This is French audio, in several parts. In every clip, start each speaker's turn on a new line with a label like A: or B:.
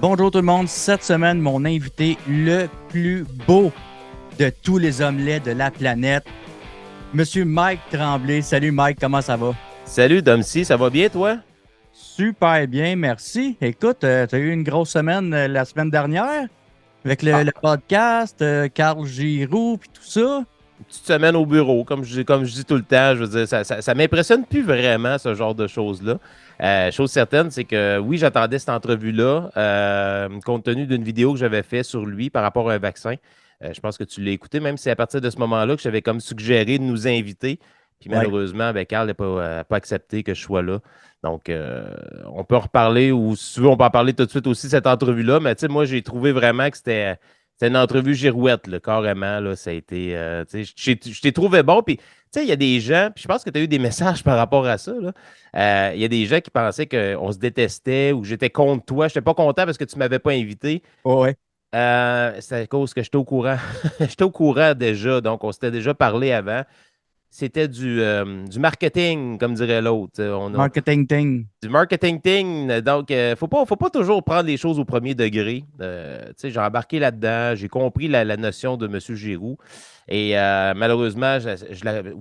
A: Bonjour tout le monde, cette semaine, mon invité le plus beau de tous les omelets de la planète, Monsieur Mike Tremblay. Salut Mike, comment ça va?
B: Salut Domcy, ça va bien toi?
A: Super bien, merci. Écoute, tu as eu une grosse semaine la semaine dernière avec le podcast, Carl Giroux puis tout ça.
B: Une petite semaine au bureau, comme je dis tout le temps, je veux dire, ça m'impressionne plus vraiment ce genre de choses-là. Chose certaine, c'est que oui, j'attendais cette entrevue-là, compte tenu d'une vidéo que j'avais faite sur lui par rapport à un vaccin. Je pense que tu l'as écouté, même si c'est à partir de ce moment-là que j'avais comme suggéré de nous inviter. Puis
A: Ouais.
B: malheureusement, ben, Carl n'a pas accepté que je sois là. Donc, on peut en reparler ou si tu veux, on peut en parler tout de suite aussi, cette entrevue-là. Mais tu sais, moi, j'ai trouvé vraiment que c'était une entrevue girouette, là, carrément. Là, ça a été. Tu sais, je t'ai trouvé bon. Puis, tu sais, il y a des gens, puis je pense que tu as eu des messages par rapport à ça. Là. Il y a des gens qui pensaient qu'on se détestait ou que j'étais contre toi. Je n'étais pas content parce que tu ne m'avais pas invité.
A: Ouais.
B: C'est à cause que j'étais au courant. J'étais au courant déjà. Donc, on s'était déjà parlé avant. C'était du marketing, comme dirait l'autre.
A: Marketing thing.
B: Du marketing thing. Donc, faut pas toujours prendre les choses au premier degré. Tu sais, j'ai embarqué là-dedans, j'ai compris la notion de M. Giroux. Et malheureusement,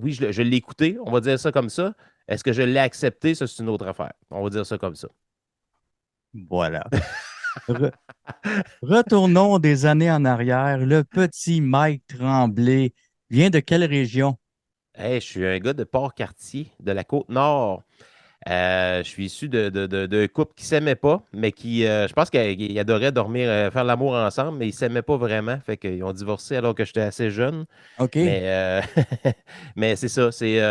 B: oui, je l'ai écouté, on va dire ça comme ça. Est-ce que je l'ai accepté? Ça, c'est une autre affaire. On va dire ça comme ça.
A: Voilà. Re- Retournons des années en arrière. Le petit Mike Tremblay vient de quelle région?
B: Hey, je suis un gars de Port-Cartier, de la Côte-Nord. Je suis issu d'un couple qui ne s'aimait pas, mais qui, je pense qu'ils adoraient dormir, faire l'amour ensemble, mais ils ne s'aimaient pas vraiment. Fait qu'ils ont divorcé alors que j'étais assez jeune.
A: OK.
B: Mais, mais c'est ça, c'est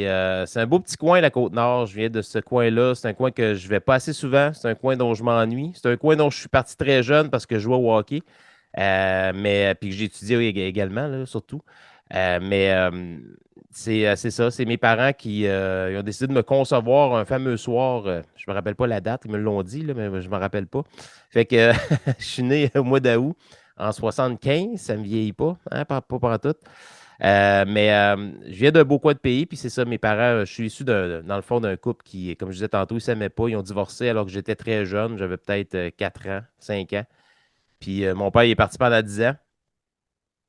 B: un beau petit coin, la Côte-Nord. Je viens de ce coin-là. C'est un coin que je vais pas assez souvent. C'est un coin dont je m'ennuie. C'est un coin dont je suis parti très jeune parce que je jouais au hockey. Mais puis que j'ai étudié également, là, surtout. C'est ça, c'est mes parents qui ils ont décidé de me concevoir un fameux soir. Je me rappelle pas la date, ils me l'ont dit, là, mais je me rappelle pas. Fait que je suis né au mois d'août en 75, ça me vieillit pas, hein, pas tout. Je viens d'un beau coin de pays, puis c'est ça, mes parents, je suis issu dans le fond d'un couple qui, comme je disais tantôt, ils ne s'aimaient pas, ils ont divorcé alors que j'étais très jeune, j'avais peut-être 4 ans, 5 ans. Puis mon père, il est parti pendant 10 ans,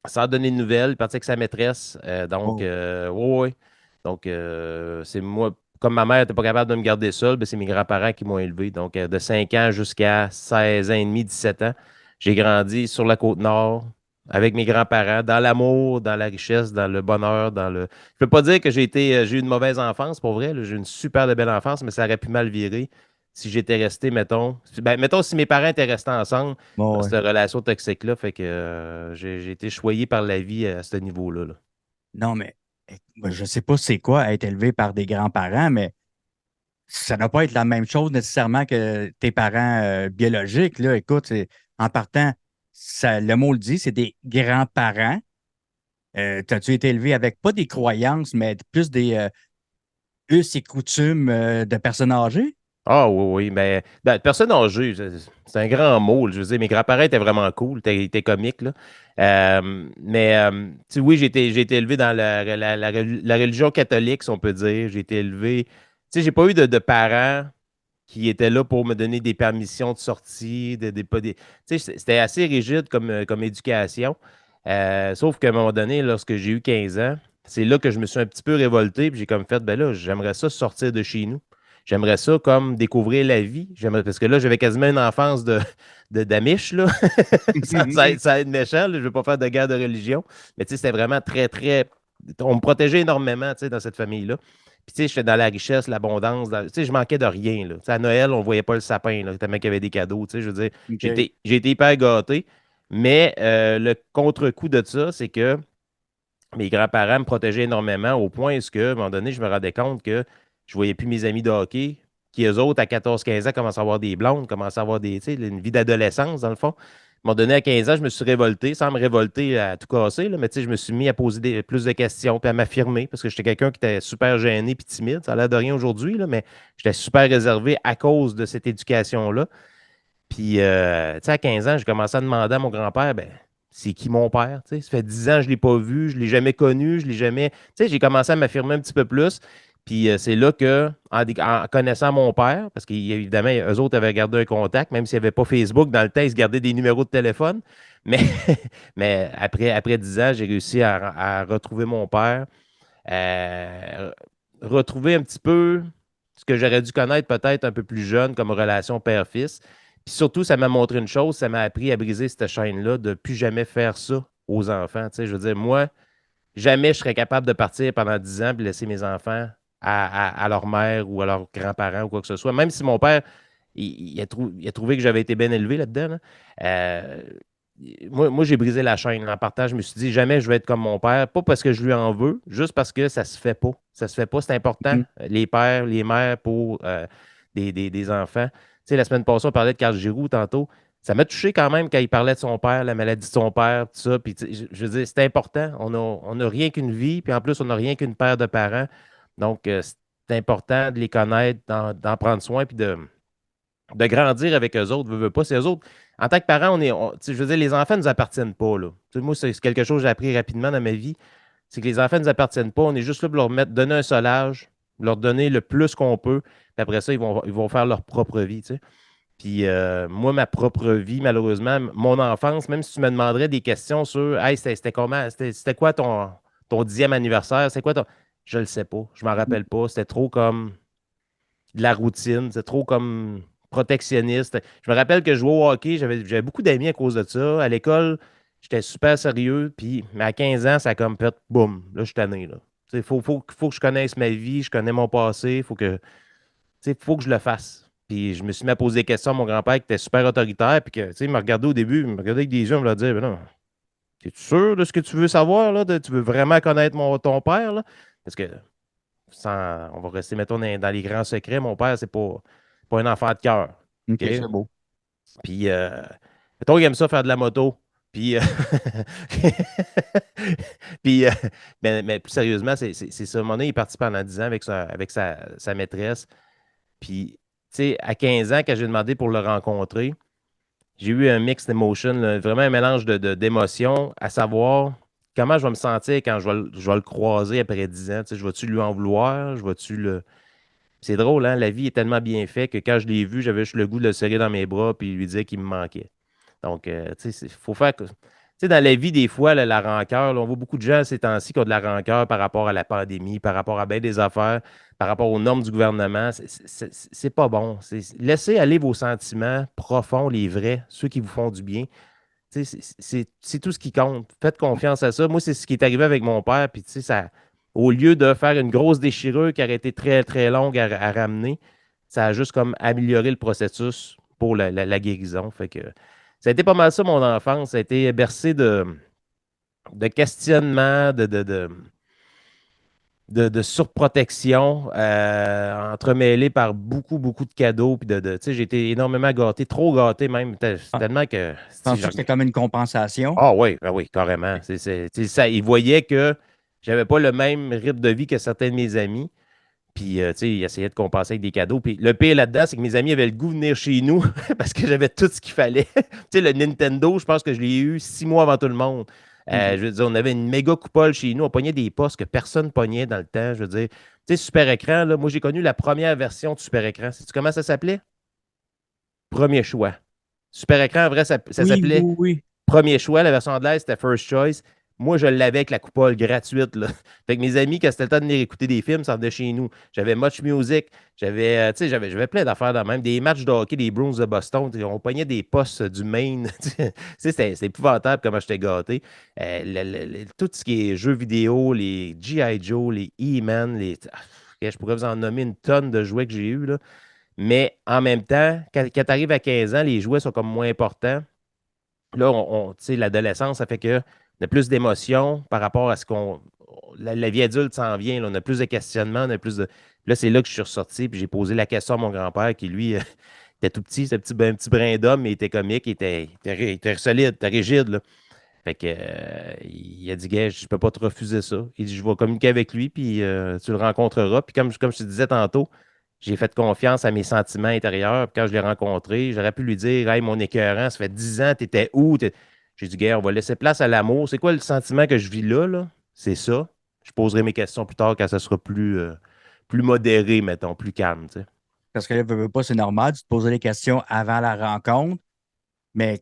B: sans donner de nouvelles, il est parti avec sa maîtresse. Donc,
A: Oh.
B: ouais, ouais. Donc, c'est moi, comme ma mère n'était pas capable de me garder seul, ben, c'est mes grands-parents qui m'ont élevé. Donc, de 5 ans jusqu'à 16 ans et demi, 17 ans, j'ai grandi sur la Côte-Nord avec mes grands-parents, dans l'amour, dans la richesse, dans le bonheur, dans le. Je peux pas dire que j'ai eu une mauvaise enfance, pour vrai. Là. J'ai eu une super de belle enfance, mais ça aurait pu mal virer si j'étais resté, mettons. Mettons, si mes parents étaient restés ensemble
A: Bon,
B: dans
A: ouais.
B: cette relation toxique-là, fait que j'ai été choyé par la vie à ce niveau-là. Là.
A: Non, mais je sais pas c'est quoi être élevé par des grands-parents, mais ça ne doit pas être la même chose nécessairement que tes parents biologiques. Là. Écoute, en partant, le mot le dit, c'est des grands-parents. T'as-tu été élevé avec pas des croyances, mais plus des us et coutumes de personnes âgées?
B: Ah oui, oui, mais personne âgée, c'est un grand mot. Je veux dire, mes grands-parents étaient vraiment cool, étaient comiques, là. Tu sais, oui, j'ai été élevé dans la religion catholique, si on peut dire. J'ai été élevé. Tu sais, j'ai pas eu de parents qui étaient là pour me donner des permissions de sortie, pas des. Tu sais, c'était assez rigide comme éducation. Sauf qu'à un moment donné, lorsque j'ai eu 15 ans, c'est là que je me suis un petit peu révolté, puis j'ai comme fait, ben là, j'aimerais ça sortir de chez nous. J'aimerais ça comme découvrir la vie. Parce que là, j'avais quasiment une enfance d'Amish, là. Ça être méchant, là. Je ne veux pas faire de guerre de religion. Mais tu sais, c'était vraiment très, très. On me protégeait énormément, tu sais, dans cette famille-là. Puis tu sais, j'étais dans la richesse, l'abondance. Tu sais, je manquais de rien, là. Tu sais, à Noël, on ne voyait pas le sapin, là, tellement qu'il y avait des cadeaux. Tu sais, je veux dire,
A: OK.
B: j'ai été hyper gâté. Mais le contre-coup de ça, c'est que mes grands-parents me protégeaient énormément au point où, à un moment donné, je me rendais compte que je voyais plus mes amis de hockey, qui eux autres, à 14-15 ans, commençaient à avoir des blondes, commençaient à avoir tu sais, une vie d'adolescence, dans le fond. À un moment donné, à 15 ans, je me suis révolté, sans me révolter à tout casser, là, mais tu sais, je me suis mis à poser plus de questions, puis à m'affirmer, parce que j'étais quelqu'un qui était super gêné puis timide. Ça a l'air de rien aujourd'hui, là, mais j'étais super réservé à cause de cette éducation-là. Puis, tu sais, à 15 ans, j'ai commencé à demander à mon grand-père, ben, c'est qui mon père? Tu sais, ça fait 10 ans que je ne l'ai pas vu, je ne l'ai jamais connu, je l'ai jamais. Tu sais, j'ai commencé à m'affirmer un petit peu plus. Puis c'est là que, en connaissant mon père, parce qu'évidemment, eux autres avaient gardé un contact, même s'il n'y avait pas Facebook dans le temps, ils se gardaient des numéros de téléphone. Mais, mais après 10 ans, j'ai réussi à retrouver mon père, à retrouver un petit peu ce que j'aurais dû connaître peut-être un peu plus jeune comme relation père-fils. Puis surtout, ça m'a montré une chose, ça m'a appris à briser cette chaîne-là, de plus jamais faire ça aux enfants. Tu sais, je veux dire, moi, jamais je serais capable de partir pendant 10 ans et laisser mes enfants à leur mère ou à leurs grands-parents ou quoi que ce soit. Même si mon père, il a trouvé que j'avais été bien élevé là-dedans. Là. Euh, moi, j'ai brisé la chaîne. En partant, je me suis dit, jamais je vais être comme mon père. Pas parce que je lui en veux, juste parce que ça se fait pas. Ça se fait pas. C'est important,
A: Mhm.
B: les pères, les mères pour des enfants. Tu sais, la semaine passée, on parlait de Carl Giroux tantôt. Ça m'a touché quand même quand il parlait de son père, la maladie de son père, tout ça. Puis, je veux dire, c'est important. On a rien qu'une vie, puis en plus, on n'a rien qu'une paire de parents. Donc, c'est important de les connaître, d'en prendre soin, puis de grandir avec eux autres. Veux pas, c'est eux autres. En tant que parents, tu sais, je veux dire, les enfants ne nous appartiennent pas. Là. Tu sais, moi, c'est quelque chose que j'ai appris rapidement dans ma vie. C'est que les enfants ne nous appartiennent pas. On est juste là pour leur donner un solage, leur donner le plus qu'on peut. Puis après ça, ils vont faire leur propre vie. Tu sais. Puis moi, ma propre vie, malheureusement, mon enfance, même si tu me demanderais des questions sur Hey, c'était comment, c'était quoi ton 10e anniversaire? C'est quoi ton. Je le sais pas. Je m'en rappelle pas. C'était trop comme de la routine. C'était trop comme protectionniste. Je me rappelle que je jouais au hockey, j'avais beaucoup d'amis à cause de ça. À l'école, j'étais super sérieux. Puis, mais à 15 ans, ça a comme fait boum. Là, je suis tanné. Là. Faut que je connaisse ma vie, je connais mon passé. Faut que je le fasse. Puis je me suis mis à poser des questions à mon grand-père qui était super autoritaire. Puis que, il me regardait au début, il me regardait avec des yeux, il me disait, ben non, es-tu sûr de ce que tu veux savoir, là? Tu veux vraiment connaître ton père, là? Parce que, on va rester, mettons, dans les grands secrets, mon père, c'est pas un enfant de cœur.
A: OK,
B: OK?
A: c'est beau.
B: Puis, mettons, il aime ça faire de la moto. Puis, puis mais plus sérieusement, c'est ça. À un moment donné, il est parti pendant 10 ans avec sa maîtresse. Puis, tu sais, à 15 ans, quand j'ai demandé pour le rencontrer, j'ai eu un mixed emotion, là, vraiment un mélange d'émotions, à savoir comment je vais me sentir quand je vais le croiser après 10 ans. Tu sais, je vais-tu lui en vouloir? Je vais-tu le. C'est drôle, hein? La vie est tellement bien faite que quand je l'ai vu, j'avais juste le goût de le serrer dans mes bras puis lui dire qu'il me manquait. Donc, tu sais, il faut faire. Tu sais, dans la vie, des fois, là, la rancœur, là, on voit beaucoup de gens ces temps-ci qui ont de la rancœur par rapport à la pandémie, par rapport à bien des affaires, par rapport aux normes du gouvernement. C'est pas bon. Laissez aller vos sentiments profonds, les vrais, ceux qui vous font du bien. Tu sais, c'est tout ce qui compte. Faites confiance à ça. Moi, c'est ce qui est arrivé avec mon père. Puis, tu sais, au lieu de faire une grosse déchirure qui aurait été très, très longue à ramener, ça a juste comme amélioré le processus pour la guérison. Fait que ça a été pas mal ça, mon enfance. Ça a été bercé de questionnements, de surprotection, entremêlé par beaucoup, beaucoup de cadeaux. Puis tu sais, j'ai été énormément gâté, trop gâté même,
A: Ah,
B: tellement que.
A: penses-tu que c'était comme une compensation?
B: Ah oui, ben oui, carrément. Tu sais, ça, ils voyaient que j'avais pas le même rythme de vie que certains de mes amis. Puis, tu sais, ils essayaient de compenser avec des cadeaux. Puis, le pire là-dedans, c'est que mes amis avaient le goût de venir chez nous parce que j'avais tout ce qu'il fallait. Tu sais, le Nintendo, je pense que je l'ai eu 6 mois avant tout le monde.
A: Mhm.
B: Je veux dire, on avait une méga coupole chez nous. On pognait des postes que personne pognait dans le temps. Je veux dire, tu sais, Super Écran, là, moi, j'ai connu la première version de Super Écran. Sais-tu comment ça s'appelait? Premier choix. Super Écran, en vrai, ça
A: Oui,
B: s'appelait
A: oui, oui.
B: Premier choix. La version anglaise, c'était First Choice. Moi, je l'avais avec la coupole gratuite. Là. Fait que mes amis, quand c'était le temps de venir écouter des films, ça venait chez nous. J'avais Much Music. Tu sais, j'avais plein d'affaires dans même. Des matchs de hockey des Bruins de Boston. On pognait des postes du Maine. Tu sais, c'était épouvantable comment j'étais gâté. Tout ce qui est jeux vidéo, les G.I. Joe, les E-Man, je pourrais vous en nommer une tonne de jouets que j'ai eus. Là. Mais en même temps, quand tu arrives à 15 ans, les jouets sont comme moins importants. Là, tu sais, l'adolescence, ça fait qu'on a plus d'émotions par rapport à ce qu'on. La vie adulte s'en vient. Là, on a plus de questionnements, on a plus de. Là, c'est là que je suis ressorti, puis j'ai posé la question à mon grand-père qui, lui, était tout petit, c'était un petit brin d'homme, mais il était comique, il était solide, il était rigide. Là. Fait que, il a dit, gars, je peux pas te refuser ça. Il dit, je vais communiquer avec lui, puis tu le rencontreras. Puis comme je te disais tantôt, j'ai fait confiance à mes sentiments intérieurs. Puis quand je l'ai rencontré, j'aurais pu lui dire, hey, mon écœurant, ça fait 10 ans, t'étais où? J'ai dit, gars, on va laisser place à l'amour. C'est quoi le sentiment que je vis là, là? C'est ça. Je poserai mes questions plus tard quand ça sera plus modéré, mettons, plus calme, tu sais.
A: Parce que là, veux pas, c'est normal, tu te posais les questions avant la rencontre, mais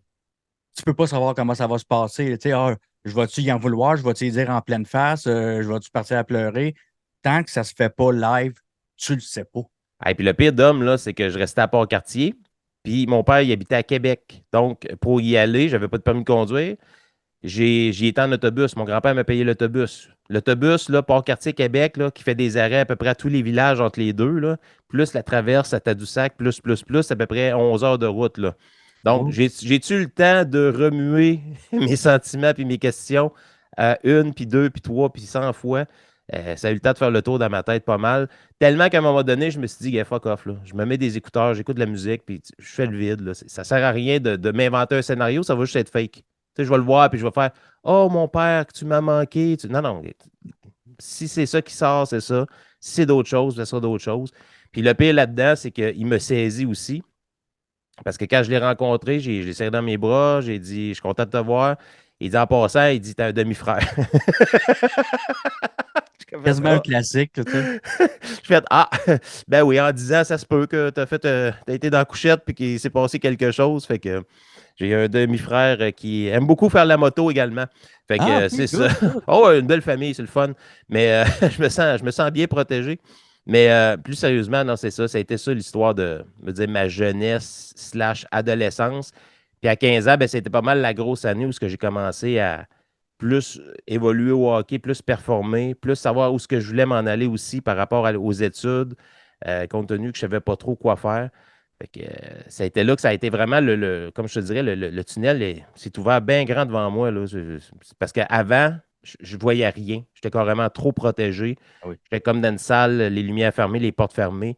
A: tu peux pas savoir comment ça va se passer. Tu sais, ah, je vais-tu y en vouloir, je vais-tu y dire en pleine face, je vais-tu partir à pleurer. Tant que ça se fait pas live, tu le sais pas.
B: Et puis le pire d'homme, là, c'est que je restais à Port-Cartier. Puis mon père, il habitait à Québec. Donc, pour y aller, j'avais pas de permis de conduire. J'y étais en autobus. Mon grand-père m'a payé l'autobus. L'autobus, là, Port-Cartier, Québec, là, qui fait des arrêts à peu près à tous les villages entre les deux, là, plus la traverse à Tadoussac, plus, à peu près 11 heures de route, là. Donc,
A: Oh.
B: j'ai-tu eu le temps de remuer mes sentiments puis mes questions à une, puis deux, puis trois, puis 100 fois? Ça a eu le temps de faire le tour dans ma tête pas mal. Tellement qu'à un moment donné, je me suis dit, yeah, fuck off, là. Je me mets des écouteurs, j'écoute de la musique, puis je fais le vide, là. Ça sert à rien de m'inventer un scénario, ça va juste être fake. Tu sais, je vais le voir, puis je vais faire, oh, mon père, que tu m'as manqué. Non, non. Si c'est ça qui sort, c'est ça. Si c'est d'autres choses, ce sera d'autres choses. Puis le pire là-dedans, c'est qu'il me saisit aussi. Parce que quand je l'ai rencontré, je l'ai serré dans mes bras, j'ai dit, je suis content de te voir. Il dit en passant, il dit, t'es un demi-frère. Je fais,
A: Quasiment un
B: ah.
A: classique, tu sais.
B: Je fais, ah, ben oui, en 10 ans, ça se peut que t'as été dans la couchette puis qu'il s'est passé quelque chose. Fait que j'ai un demi-frère qui aime beaucoup faire la moto également. Fait que
A: Ah, OK,
B: c'est ça.
A: good, good.
B: Oh, ouais, une belle famille, c'est le fun. Mais je me sens bien protégé. Mais plus sérieusement, non, c'est ça. Ça a été ça l'histoire de me dire ma jeunesse slash adolescence. Puis à 15 ans, ben, c'était pas mal la grosse année où ce que j'ai commencé à plus évoluer au hockey, plus performer, plus savoir où ce que je voulais m'en aller aussi par rapport aux études, compte tenu que je ne savais pas trop quoi faire. Fait que, ça a été là que ça a été vraiment comme je te dirais, le tunnel s'est ouvert bien grand devant moi. Là. Parce qu'avant, je ne voyais rien. J'étais carrément trop protégé.
A: Ah oui.
B: J'étais comme dans une salle, les lumières fermées, les portes fermées,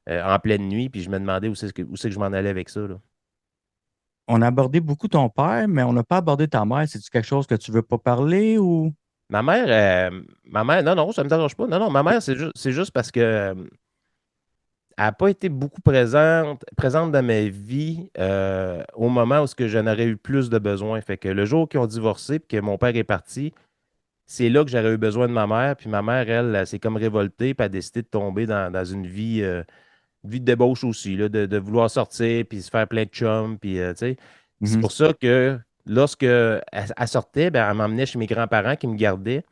B: en pleine nuit, puis je me demandais où c'est que je m'en allais avec ça. Là.
A: On a abordé beaucoup ton père, mais on n'a pas abordé ta mère. C'est-tu quelque chose que tu veux pas parler ou?
B: Ma mère, non, non, ça me dérange pas. Non, non, ma mère, c'est juste parce que elle n'a pas été beaucoup présente dans ma vie au moment où ce que j'en aurais eu plus de besoin. Fait que le jour qu'ils ont divorcé et que mon père est parti, c'est là que j'aurais eu besoin de ma mère. Puis ma mère, elle s'est comme révoltée puis a décidé de tomber dans une vie de débauche aussi, là, de vouloir sortir puis se faire plein de chums. Puis, tu sais, c'est
A: Mhm.
B: pour ça que lorsque elle sortait, ben, elle m'emmenait chez mes grands-parents qui me gardaient.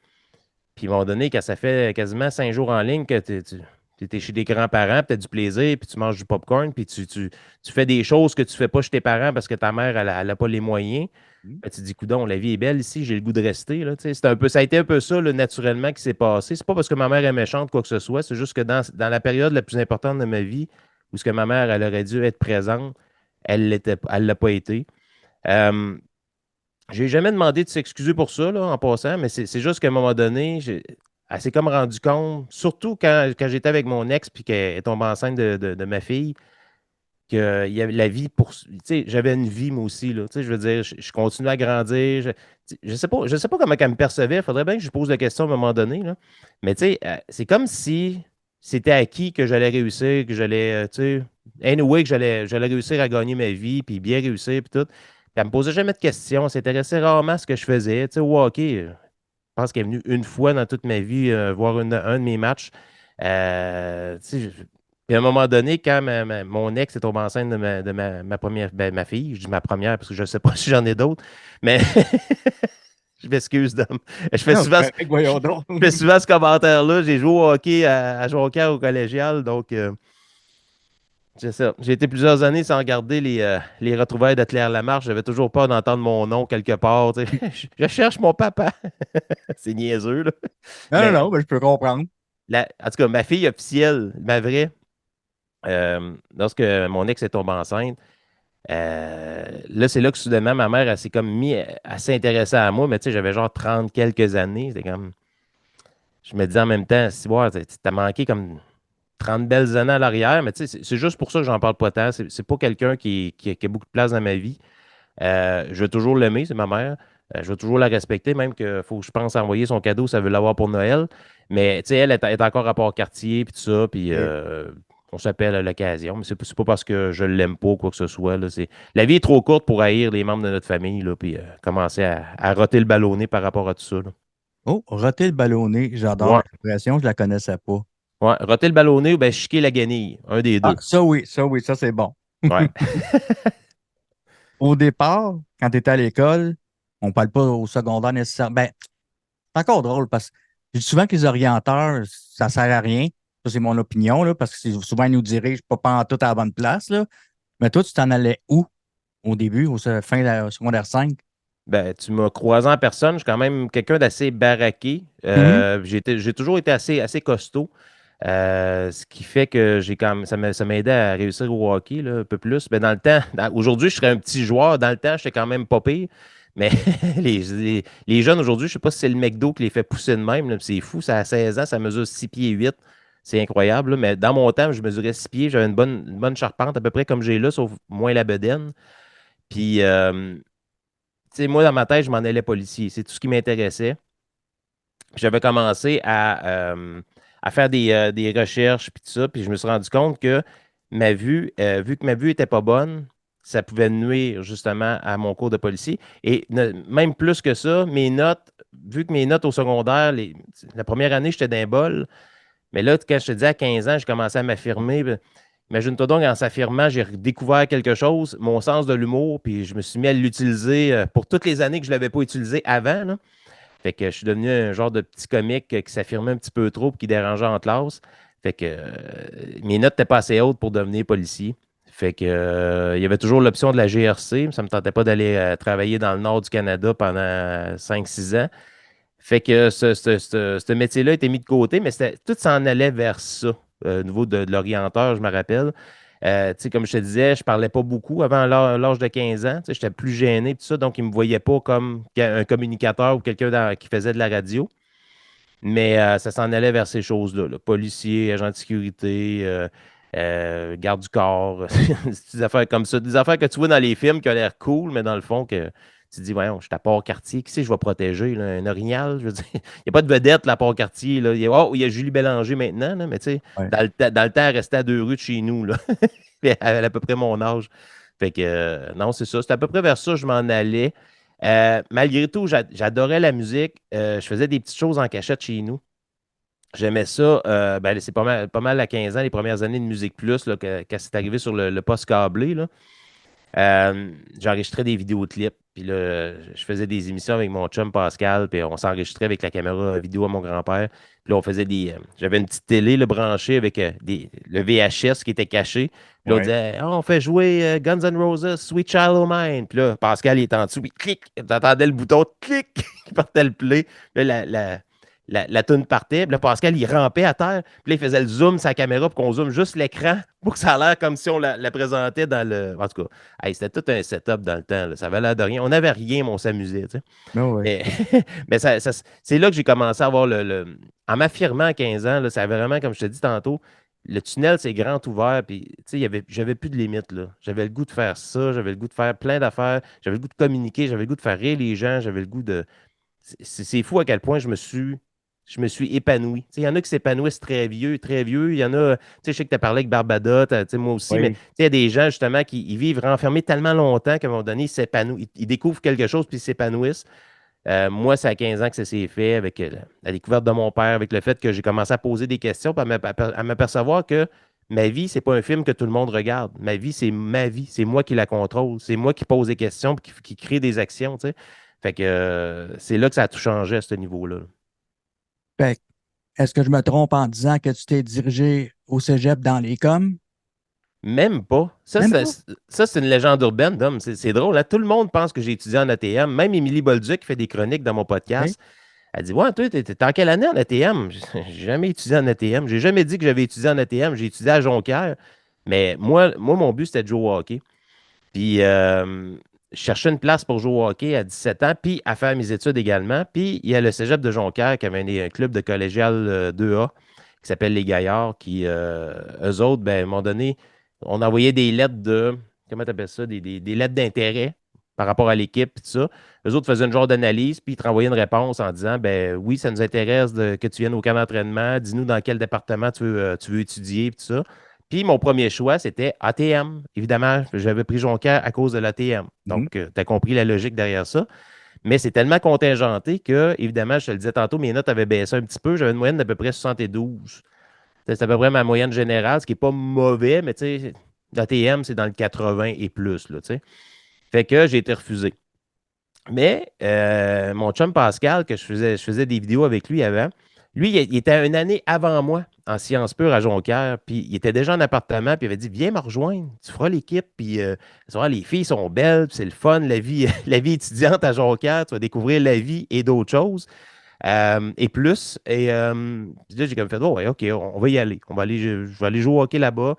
B: Puis, à un moment donné, quand ça fait quasiment 5 jours en ligne que tu étais chez des grands-parents, puis tu as du plaisir, puis tu manges du popcorn, puis tu fais des choses que tu fais pas chez tes parents parce que ta mère, elle n'a pas les moyens. Ben, tu te dis, coudonc, la vie est belle ici, j'ai le goût de rester. Là, tu sais. Ça a été un peu ça, là, naturellement, qui s'est passé. C'est pas parce que ma mère est méchante, quoi que ce soit. C'est juste que dans la période la plus importante de ma vie, où ce que ma mère, elle aurait dû être présente, elle l'a pas été. Euh, j'ai jamais demandé de s'excuser pour ça, là, en passant, mais c'est juste qu'à un moment donné, elle s'est comme rendu compte, surtout quand j'étais avec mon ex puis qu'elle est tombée enceinte de ma fille, que il y avait la vie pour. Tu sais, j'avais une vie, moi aussi, là. Tu sais, je veux dire, je continue à grandir. Je sais pas comment elle me percevait. Il faudrait bien que je pose la question à un moment donné, là. Mais tu sais, c'est comme si c'était acquis que j'allais réussir, que j'allais, tu sais, anyway, que j'allais réussir à gagner ma vie, puis bien réussir, puis tout. Puis elle me posait jamais de questions. Elle s'intéressait rarement à ce que je faisais. Tu sais, au hockey, je pense qu'elle est venue une fois dans toute ma vie voir un de mes matchs. Tu sais, puis à un moment donné, quand mon ex est tombée enceinte de ma première, ben, ma fille, je dis ma première parce que je ne sais pas si j'en ai d'autres, mais je m'excuse, Dom. Je fais
A: Non, c'est
B: souvent,
A: correct, voyons donc.
B: je fais souvent ce commentaire-là. J'ai joué au hockey à Jonquière au collégial, donc c'est ça. J'ai été plusieurs années sans regarder les retrouvailles de Claire Lamarche. J'avais toujours peur d'entendre mon nom quelque part. Tu sais. Je cherche mon papa. C'est niaiseux, là.
A: Non, non,
B: Mais
A: non, ben, je peux comprendre.
B: en tout cas, ma fille officielle, ma vraie, lorsque mon ex est tombée enceinte, là, c'est là que soudainement, ma mère, elle s'est comme mis à s'intéresser à moi, mais tu sais, j'avais genre 30 quelques années. C'était comme. Je me disais en même temps, si ouais, t'as manqué comme 30 belles années à l'arrière, mais tu sais, c'est juste pour ça que j'en parle pas tant. C'est pas quelqu'un qui a beaucoup de place dans ma vie. Je vais toujours l'aimer, c'est ma mère. Je vais toujours la respecter, même qu'il faut que je pense envoyer son cadeau, ça veut l'avoir pour Noël. Mais tu sais, elle est encore à Port-Cartier, puis tout ça, puis
A: Et
B: on s'appelle à l'occasion, mais c'est pas parce que je l'aime pas ou quoi que ce soit. Là, la vie est trop courte pour haïr les membres de notre famille, là, puis commencer à roter le ballonné par rapport à tout ça. Là.
A: Oh, roter le ballonné, j'adore
B: Ouais,
A: l'expression, je la connaissais pas.
B: ouais, roter le ballonné ou bien chiquer la guenille, un des
A: Ah,
B: deux.
A: ça oui, ça c'est bon.
B: Ouais.
A: Au départ, quand tu étais à l'école, on parle pas au secondaire nécessairement. Ben, c'est encore drôle parce que je dis souvent que les orienteurs, ça sert à rien. Ça, c'est mon opinion, là, parce que souvent, ils nous dirigent pas en tout à la bonne place, là. Mais toi, tu t'en allais où au début, fin de la secondaire 5?
B: Ben, tu m'as croisé en personne. Je suis quand même quelqu'un d'assez baraqué.
A: Mhm.
B: J'ai toujours été assez costaud. Ce qui fait que j'ai quand même, ça m'a aidé à réussir au hockey là, un peu plus. Ben, dans le temps, aujourd'hui, je serais un petit joueur. Dans le temps, j'étais quand même pas pire. Mais les jeunes aujourd'hui, je sais pas si c'est le McDo qui les fait pousser de même. Là, c'est fou, ça a 16 ans, ça mesure 6 pieds 8. C'est incroyable. Là. Mais dans mon temps, je mesurais 6 pieds, j'avais une bonne charpente, à peu près comme j'ai là, sauf moins la bedaine. Puis, tu sais, moi, dans ma tête, je m'en allais policier. C'est tout ce qui m'intéressait. Puis j'avais commencé à faire des recherches, puis tout ça. Puis je me suis rendu compte que vu que ma vue était pas bonne, ça pouvait nuire justement à mon cours de policier. Et même plus que ça, mes notes, vu que mes notes au secondaire, la première année, j'étais d'un bol. Mais là, quand je te dis à 15 ans, j'ai commencé à m'affirmer. Ben, imagine-toi donc, en s'affirmant, j'ai découvert quelque chose, mon sens de l'humour, puis je me suis mis à l'utiliser pour toutes les années que je ne l'avais pas utilisé avant. Là. Fait que je suis devenu un genre de petit comique qui s'affirmait un petit peu trop et qui dérangeait en classe. Fait que mes notes n'étaient pas assez hautes pour devenir policier. Fait que il y avait toujours l'option de la GRC. Ça ne me tentait pas d'aller travailler dans le nord du Canada pendant 5 6 ans. Fait que ce métier-là a été mis de côté, mais tout s'en allait vers ça. Au niveau de l'orienteur, je me rappelle. Tu sais, comme je te disais, je parlais pas beaucoup avant l'âge de 15 ans. Tu sais, j'étais plus gêné, tout ça, donc ils ne me voyaient pas comme un communicateur ou quelqu'un qui faisait de la radio. Mais ça s'en allait vers ces choses-là. Là. Policier, agent de sécurité, garde du corps, des affaires comme ça. Des affaires que tu vois dans les films qui ont l'air cool, mais dans le fond, que tu te dis, voyons, je suis à Port-Cartier, qui c'est que je vais protéger? Là? Un orignal? Je veux dire, il n'y a pas de vedette là, à Port-Cartier. Là. Il y a Julie Bélanger maintenant, là, mais tu sais,
A: Ouais.
B: dans le temps, elle restait à 2 rues de chez nous. Là. Elle a à peu près mon âge. Fait que, non, c'est ça. C'était à peu près vers ça que je m'en allais. Malgré tout, j'adorais la musique. Je faisais des petites choses en cachette chez nous. J'aimais ça. Ben, c'est pas mal à 15 ans, les premières années de Musique Plus, là, quand c'est arrivé sur le poste câblé. Là. J'enregistrais des vidéoclips. Puis là, je faisais des émissions avec mon chum Pascal. Puis on s'enregistrait avec la caméra vidéo à mon grand-père. Puis là, on faisait j'avais une petite télé là, branchée avec le VHS qui était caché. Puis là, on
A: Ouais.
B: disait, ah, on fait jouer Guns N' Roses, Sweet Child O' Mine. Puis là, Pascal, il était en dessous. Puis clic, t'entendais le bouton, clic, qui partait le play. Puis là, la toune partait. Puis là, Pascal, il rampait à terre. Puis là, il faisait le zoom sur la caméra pour qu'on zoome juste l'écran pour que ça a l'air comme si on la présentait dans le. En tout cas, hey, c'était tout un setup dans le temps. Là. Ça avait l'air de rien. On n'avait rien, mais on s'amusait. Tu sais.
A: Ben ouais.
B: Mais, mais c'est là que j'ai commencé à avoir en m'affirmant à 15 ans, là, ça avait vraiment, comme je te dis tantôt, le tunnel, c'est grand ouvert. Puis, tu sais, j'avais plus de limites. Là. J'avais le goût de faire ça. J'avais le goût de faire plein d'affaires. J'avais le goût de communiquer. J'avais le goût de faire rire les gens. J'avais le goût de. C'est fou à quel point je me suis épanoui. Tu sais, il y en a qui s'épanouissent très vieux, très vieux. Il y en a, tu sais, je sais que tu as parlé avec Barbada, tu sais, moi aussi, mais tu
A: Oui.
B: sais, il y a des gens justement qui ils vivent renfermés tellement longtemps qu'à un moment donné, ils s'épanouissent. Ils découvrent quelque chose puis ils s'épanouissent. Moi, c'est à 15 ans que ça s'est fait avec la découverte de mon père, avec le fait que j'ai commencé à poser des questions, puis à m'apercevoir que ma vie, c'est pas un film que tout le monde regarde. Ma vie, c'est ma vie. C'est moi qui la contrôle. C'est moi qui pose des questions puis qui crée des actions, tu sais. Fait que c'est là que ça a tout changé à ce niveau-là.
A: Fait que, est-ce que je me trompe en disant que tu t'es dirigé au cégep dans les coms?
B: Même pas.
A: Même pas?
B: Ça, c'est une légende urbaine, Dom. C'est drôle. Hein? Tout le monde pense que j'ai étudié en ATM. Même Émilie Bolduc, qui fait des chroniques dans mon
A: Oui.
B: podcast, elle dit, ouais, toi, t'es en quelle année en ATM? J'ai jamais étudié en ATM. J'ai jamais dit que j'avais étudié en ATM. J'ai étudié à Jonquière. Mais moi mon but, c'était de jouer au hockey. Puis, je cherchais une place pour jouer au hockey à 17 ans, puis à faire mes études également. Puis, il y a le cégep de Jonquière qui avait un club de collégial 2A qui s'appelle Les Gaillards, qui, eux autres, ben, à un moment donné, on envoyait des lettres comment tu appelles ça, des lettres d'intérêt par rapport à l'équipe, puis tout ça. Eux autres faisaient une genre d'analyse, puis ils te renvoyaient une réponse en disant, ben oui, ça nous intéresse que tu viennes au camp d'entraînement, dis-nous dans quel département tu veux étudier, puis tout ça. Puis mon premier choix, c'était ATM. Évidemment, j'avais pris Jonquière à cause de l'ATM.
A: Mhm.
B: Donc, tu as compris la logique derrière ça. Mais c'est tellement contingenté que, évidemment, je te le disais tantôt, mes notes avaient baissé un petit peu. J'avais une moyenne d'à peu près 72. C'est à peu près ma moyenne générale, ce qui n'est pas mauvais, mais tu sais, l'ATM, c'est dans le 80 et plus, là, tu sais. Fait que j'ai été refusé. Mais mon chum Pascal, que je faisais des vidéos avec lui avant, lui, il était une année avant moi en sciences pures à Jonquière, puis il était déjà en appartement, puis il avait dit, viens me rejoindre, tu feras l'équipe, puis tu vas voir, les filles sont belles, puis c'est le fun, la vie, la vie étudiante à Jonquière, tu vas découvrir la vie et d'autres choses. Et plus. Et puis là, j'ai comme fait, oh, ouais, OK, on va y aller. Je vais aller jouer au hockey là-bas,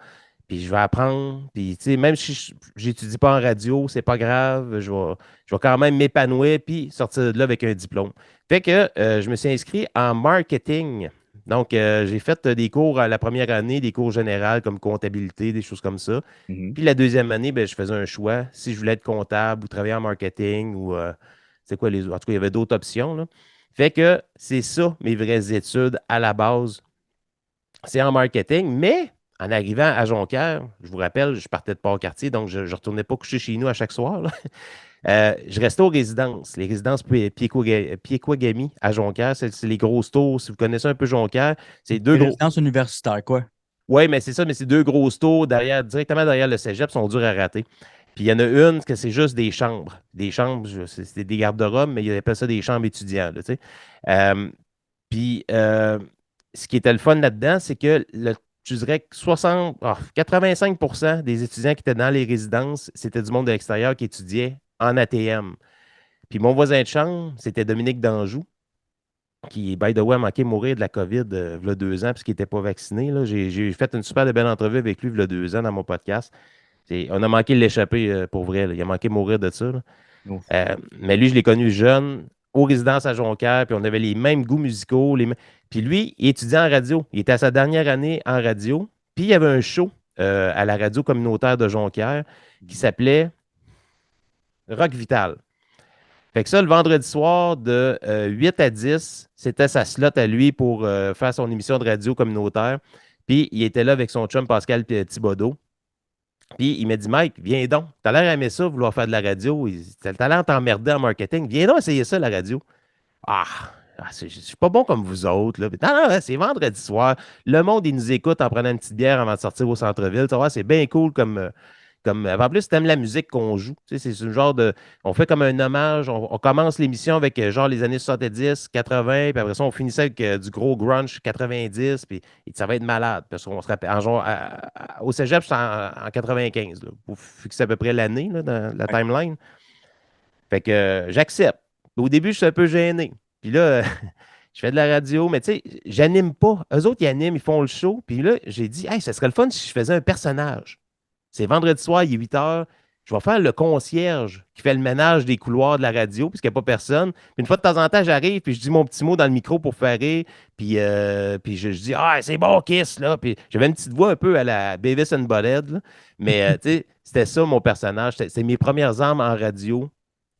B: puis je vais apprendre. Puis, tu sais, même si j'étudie pas en radio, c'est pas grave. Je vais quand même m'épanouir, puis sortir de là avec un diplôme. Fait que je me suis inscrit en marketing. Donc, j'ai fait des cours à la première année, des cours généraux comme comptabilité, des choses comme ça.
A: Mhm.
B: Puis la deuxième année, ben, je faisais un choix si je voulais être comptable ou travailler en marketing ou c'est quoi les autres. En tout cas, il y avait d'autres options, là. Fait que c'est ça, mes vraies études à la base. C'est en marketing, mais en arrivant à Jonquière, je vous rappelle, je partais de Port-Cartier, donc je ne retournais pas coucher chez nous à chaque soir, là. Je restais aux résidences, les résidences Piekouagami à Jonquière. C'est les grosses tours. Si vous connaissez un peu Jonquière, c'est deux
A: Les
B: gros.
A: résidences universitaires, quoi.
B: Oui, mais c'est ça, mais c'est deux grosses tours derrière, directement derrière le cégep, sont durs à rater. Puis il y en a une que c'est juste des chambres. Des chambres, c'est des garde-robes, mais ils appellent ça des chambres étudiants, là, tu sais. Euh, puis, ce qui était le fun là-dedans, c'est que je dirais que 85% des étudiants qui étaient dans les résidences, c'était du monde de l'extérieur qui étudiait en ATM. Puis mon voisin de chambre, c'était Dominique Danjou, qui, by the way, a manqué de mourir de la COVID il y a 2 ans, puisqu'il n'était pas vacciné, là. J'ai fait une super belle entrevue avec lui il y a 2 ans dans mon podcast. On a manqué de l'échapper pour vrai, là. Il a manqué de mourir de ça, là.
A: Ouf.
B: Mais lui, je l'ai connu jeune, aux résidences à Jonquière, puis on avait les mêmes goûts musicaux. Puis lui, il étudiait en radio. Il était à sa dernière année en radio. Puis il y avait un show à la radio communautaire de Jonquière qui s'appelait Rock Vital. Fait que ça, le vendredi soir, de 8 à 10, c'était sa slot à lui pour faire son émission de radio communautaire. Puis il était là avec son chum Pascal Thibodeau. Puis il m'a dit, Mike, viens donc. T'as l'air d'aimer ça, vouloir faire de la radio. T'as l'air t'emmerder en marketing. Viens donc essayer ça, la radio. Ah, je suis pas bon comme vous autres, là. Non, non, c'est vendredi soir. Le monde, il nous écoute en prenant une petite bière avant de sortir au centre-ville. Tu vois, c'est bien cool en plus, tu aimes la musique qu'on joue. Tu sais, c'est un genre de. On fait comme un hommage. On commence l'émission avec genre les années 70, 80, puis après ça, on finissait avec du gros grunge 90, puis et ça va être malade. Parce qu'on se rappelle. Au cégep, c'est en 95, là, pour fixer à peu près l'année là, dans la
A: Ouais.
B: timeline. Fait que j'accepte. Au début, je suis un peu gêné. Puis là, je fais de la radio, mais tu sais, j'anime pas. Eux autres, ils animent, ils font le show. Puis là, j'ai dit, hey, ça serait le fun si je faisais un personnage. C'est vendredi soir, il est 8 heures. Je vais faire le concierge qui fait le ménage des couloirs de la radio, puisqu'il n'y a pas personne. Puis une fois de temps en temps, j'arrive, puis je dis mon petit mot dans le micro pour faire rire. Puis je dis, ah, c'est bon, Kiss, là. Puis j'avais une petite voix un peu à la Beavis and Butthead, là. Mais, tu sais, c'était ça mon personnage. C'est mes premières armes en radio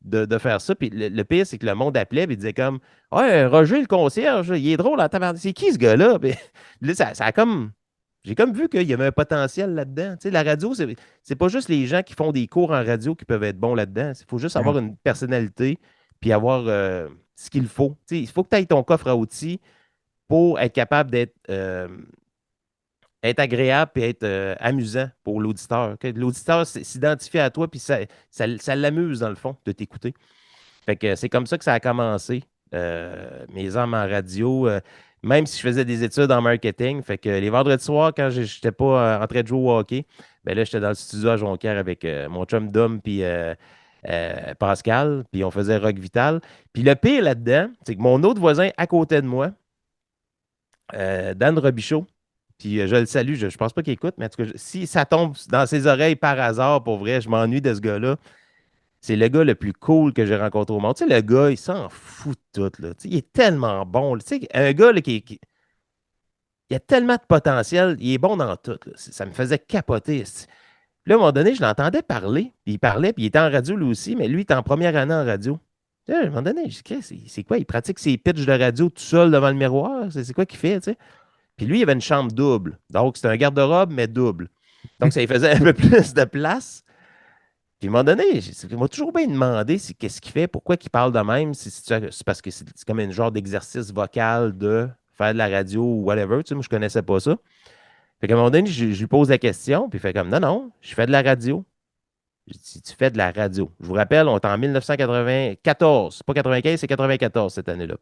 B: de faire ça. Puis le pire, c'est que le monde appelait, puis il disait comme, ouais, Roger, le concierge, il est drôle en tabarnak. C'est qui ce gars-là? Puis là, ça a comme. J'ai comme vu qu'il y avait un potentiel là-dedans. Tu sais, la radio, c'est pas juste les gens qui font des cours en radio qui peuvent être bons là-dedans. Il faut juste avoir
A: Non.
B: une personnalité puis avoir ce qu'il faut. Tu sais, il faut que tu aies ton coffre à outils pour être capable être agréable et être amusant pour l'auditeur. Que l'auditeur s'identifie à toi puis ça l'amuse dans le fond de t'écouter. Fait que c'est comme ça que ça a commencé. Mes armes en radio, même si je faisais des études en marketing. Fait que les vendredis soirs, quand je n'étais pas en train de jouer au hockey, ben là, j'étais dans le studio à Jonquière avec mon chum Dom puis Pascal, puis on faisait Rock Vital. Puis le pire là-dedans, c'est que mon autre voisin à côté de moi, Dan Robichaud, puis je le salue, je ne pense pas qu'il écoute, mais en tout cas, si ça tombe dans ses oreilles par hasard, pour vrai, je m'ennuie de ce gars-là. C'est le gars le plus cool que j'ai rencontré au monde. Tu sais, le gars, il s'en fout de tout, là. Tu sais, il est tellement bon, là. Tu sais, un gars là, il a tellement de potentiel, il est bon dans tout, là. Ça me faisait capoter. Puis là, à un moment donné, je l'entendais parler, puis il parlait, puis il était en radio lui aussi, mais lui, il était en première année en radio. Tu sais, à un moment donné, je dis, c'est quoi? Il pratique ses pitchs de radio tout seul devant le miroir? C'est quoi qu'il fait, tu sais? Puis lui, il avait une chambre double. Donc, c'était un garde-robe, mais double. Donc, ça lui faisait un peu plus de place. Puis, à un moment donné, il m'a toujours bien demandé qu'est-ce qu'il fait, pourquoi il parle de même. C'est parce que c'est comme un genre d'exercice vocal de faire de la radio ou whatever. Tu sais, moi, je connaissais pas ça. Fait qu'à un moment donné, je lui pose la question, puis il fait comme, non, non, je fais de la radio. Je dis, tu fais de la radio. Je vous rappelle, on est en 1994. C'est pas 95, c'est 94 cette année-là.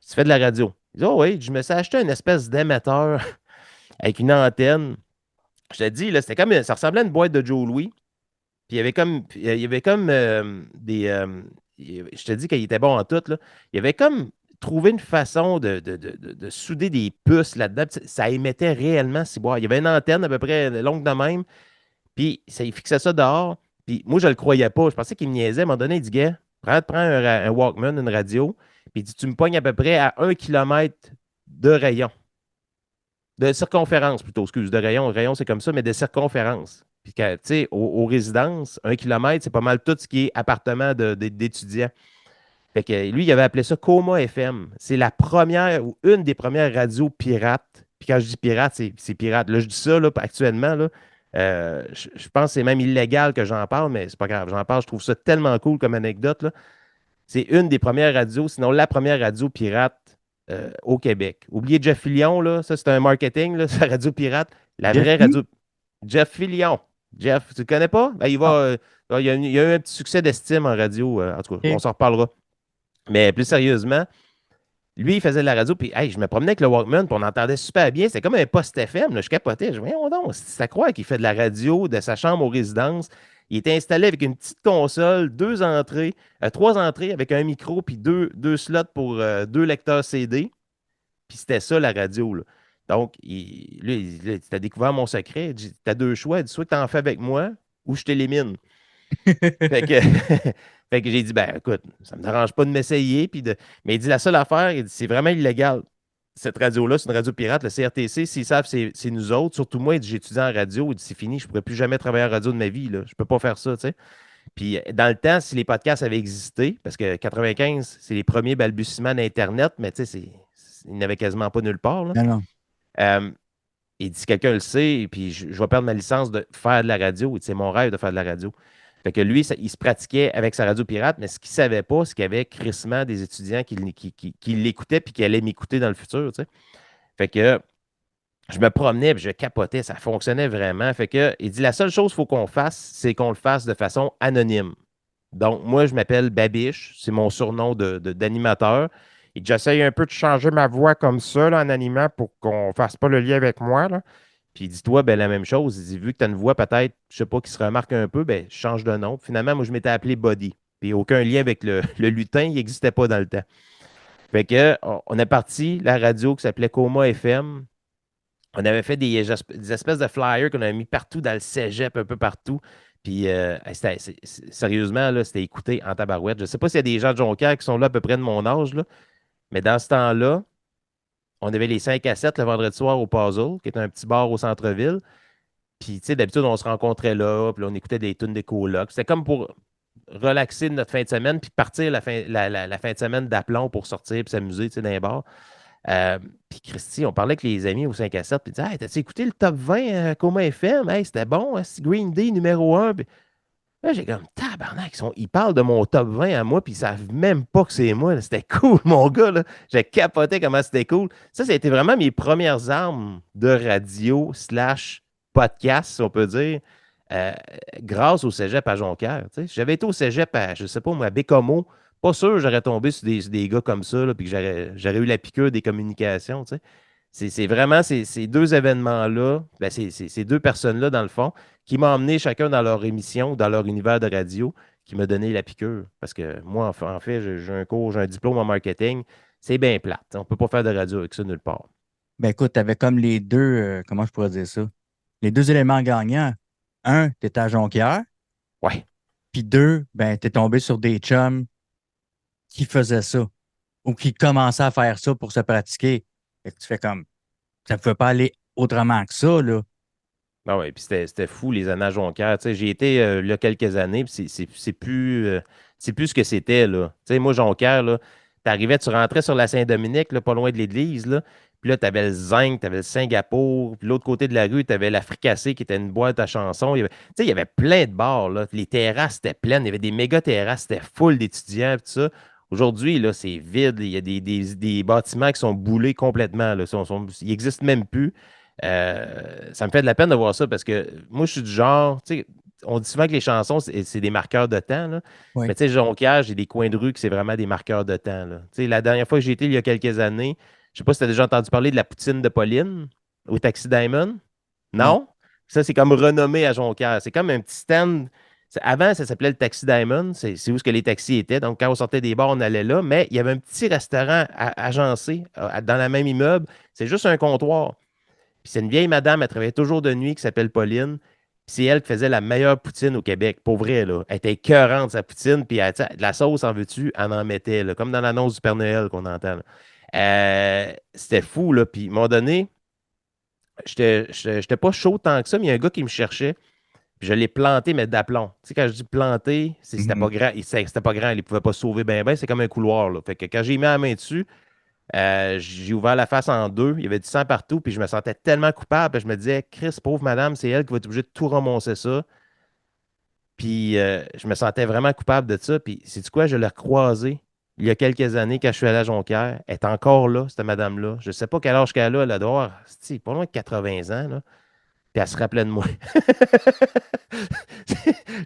B: Tu fais de la radio. Il dit, oh oui, je me suis acheté une espèce d'émetteur avec une antenne. Je te dis, là, c'était comme, ça ressemblait à une boîte de Joe Louis. Puis il y avait comme des. Je te dis qu'il était bon en tout, là. Il avait comme trouvé une façon de souder des puces là-dedans. Puis ça émettait réellement si boire. Il y avait une antenne à peu près longue de même. Puis il fixait ça dehors. Puis moi, je le croyais pas. Je pensais qu'il me niaisait. À un moment donné, il dit, gars, prends un Walkman, une radio. Puis il dit, tu me pognes à peu près à 1 kilomètre de rayon. De circonférence plutôt, excuse, de rayon. Rayon, c'est comme ça, mais de circonférence. Puis, tu sais, aux résidences, 1 kilomètre, c'est pas mal tout ce qui est appartement d'étudiants. Fait que lui, il avait appelé ça Coma FM. C'est la première ou une des premières radios pirates. Puis quand je dis pirate, c'est pirate. Là, je dis ça là, actuellement. Là, je pense que c'est même illégal que j'en parle, mais c'est pas grave. J'en parle, je trouve ça tellement cool comme anecdote. Là. C'est une des premières radios, sinon la première radio pirate au Québec. Oubliez Jeff Fillion, là, ça c'est un marketing, là, sa radio pirate. La
A: Jeff
B: vraie
A: qui?
B: radio. Jeff Fillion. Jeff, tu le connais pas? Ben,
A: Ah,
B: il y a eu un petit succès d'estime en radio. En tout cas, on
A: OK.
B: s'en reparlera. Mais plus sérieusement, lui, il faisait de la radio, puis hey, je me promenais avec le Walkman, puis on entendait super bien. C'était comme un poste FM, là, je capotais. Je me disais, voyons donc, c'est à croire qu'il fait de la radio de sa chambre aux résidences. Il était installé avec une petite console, 2 entrées, 3 entrées avec un micro, puis deux slots pour 2 lecteurs CD. Puis c'était ça la radio, là. Donc, lui, tu as découvert mon secret. Tu as deux choix. Il dit, soit tu en fais avec moi ou je t'élimine. Fait que, fait que j'ai dit, ben écoute, ça me dérange pas de m'essayer. Mais il dit, la seule affaire, il dit, c'est vraiment illégal. Cette radio-là, c'est une radio pirate, le CRTC, s'ils savent, c'est nous autres. Surtout moi, il dit, j'ai étudié en radio. Il dit, c'est fini, je ne pourrais plus jamais travailler en radio de ma vie. Là. Je ne peux pas faire ça, tu sais. Puis dans le temps, si les podcasts avaient existé, parce que 95, c'est les premiers balbutiements d'Internet, mais tu sais, il n'y avait quasiment pas nulle part. Là.
A: Non, non.
B: Euh, il dit, si quelqu'un le sait, puis je vais perdre ma licence de faire de la radio. Il dit, c'est mon rêve de faire de la radio. Fait que lui, il se pratiquait avec sa radio pirate, mais ce qu'il ne savait pas, c'est qu'il y avait crissement des étudiants qui l'écoutaient puis qui allaient m'écouter dans le futur. Tu sais. Fait que je me promenais et je capotais, ça fonctionnait vraiment. Fait que il dit la seule chose qu'il faut qu'on fasse, c'est qu'on le fasse de façon anonyme. Donc, moi, je m'appelle Babiche, c'est mon surnom d'animateur. Et j'essaye un peu de changer ma voix comme ça là, en animant pour qu'on ne fasse pas le lien avec moi. Là. Puis dis-toi, ben, la même chose. Il dit, vu que tu as une voix peut-être, je sais pas, qui se remarque un peu, ben, je change de nom. Finalement, moi, je m'étais appelé Body. Puis aucun lien avec le lutin, il n'existait pas dans le temps. Fait que, on est parti, la radio qui s'appelait Coma FM. On avait fait des espèces de flyers qu'on avait mis partout dans le cégep, un peu partout. Puis, sérieusement, là, c'était écouté en tabarouette. Je ne sais pas s'il y a des gens de Jonquière qui sont là à peu près de mon âge, là, mais dans ce temps-là, on avait les 5 à 7 le vendredi soir au Puzzle, qui est un petit bar au centre-ville. Puis, tu sais, d'habitude, on se rencontrait là, puis là, on écoutait des tunes des colocs. C'était comme pour relaxer notre fin de semaine, puis partir la fin de semaine d'aplomb pour sortir puis s'amuser, tu sais, dans les bars. Euh, puis Christy, on parlait avec les amis au 5 à 7, puis ils disaient, hey, t'as-tu écouté le top 20 Coma FM? Hey, c'était bon, hein, c'est Green Day numéro 1. Puis là, j'ai comme, tabarnak, ils parlent de mon top 20 à moi, puis ils savent même pas que c'est moi. Là. C'était cool, mon gars. Là. J'ai capoté comment c'était cool. Ça a été vraiment mes premières armes de radio slash podcast, si on peut dire, euh, grâce au cégep à Jonquière. Tu sais. Si j'avais été au cégep à, je sais pas, moi, à Bécomo, pas sûr que j'aurais tombé sur des gars comme ça, là, puis que j'aurais eu la piqûre des communications. Tu sais. C'est vraiment ces deux événements-là, ben, ces deux personnes-là, dans le fond, qui m'ont emmené chacun dans leur émission, dans leur univers de radio, qui m'a donné la piqûre. Parce que moi, en fait, j'ai un cours, j'ai un diplôme en marketing. C'est bien plate. On ne peut pas faire de radio avec ça nulle part.
A: Ben écoute, tu avais comme les deux, comment je pourrais dire ça? Les deux éléments gagnants. Un, tu étais à Jonquière,
B: Ouais.
A: puis deux, ben, tu es tombé sur des chums qui faisaient ça ou qui commençaient à faire ça pour se pratiquer. Fait que tu fais comme, ça ne pouvait pas aller autrement que ça, là.
B: Ah ouais, puis c'était fou, les années à Jonquière. Tu sais, j'ai été là quelques années, puis c'est plus ce que c'était, là. Tu sais, moi, Jonquière, là, t'arrivais, tu rentrais sur la Saint-Dominique, là, pas loin de l'église, là, Puis là, tu avais le Zinc, tu avais le Singapour. Puis l'autre côté de la rue, tu avais la Fricassée qui était une boîte à chansons. Tu sais, il y avait plein de bars, là. Les terrasses étaient pleines. Il y avait des méga terrasses, c'était full d'étudiants, tout ça. Aujourd'hui, là, c'est vide. Il y a des bâtiments qui sont boulés complètement, là. Ils n'existent même plus. Ça me fait de la peine de voir ça parce que moi, je suis du genre, tu sais, on dit souvent que les chansons, c'est des marqueurs de temps, là. Mais
A: Oui.
B: tu sais, Jonquière, j'ai des coins de rue que c'est vraiment des marqueurs de temps, là. Tu sais, la dernière fois que j'ai été, il y a quelques années, je sais pas si tu as déjà entendu parler de la poutine de Pauline au Taxi Diamond.
A: Non.
B: Non? Ça, c'est comme renommé à Jonquière. C'est comme un petit stand. Avant, ça s'appelait le Taxi Diamond. C'est où ce que les taxis étaient. Donc, quand on sortait des bars, on allait là. Mais il y avait un petit restaurant agencé dans le même immeuble. C'est juste un comptoir. Puis c'est une vieille madame, elle travaillait toujours de nuit, qui s'appelle Pauline. Puis c'est elle qui faisait la meilleure poutine au Québec. Pour vrai, là. Elle était écœurante, sa poutine. Puis tu sais, de la sauce, en veux-tu, elle en mettait, là, comme dans l'annonce du Père Noël qu'on entend, là. C'était fou, là. Puis, à un moment donné, j'étais pas chaud tant que ça, mais il y a un gars qui me cherchait. Puis je l'ai planté, mais d'aplomb. Tu sais, quand je dis planté, c'était pas
A: Mhm.
B: grand. C'était pas grand. Il pouvait pas se sauver bien, bien. C'est comme un couloir, là. Fait que quand j'ai mis la main dessus, j'ai ouvert la face en deux. Il y avait du sang partout. Puis je me sentais tellement coupable. Je me disais, Chris, pauvre madame, c'est elle qui va être obligée de tout ramasser ça. Puis je me sentais vraiment coupable de ça. Puis c'est quoi? Je l'ai recroisée il y a quelques années quand je suis allé à Jonquière. Elle est encore là, cette madame-là. Je sais pas quel âge qu'elle a. Elle doit avoir, c'est pas loin de 80 ans, là. Puis elle se rappelait de moi.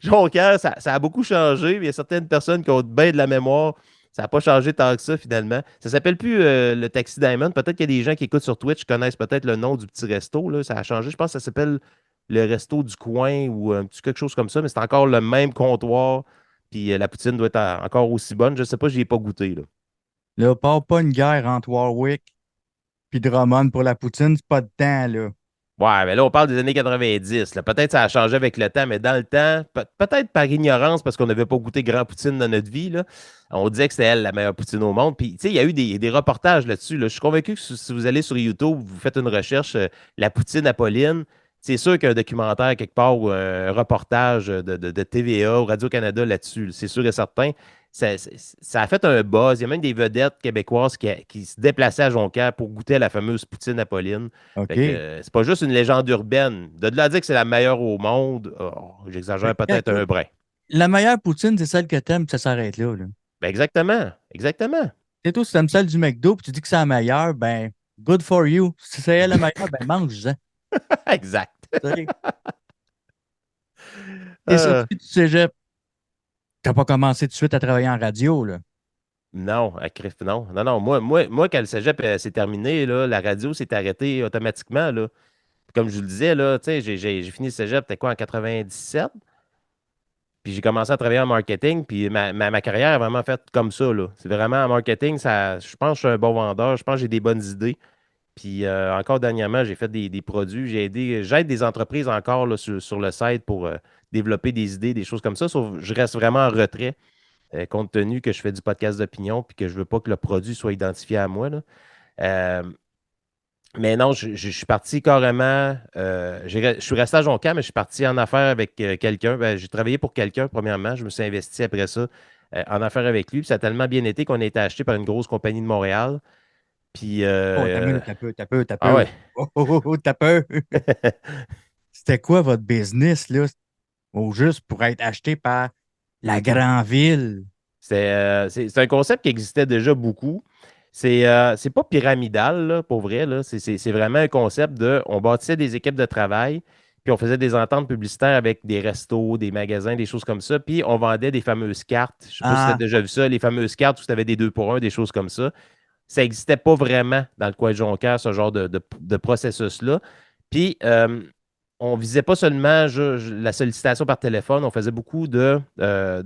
B: Jonquière, ça a beaucoup changé. Il y a certaines personnes qui ont bien de la mémoire. Ça n'a pas changé tant que ça, finalement. Ça s'appelle plus le Taxi Diamond. Peut-être qu'il y a des gens qui écoutent sur Twitch connaissent peut-être le nom du petit resto, là. Ça a changé. Je pense que ça s'appelle le Resto du Coin ou un petit quelque chose comme ça, mais c'est encore le même comptoir. Puis la poutine doit être encore aussi bonne. Je ne sais pas, je n'y ai pas goûté, là.
A: Là, part pas une guerre entre Warwick puis Drummond pour la poutine, c'est pas de temps, là.
B: Ouais, mais là, on parle des années 90. Là. Peut-être que ça a changé avec le temps, mais dans le temps, peut-être par ignorance, parce qu'on n'avait pas goûté grand poutine dans notre vie, là, on disait que c'était elle la meilleure poutine au monde. Puis, tu sais, il y a eu des reportages là-dessus. Là. Je suis convaincu que si vous allez sur YouTube, vous faites une recherche, la poutine à Pauline, c'est sûr qu'il y a un documentaire quelque part ou un reportage de TVA ou Radio-Canada là-dessus. C'est sûr et certain. Ça a fait un buzz. Il y a même des vedettes québécoises qui se déplaçaient à Jonquière pour goûter à la fameuse poutine à Pauline. Fait que
A: OK.
B: c'est pas juste une légende urbaine. De là à dire que c'est la meilleure au monde, oh, j'exagère peut-être un
A: Écoute,
B: brin.
A: la meilleure poutine, c'est celle que t'aimes, puis ça s'arrête là, là.
B: Ben exactement. Exactement.
A: C'est tout, si t'aimes celle du McDo, puis tu dis que c'est la meilleure, ben, good for you. Si c'est elle la meilleure, ben, mange-en.
B: Exact.
A: Tu sais. T'es
B: Euh,
A: sorti du cégep, t'as pas commencé tout de suite à travailler en radio, là.
B: non, à crif, non. Non, non. Moi quand le cégep s'est terminé, là, la radio s'est arrêtée automatiquement. Là. Comme je vous le disais, là, tu sais, j'ai fini le cégep, c'était quoi, en 97? Puis j'ai commencé à travailler en marketing, puis ma carrière est vraiment faite comme ça, là. C'est vraiment en marketing, ça, je pense que je suis un bon vendeur, je pense que j'ai des bonnes idées. Puis encore dernièrement, j'ai fait des produits. J'aide des entreprises encore là, sur le site pour développer des idées, des choses comme ça. Sauf que je reste vraiment en retrait, compte tenu que je fais du podcast d'opinion puis que je veux pas que le produit soit identifié à moi, là. Euh, mais non, je suis parti carrément. Je suis resté à Jonquière, mais je suis parti en affaires avec quelqu'un. Ben, j'ai travaillé pour quelqu'un, premièrement. Je me suis investi après ça en affaires avec lui. Puis ça a tellement bien été qu'on a été acheté par une grosse compagnie de Montréal. Puis,
A: Oh, t'as peu, t'as peu, t'as peu, t'as
B: ah
A: peu.
B: ouais.
A: Oh, oh, oh, oh, t'as peu. C'était quoi votre business, là? Au juste pour être acheté par la grande ville.
B: C'est un concept qui existait déjà beaucoup. C'est pas pyramidal, là, pour vrai. Là. C'est vraiment un concept de. On bâtissait des équipes de travail, puis on faisait des ententes publicitaires avec des restos, des magasins, des choses comme ça. Puis on vendait des fameuses cartes. Je sais pas si tu as
A: Ah,
B: déjà vu ça, les fameuses cartes où tu avais des 2 pour un, des choses comme ça. Ça n'existait pas vraiment dans le coin de Jonquière, ce genre de processus-là. Puis, on ne visait pas seulement la sollicitation par téléphone, on faisait beaucoup de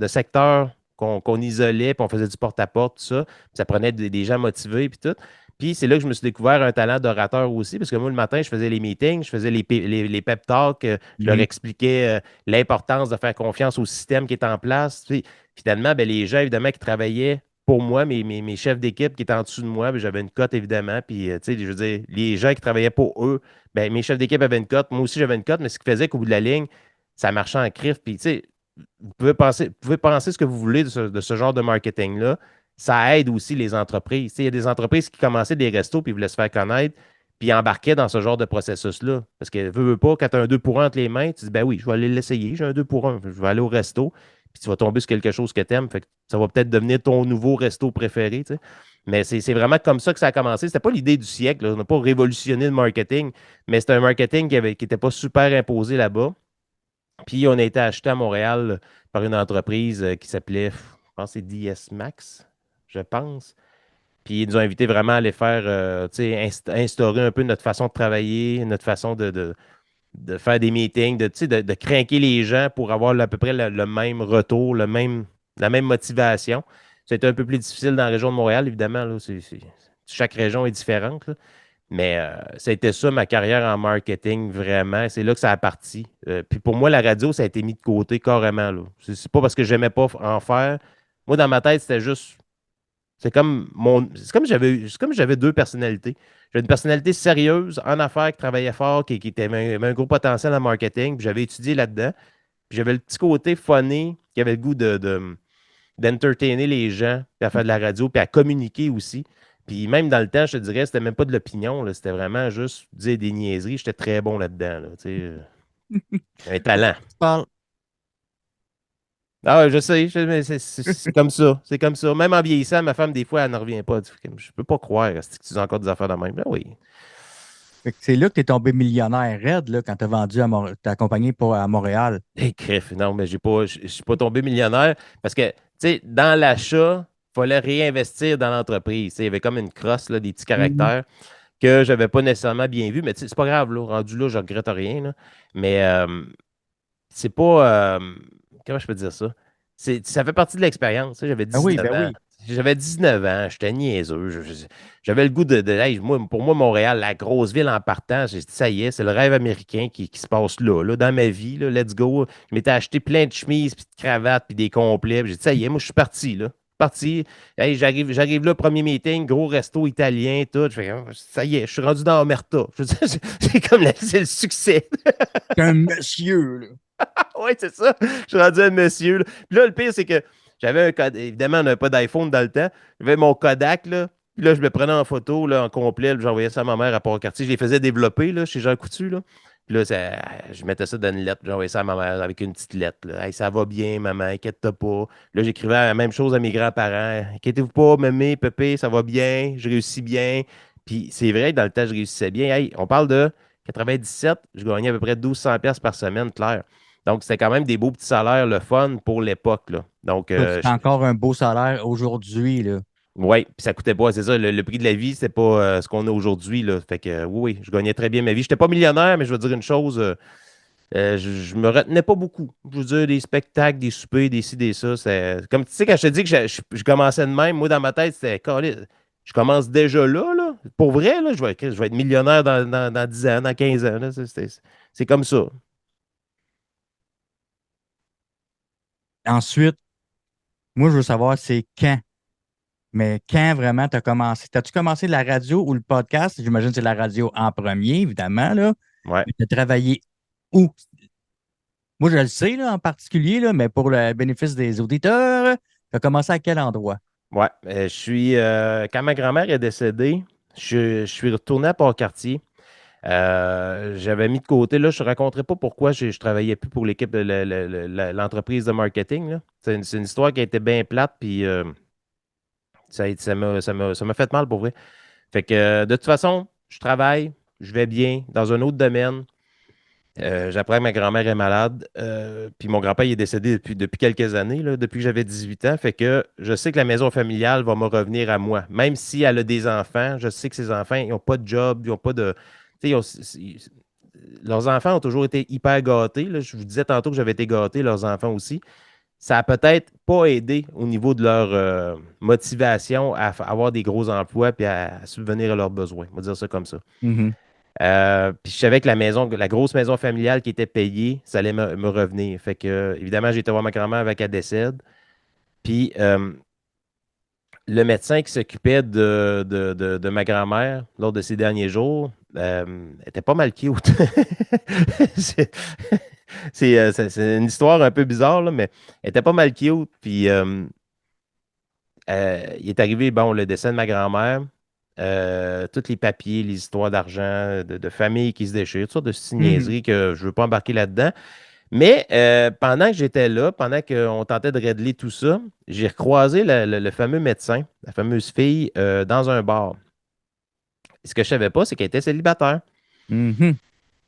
B: secteurs qu'on isolait, puis on faisait du porte-à-porte, tout ça. Puis ça prenait des gens motivés, puis tout. Puis c'est là que je me suis découvert un talent d'orateur aussi, parce que moi, le matin, je faisais les meetings, je faisais les pep talks, je leur
A: oui.
B: expliquais l'importance de faire confiance au système qui est en place. Puis, finalement, ben, les gens, évidemment, qui travaillaient pour moi, mes chefs d'équipe qui étaient en dessous de moi, ben, j'avais une cote, évidemment. Puis, tu sais, je veux dire, les gens qui travaillaient pour eux, ben, mes chefs d'équipe avaient une cote, moi aussi j'avais une cote, mais ce qui faisait qu'au bout de la ligne, ça marchait en crif. Puis, tu sais, vous pouvez penser ce que vous voulez de ce genre de marketing-là. Ça aide aussi les entreprises. Tu sais, il y a des entreprises qui commençaient des restos puis voulaient se faire connaître. puis embarquait dans ce genre de processus-là. Parce que veux pas, quand tu as un 2 pour 1 entre les mains, tu dis, ben oui, je vais aller l'essayer, j'ai un 2 pour 1, je vais aller au resto, puis tu vas tomber sur quelque chose que tu aimes, fait que ça va peut-être devenir ton nouveau resto préféré, tu sais. Mais c'est vraiment comme ça que ça a commencé. C'était pas l'idée du siècle, là. On n'a pas révolutionné le marketing, mais c'était un marketing qui était pas super imposé là-bas. Puis on a été acheté à Montréal par une entreprise qui s'appelait, je pense que c'est DS Max, je pense. Puis ils nous ont invités vraiment à aller faire, tu sais, instaurer un peu notre façon de travailler, notre façon de faire des meetings, tu sais, de craquer les gens pour avoir à peu près le même retour, la même motivation. C'était un peu plus difficile dans la région de Montréal, évidemment. Là, chaque région est différente, là. Mais ça a été ça, ma carrière en marketing, vraiment. C'est là que ça a parti. Puis pour moi, la radio, ça a été mis de côté carrément, là. C'est pas parce que j'aimais pas en faire. Moi, dans ma tête, c'était juste c'est comme j'avais deux personnalités. J'avais une personnalité sérieuse en affaires qui travaillait fort, avait un gros potentiel en marketing, puis j'avais étudié là-dedans. Puis j'avais le petit côté funny qui avait le goût d'entertainer les gens, puis à faire de la radio, puis à communiquer aussi. Puis même dans le temps, je te dirais, c'était même pas de l'opinion, là, c'était vraiment juste dire des niaiseries. J'étais très bon là-dedans, là, tu sais, un talent.
A: Tu parles.
B: Ah ouais, je sais, mais c'est comme ça. C'est comme ça. Même en vieillissant, ma femme, des fois, elle n'en revient pas. Elle dit, je peux pas croire est-ce que tu as encore des affaires de même. Ben oui.
A: Fait que c'est là que tu es tombé millionnaire raide, là, quand tu as vendu ta compagnie à Montréal.
B: Eh, crif, non, mais je suis pas tombé millionnaire parce que, tu sais, dans l'achat, il fallait réinvestir dans l'entreprise. Tu sais, il y avait comme une crosse, là, des petits
A: Mhm.
B: caractères que j'avais pas nécessairement bien vus. Mais tu sais, c'est pas grave, là. Rendu là, je regrette rien, là. Mais c'est pas. Comment je peux dire ça? Ça fait partie de l'expérience. Tu sais, j'avais
A: Ben oui,
B: 19
A: ben
B: ans.
A: oui.
B: J'avais 19 ans, j'étais niaiseux. J'avais le goût hey, pour moi, Montréal, la grosse ville en partant, j'ai dit, ça y est, c'est le rêve américain qui se passe là, dans ma vie, là, let's go. Je m'étais acheté plein de chemises, puis de cravates, puis des complets. Puis j'ai dit, ça y est, moi, je suis parti, là. Parti. Hey, j'arrive là, premier meeting, gros resto italien, tout. Je fais, oh, ça y est, je suis rendu dans Omerta. Je veux dire, c'est comme c'est le succès.
A: T'es un monsieur, là.
B: Oui, c'est ça. Je suis rendu un monsieur, là. Puis là, le pire, c'est que j'avais un Kodak. Évidemment, on n'avait pas d'iPhone dans le temps. J'avais mon Kodak, là. Puis là, je me prenais en photo, là, en complet. J'envoyais ça à ma mère à Port-Cartier. Je les faisais développer, là, chez Jean Coutu, là. Puis là, je mettais ça dans une lettre. J'envoyais ça à ma mère avec une petite lettre, là. Hey, ça va bien, maman, inquiète-toi pas. Là, j'écrivais la même chose à mes grands-parents. Inquiétez-vous pas, mémé, pépé, ça va bien. Je réussis bien. Puis c'est vrai que dans le temps, je réussissais bien. Hey, on parle de 97, je gagnais à peu près 1200 pièces par semaine, Claire. Donc, c'était quand même des beaux petits salaires, le fun pour l'époque, là. Donc,
A: Écoute, c'est encore un beau salaire aujourd'hui, là.
B: oui, puis ça coûtait pas, c'est ça, le prix de la vie, c'est pas ce qu'on a aujourd'hui, là. Fait que, oui, je gagnais très bien ma vie. Je n'étais pas millionnaire, mais je veux dire une chose, je me retenais pas beaucoup. Je veux dire, des spectacles, des soupers, des ci, des ça. Comme tu sais, quand je te dis que je commençais de même, moi, dans ma tête, c'était, calé, je commence déjà là, là. Pour vrai, là, je vais être millionnaire dans 10 ans, dans 15 ans, là. C'est comme ça.
A: Ensuite, moi, je veux savoir, c'est quand. Mais quand vraiment tu as commencé? T'as-tu commencé la radio ou le podcast? J'imagine que c'est la radio en premier, évidemment, là.
B: Ouais.
A: Mais tu as travaillé où? Moi, je le sais, là, en particulier, là, mais pour le bénéfice des auditeurs, tu as commencé à quel endroit?
B: Ouais, quand ma grand-mère est décédée, je suis retourné à Port-Cartier. J'avais mis de côté, là, je ne raconterai pas pourquoi je ne travaillais plus pour l'équipe de l'entreprise de marketing, là. C'est une histoire qui a été bien plate, puis ça m'a fait mal pour vrai. Fait que de toute façon, je travaille, je vais bien dans un autre domaine. J'apprends que ma grand-mère est malade. Puis mon grand-père il est décédé depuis quelques années, là, depuis que j'avais 18 ans. Fait que je sais que la maison familiale va me revenir à moi. Même si elle a des enfants, je sais que ses enfants, ils n'ont pas de job, ils n'ont pas de. Tu sais, leurs enfants ont toujours été hyper gâtés, là. Je vous disais tantôt que j'avais été gâté, leurs enfants aussi. Ça a peut-être pas aidé au niveau de leur motivation à avoir des gros emplois puis à subvenir à leurs besoins. On va dire ça comme ça.
A: Mhm.
B: Puis je savais que la grosse maison familiale qui était payée, ça allait me revenir. Fait que, évidemment, j'ai été voir ma grand-mère avec qu'elle décède. Puis le médecin qui s'occupait de ma grand-mère lors de ses derniers jours était pas mal cute. C'est c'est une histoire un peu bizarre, là, mais elle était pas mal cute. Puis il est arrivé, bon, le décès de ma grand-mère. tous les papiers, les histoires d'argent, de famille qui se déchirent, toutes sortes de
A: Mhm.
B: signes que je ne veux pas embarquer là-dedans. Mais pendant que j'étais là, pendant qu'on tentait de régler tout ça, j'ai recroisé le fameux médecin, la fameuse fille, dans un bar. Et ce que je savais pas, c'est qu'elle était célibataire.
A: Mhm.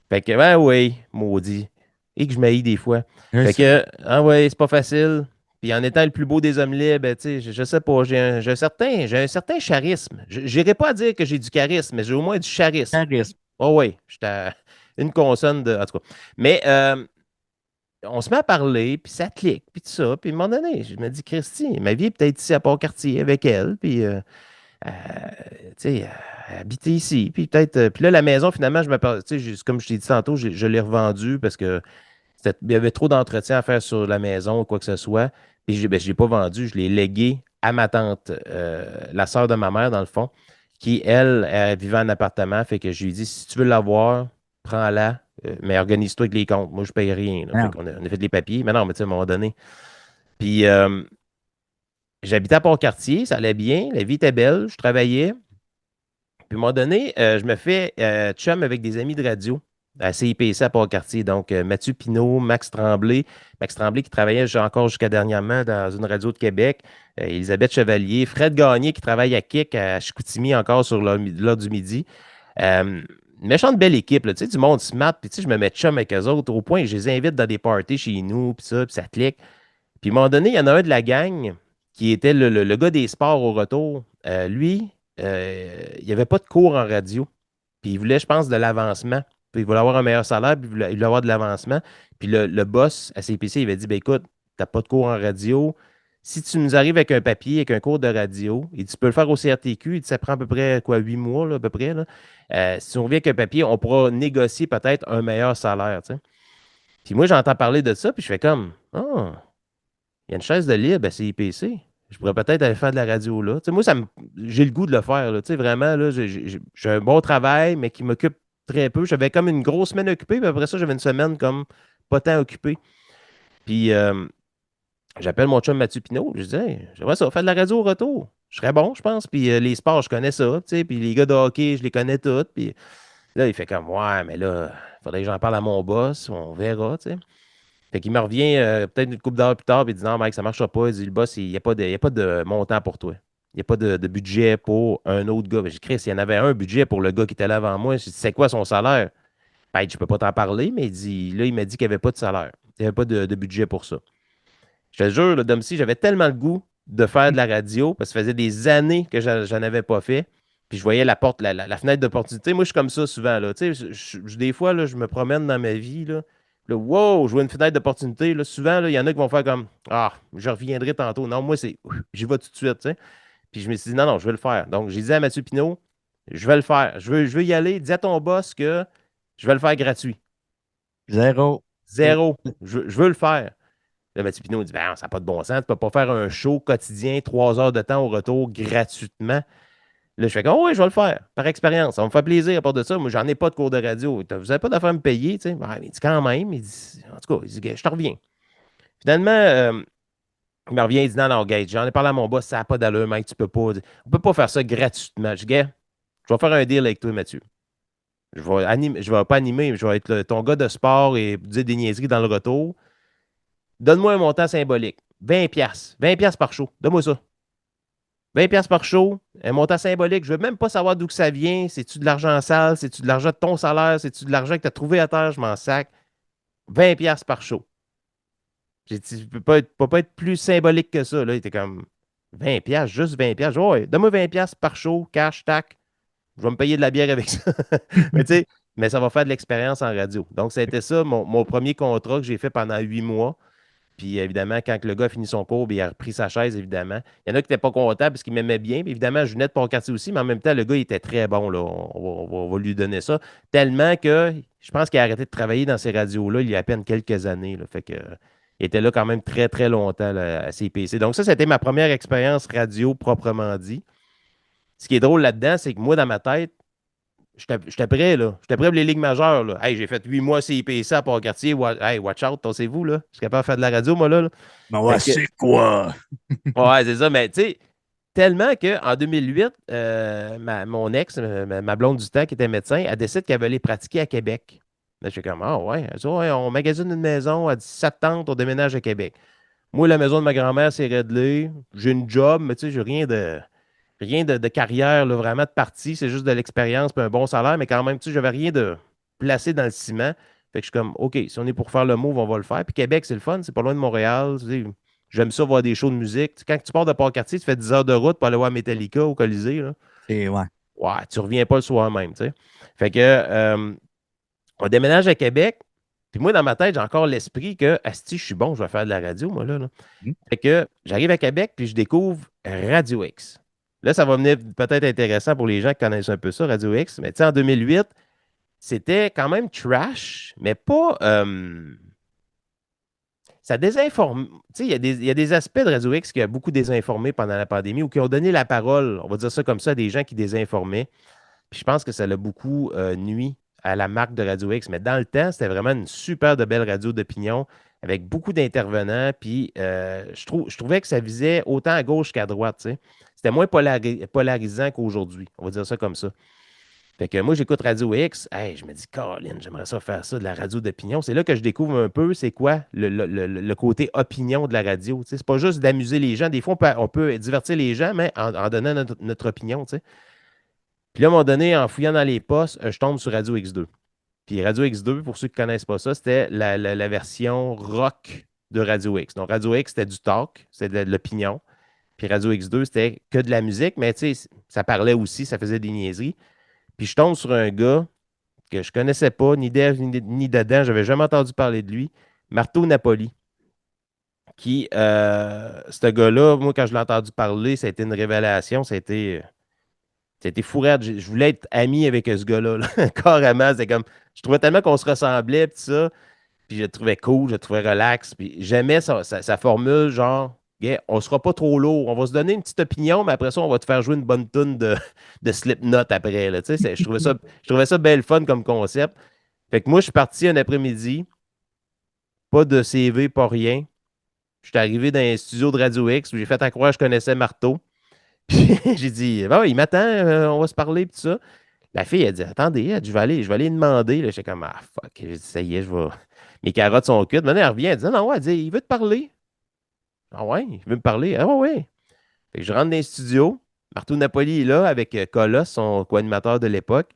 B: Fait que, ben oui, maudit. Et que je m'haïs des fois.
A: Je
B: Fait
A: sais.
B: que, ah ouais, c'est pas facile. Puis en étant le plus beau des hommes libres, ben, tu sais, je sais pas, j'ai un certain charisme. J'irai pas à dire que j'ai du charisme, mais j'ai au moins du charisme.
A: Charisme.
B: Oh oui, j'étais à une consonne de. En tout cas. Mais on se met à parler, puis ça clique, puis tout ça. Puis à un moment donné, je me dis, Christy, ma vie est peut-être ici à Port-Cartier avec elle, puis tu sais, habiter ici, puis peut-être. Puis là, la maison, finalement, tu sais, comme je t'ai dit tantôt, je l'ai revendue parce que il y avait trop d'entretien à faire sur la maison ou quoi que ce soit. Puis ben, je ne l'ai pas vendue, je l'ai léguée à ma tante, la sœur de ma mère, dans le fond, qui, elle vivait en appartement. Fait que je lui ai dit, si tu veux l'avoir, prends-la, mais organise-toi avec les comptes. Moi, je ne paye rien, là. Fait
A: Non.
B: qu'on a fait les papiers. Mais non, mais tu sais, à un moment donné. Puis j'habitais à Port-Cartier, ça allait bien, la vie était belle, je travaillais. Puis à un moment donné, je me fais chum avec des amis de radio à CIPC à Port-Cartier. Donc, Mathieu Pinault, Max Tremblay. Max Tremblay qui travaillait encore jusqu'à dernièrement dans une radio de Québec. Elisabeth Chevalier. Fred Gagné qui travaille à Kick à Chicoutimi encore sur l'heure du midi. Euh, une méchante belle équipe, là, tu sais, du monde smart. Puis tu sais, je me mets chum avec eux autres au point que je les invite dans des parties chez nous, puis ça clique. Puis à un moment donné, il y en a un de la gang qui était le gars des sports au retour. Lui, il n'y avait pas de cours en radio. Puis il voulait, je pense, de l'avancement. Puis il voulait avoir un meilleur salaire, puis il voulait avoir de l'avancement. Puis le boss à CPC, il avait dit, ben écoute, t'as pas de cours en radio. Si tu nous arrives avec un papier, avec un cours de radio, et tu peux le faire au CRTQ, il dit, ça prend à peu près, quoi, 8 mois, là, à peu près, là. Si on revient avec un papier, on pourra négocier peut-être un meilleur salaire, tu sais. Puis moi, j'entends parler de ça, puis je fais comme, ah, il y a une chaise de libre à CIPC. Je pourrais peut-être aller faire de la radio là. Tu sais, moi, j'ai le goût de le faire. Là. Tu sais, vraiment, là, j'ai un bon travail, mais qui m'occupe très peu. J'avais comme une grosse semaine occupée, puis après ça, j'avais une semaine comme pas tant occupée. Puis j'appelle mon chum Mathieu Pinot. Je dis, hey, j'aimerais ça, faire de la radio au retour. Je serais bon, je pense. Puis les sports, je connais ça. Tu sais, puis les gars de hockey, je les connais tous. Puis là, il fait comme, ouais, mais là, il faudrait que j'en parle à mon boss. On verra, tu sais. Fait qu'il me revient peut-être une couple d'heures plus tard et il dit non, Mike, ça ne marchera pas. Il dit le boss, il n'y a pas de montant pour toi. Il n'y a pas de budget pour un autre gars. J'ai Chris, il y en avait un budget pour le gars qui était là avant moi. J'ai dit, c'est quoi son salaire? Ben, je peux pas t'en parler, mais il m'a dit qu'il n'y avait pas de salaire. Il n'y avait pas de budget pour ça. Je te jure, le Domsi, j'avais tellement le goût de faire de la radio parce que ça faisait des années que j'en avais pas fait. Puis je voyais la porte, la fenêtre d'opportunité. Moi, je suis comme ça souvent. Là. Tu sais, des fois, là, je me promène dans ma vie. Là, wow, je vois une fenêtre d'opportunité. Là, souvent, là, il y en a qui vont faire comme ah, je reviendrai tantôt. Non, moi, c'est j'y vais tout de suite. Tu sais. Puis je me suis dit non, non, je vais le faire. Donc, j'ai dit à Mathieu Pinault, je vais le faire. Je veux y aller. Dis à ton boss que je vais le faire gratuit.
A: Zéro.
B: Zéro. Je veux le faire. Là, Mathieu Pinot dit ben, ça n'a pas de bon sens. Tu ne peux pas faire un show quotidien, 3 heures de temps au retour gratuitement. Là, je fais comme, oh, oui, je vais le faire, par expérience. Ça va me faire plaisir à part de ça. Moi, j'en ai pas de cours de radio. Vous n'avez pas d'affaire à me payer, tu sais. Ben, il dit quand même. Il dit, en tout cas, il dit, je te reviens. Finalement, il me revient, il dit, non, non, gars, j'en ai parlé à mon boss, ça n'a pas d'allure, mec, tu peux pas. On peut pas faire ça gratuitement. Je dis, gars, je vais faire un deal avec toi, Mathieu. Je vais pas animer, mais je vais être ton gars de sport et dire des niaiseries dans le retour. Donne-moi un montant symbolique. 20 piastres. 20 piastres par show. Donne-moi ça. 20 piastres par show, un montant symbolique. Je veux même pas savoir d'où que ça vient. C'est-tu de l'argent sale? C'est-tu de l'argent de ton salaire? C'est-tu de l'argent que tu as trouvé à terre? Je m'en sac. 20 piastres par show. J'ai dit, tu peux pas être plus symbolique que ça. Là, il était comme 20 piastres, juste 20 piastres. Ouais, donne-moi 20 piastres par show, cash, tac. Je vais me payer de la bière avec ça. Mais tu sais, mais ça va faire de l'expérience en radio. Donc, ça a été ça, mon premier contrat que j'ai fait pendant 8 mois. Puis évidemment, quand le gars a fini son cours, ben, il a repris sa chaise, évidemment. Il y en a qui n'étaient pas contents parce qu'ils m'aimaient bien. Puis évidemment, Junette Pont-Cartier aussi, mais en même temps, le gars, il était très bon. Là. On va lui donner ça. Tellement que je pense qu'il a arrêté de travailler dans ces radios-là il y a à peine quelques années. Là. Fait que, il était là quand même très, très longtemps là, à CPC. Donc, ça, c'était ma première expérience radio proprement dit. Ce qui est drôle là-dedans, c'est que moi, dans ma tête, j'étais prêt, là. J'étais prêt pour les ligues majeures, là. Hey, j'ai fait 8 mois CIPC à Port-Cartier. Hey, watch out, tassez-vous, là. Je suis capable de faire de la radio, moi, là.
A: Mais
B: Fait
A: ouais,
B: que,
A: c'est quoi?
B: ouais, c'est ça, mais tu sais, tellement qu'en 2008, mon ex, ma blonde du temps qui était médecin, elle décide qu'elle veut aller pratiquer à Québec. Là, je suis comme, ah ouais. Elle dit, ouais, on magasine une maison, elle dit, ça te tente, on déménage à Québec. Moi, la maison de ma grand-mère, c'est réglé. J'ai une job, mais tu sais, j'ai rien de carrière, là, vraiment de partie. C'est juste de l'expérience et un bon salaire, mais quand même, tu sais, j'avais rien de placé dans le ciment. Fait que je suis comme, OK, si on est pour faire le move, on va le faire. Puis Québec, c'est le fun, c'est pas loin de Montréal. Tu sais, j'aime ça voir des shows de musique. Tu sais, quand tu pars de Port-Cartier, tu fais 10 heures de route pour aller voir Metallica au Colisée, là.
A: Ouais.
B: Ouais, tu reviens pas le soir même, tu sais. Fait que, on déménage à Québec. Puis moi, dans ma tête, j'ai encore l'esprit que, asti, je suis bon, je vais faire de la radio, moi, là.
A: Mhm.
B: Fait que j'arrive à Québec, puis je découvre Radio X. Là, ça va venir peut-être intéressant pour les gens qui connaissent un peu ça, Radio X. Mais tu sais, en 2008, c'était quand même trash, mais pas. Ça désinforme. Tu sais, il y a des aspects de Radio X qui a beaucoup désinformé pendant la pandémie ou qui ont donné la parole, on va dire ça comme ça, à des gens qui désinformaient. Puis je pense que ça l'a beaucoup nui à la marque de Radio X. Mais dans le temps, c'était vraiment une super de belle radio d'opinion avec beaucoup d'intervenants. Puis je trouvais que ça visait autant à gauche qu'à droite. Tu sais. C'était moins polarisant qu'aujourd'hui. On va dire ça comme ça. Fait que moi, j'écoute Radio X. Hey, je me dis, Colin, j'aimerais ça faire ça, de la radio d'opinion. C'est là que je découvre un peu c'est quoi le côté opinion de la radio. Tu sais, c'est pas juste d'amuser les gens. Des fois, on peut divertir les gens, mais en donnant notre opinion. Tu sais. Puis là, à un moment donné, en fouillant dans les postes, je tombe sur Radio X2. Puis Radio X2, pour ceux qui ne connaissent pas ça, c'était la version rock de Radio X. Donc Radio X, c'était du talk, c'était de l'opinion. Puis Radio X2, c'était que de la musique, mais tu sais, ça parlait aussi, ça faisait des niaiseries. Puis je tombe sur un gars que je connaissais pas, ni d'Ève, ni d'Adam, j'avais jamais entendu parler de lui, Marteau Napoli, qui, ce gars-là, moi, quand je l'ai entendu parler, ça a été une révélation, ça a été fou raide. Je voulais être ami avec ce gars-là, là. Carrément. C'est comme, je trouvais tellement qu'on se ressemblait, puis ça. Puis je le trouvais cool, je le trouvais relax. Puis j'aimais sa formule, genre, yeah, on sera pas trop lourd. On va se donner une petite opinion, mais après ça, on va te faire jouer une bonne tune de Slipknot après. Là. Tu sais, je trouvais ça belle fun comme concept. Fait que moi, je suis parti un après-midi, pas de CV, pas rien. Je suis arrivé dans un studio de Radio X où j'ai fait à croire que je connaissais Marteau. Puis j'ai dit, bah, il m'attend, on va se parler, puis tout ça. La fille, elle dit, attendez, elle dit, je vais aller lui demander. Là, j'étais comme, ah, fuck. J'ai dit, ça y est, je vais. Mes carottes sont cuites. Maintenant, elle revient, elle dit, non, non, ouais, elle dit, il veut te parler. Ah ouais, il veut me parler. Ah ouais, ouais. Fait que je rentre dans les studios. Marteau Napoli est là avec Colos, son co-animateur de l'époque.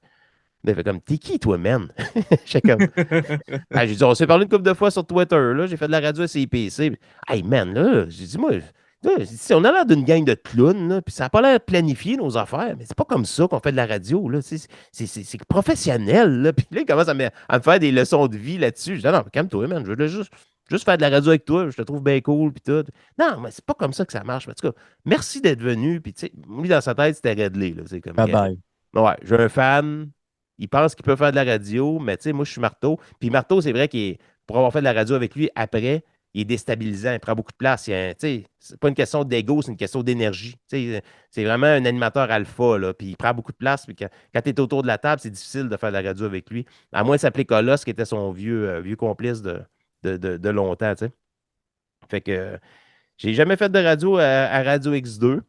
B: Il fait comme, t'es qui, toi, man? J'étais comme, ah, j'ai dit, on s'est parlé une couple de fois sur Twitter, là. J'ai fait de la radio à CIPC. Hey, man, là, j'ai dit, moi, là, on a l'air d'une gang de clowns, là, puis ça n'a pas l'air planifié, nos affaires, mais c'est pas comme ça qu'on fait de la radio, là. C'est professionnel, là. Puis là, il commence à me faire des leçons de vie là-dessus. Je dis, non, calme-toi, man, je veux juste faire de la radio avec toi, je te trouve bien cool, puis tout. Non, mais c'est pas comme ça que ça marche. Mais en tout cas, merci d'être venu, puis tu sais, lui, dans sa tête, c'était réglé, là. C'est comme,
A: Bye bye.
B: ouais, j'ai un fan, il pense qu'il peut faire de la radio, mais tu sais, moi, je suis Marteau. Puis Marteau, c'est vrai pour avoir fait de la radio avec lui après, il est déstabilisant, il prend beaucoup de place. Tu sais, c'est pas une question d'ego, c'est une question d'énergie. Tu sais, c'est vraiment un animateur alpha, là, puis il prend beaucoup de place. Puis quand tu es autour de la table, c'est difficile de faire de la radio avec lui. À moins de s'appeler Colos, qui était son vieux complice de longtemps, tu sais. Fait que j'ai jamais fait de radio à Radio X2.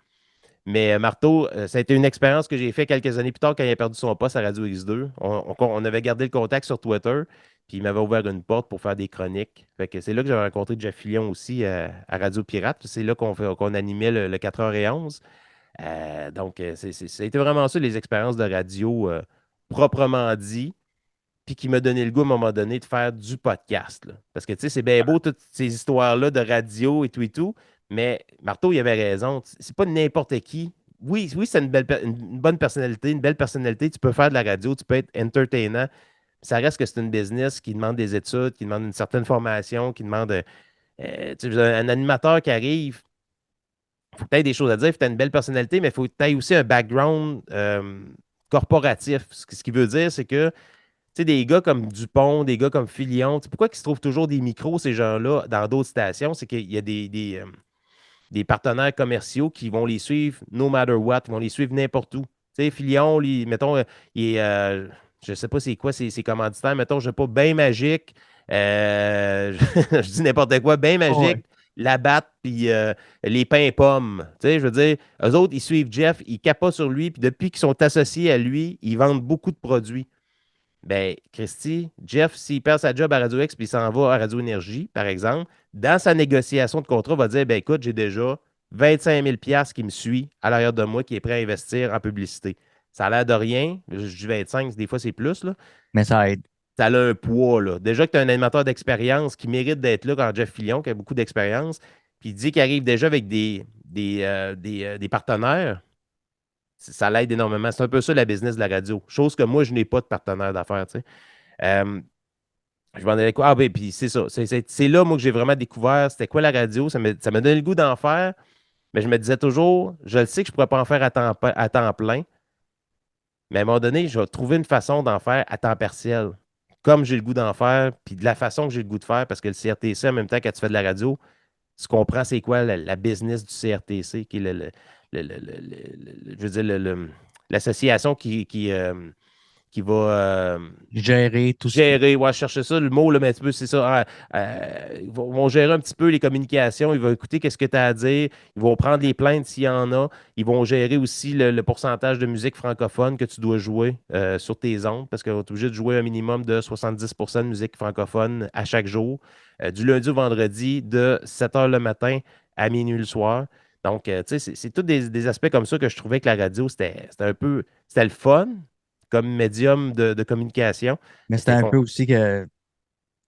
B: Mais Marteau, ça a été une expérience que j'ai fait quelques années plus tard quand il a perdu son poste à Radio X2. On avait gardé le contact sur Twitter, puis il m'avait ouvert une porte pour faire des chroniques. Fait que c'est là que j'avais rencontré Jeff Fillion aussi à Radio Pirate. C'est là qu'on animait le 4h11. Donc, ça a été vraiment ça, les expériences de radio proprement dit, puis qui m'a donné le goût à un moment donné de faire du podcast. Là. Parce que, tu sais, c'est bien beau toutes ces histoires-là de radio et tout, mais Marteau, il avait raison. C'est pas n'importe qui. Oui, oui, c'est une bonne personnalité, une belle personnalité. Tu peux faire de la radio, tu peux être entertainant. Ça reste que c'est une business qui demande des études, qui demande une certaine formation, qui demande tu sais, un animateur qui arrive. Il faut que tu aies des choses à dire, il faut que tu aies une belle personnalité, mais il faut que tu aies aussi un background corporatif. Ce qui veut dire, c'est que tu sais, des gars comme Dupont, des gars comme Filion, tu sais, pourquoi ils se trouvent toujours des micros, ces gens-là, dans d'autres stations? C'est qu'il y a des partenaires commerciaux qui vont les suivre no matter what, ils vont les suivre n'importe où. Tu sais, Filion, lui, mettons, il est, je sais pas c'est quoi ses commanditaires, mettons, je sais pas, Bain Magique, je dis n'importe quoi, Bain
A: Ouais.
B: Magique, la batte, puis les pains et pommes. Tu sais, je veux dire, eux autres, ils suivent Jeff, ils capotent sur lui, puis depuis qu'ils sont associés à lui, ils vendent beaucoup de produits. Ben, Christy, Jeff, s'il perd sa job à Radio X puis il s'en va à Radio Énergie, par exemple, dans sa négociation de contrat, va dire, ben écoute, j'ai déjà 25 000 qui me suit à l'arrière de moi, qui est prêt à investir en publicité. Ça a l'air de rien. Je dis 25, des fois c'est plus, là.
A: Mais ça aide.
B: Ça a un poids, là. Déjà que tu as un animateur d'expérience qui mérite d'être là quand Jeff Fillion, qui a beaucoup d'expérience, puis il dit qu'il arrive déjà avec des partenaires, ça l'aide énormément. C'est un peu ça la business de la radio. Chose que moi, je n'ai pas de partenaire d'affaires, tu sais. Euh, je m'en allais quoi? Ah, ben, puis c'est ça. C'est là, moi, que j'ai vraiment découvert c'était quoi la radio. Ça m'a donné le goût d'en faire, mais je me disais toujours, je le sais que je ne pourrais pas en faire à temps plein, mais à un moment donné, je vais trouver une façon d'en faire à temps partiel, comme j'ai le goût d'en faire, puis de la façon que j'ai le goût de faire, parce que le CRTC, en même temps, quand tu fais de la radio, tu comprends c'est quoi la business du CRTC, qui est je veux dire, l'association qui va
A: Gérer tout ce qui.
B: gérer, ouais, je cherchais ça, le mot, là, mais un petit peu, c'est ça. Ils vont gérer un petit peu les communications, ils vont écouter qu'est-ce que tu as à dire, ils vont prendre les plaintes s'il y en a, ils vont gérer aussi le pourcentage de musique francophone que tu dois jouer sur tes ondes, parce que tu es obligé de jouer un minimum de 70% de musique francophone à chaque jour, du lundi au vendredi, de 7 heures le matin à minuit le soir. Donc, tu sais, c'est tous des aspects comme ça que je trouvais que la radio, c'était un peu, c'était le fun comme médium de communication.
A: Mais
B: Mais
A: c'était
B: c'était
A: un peu aussi que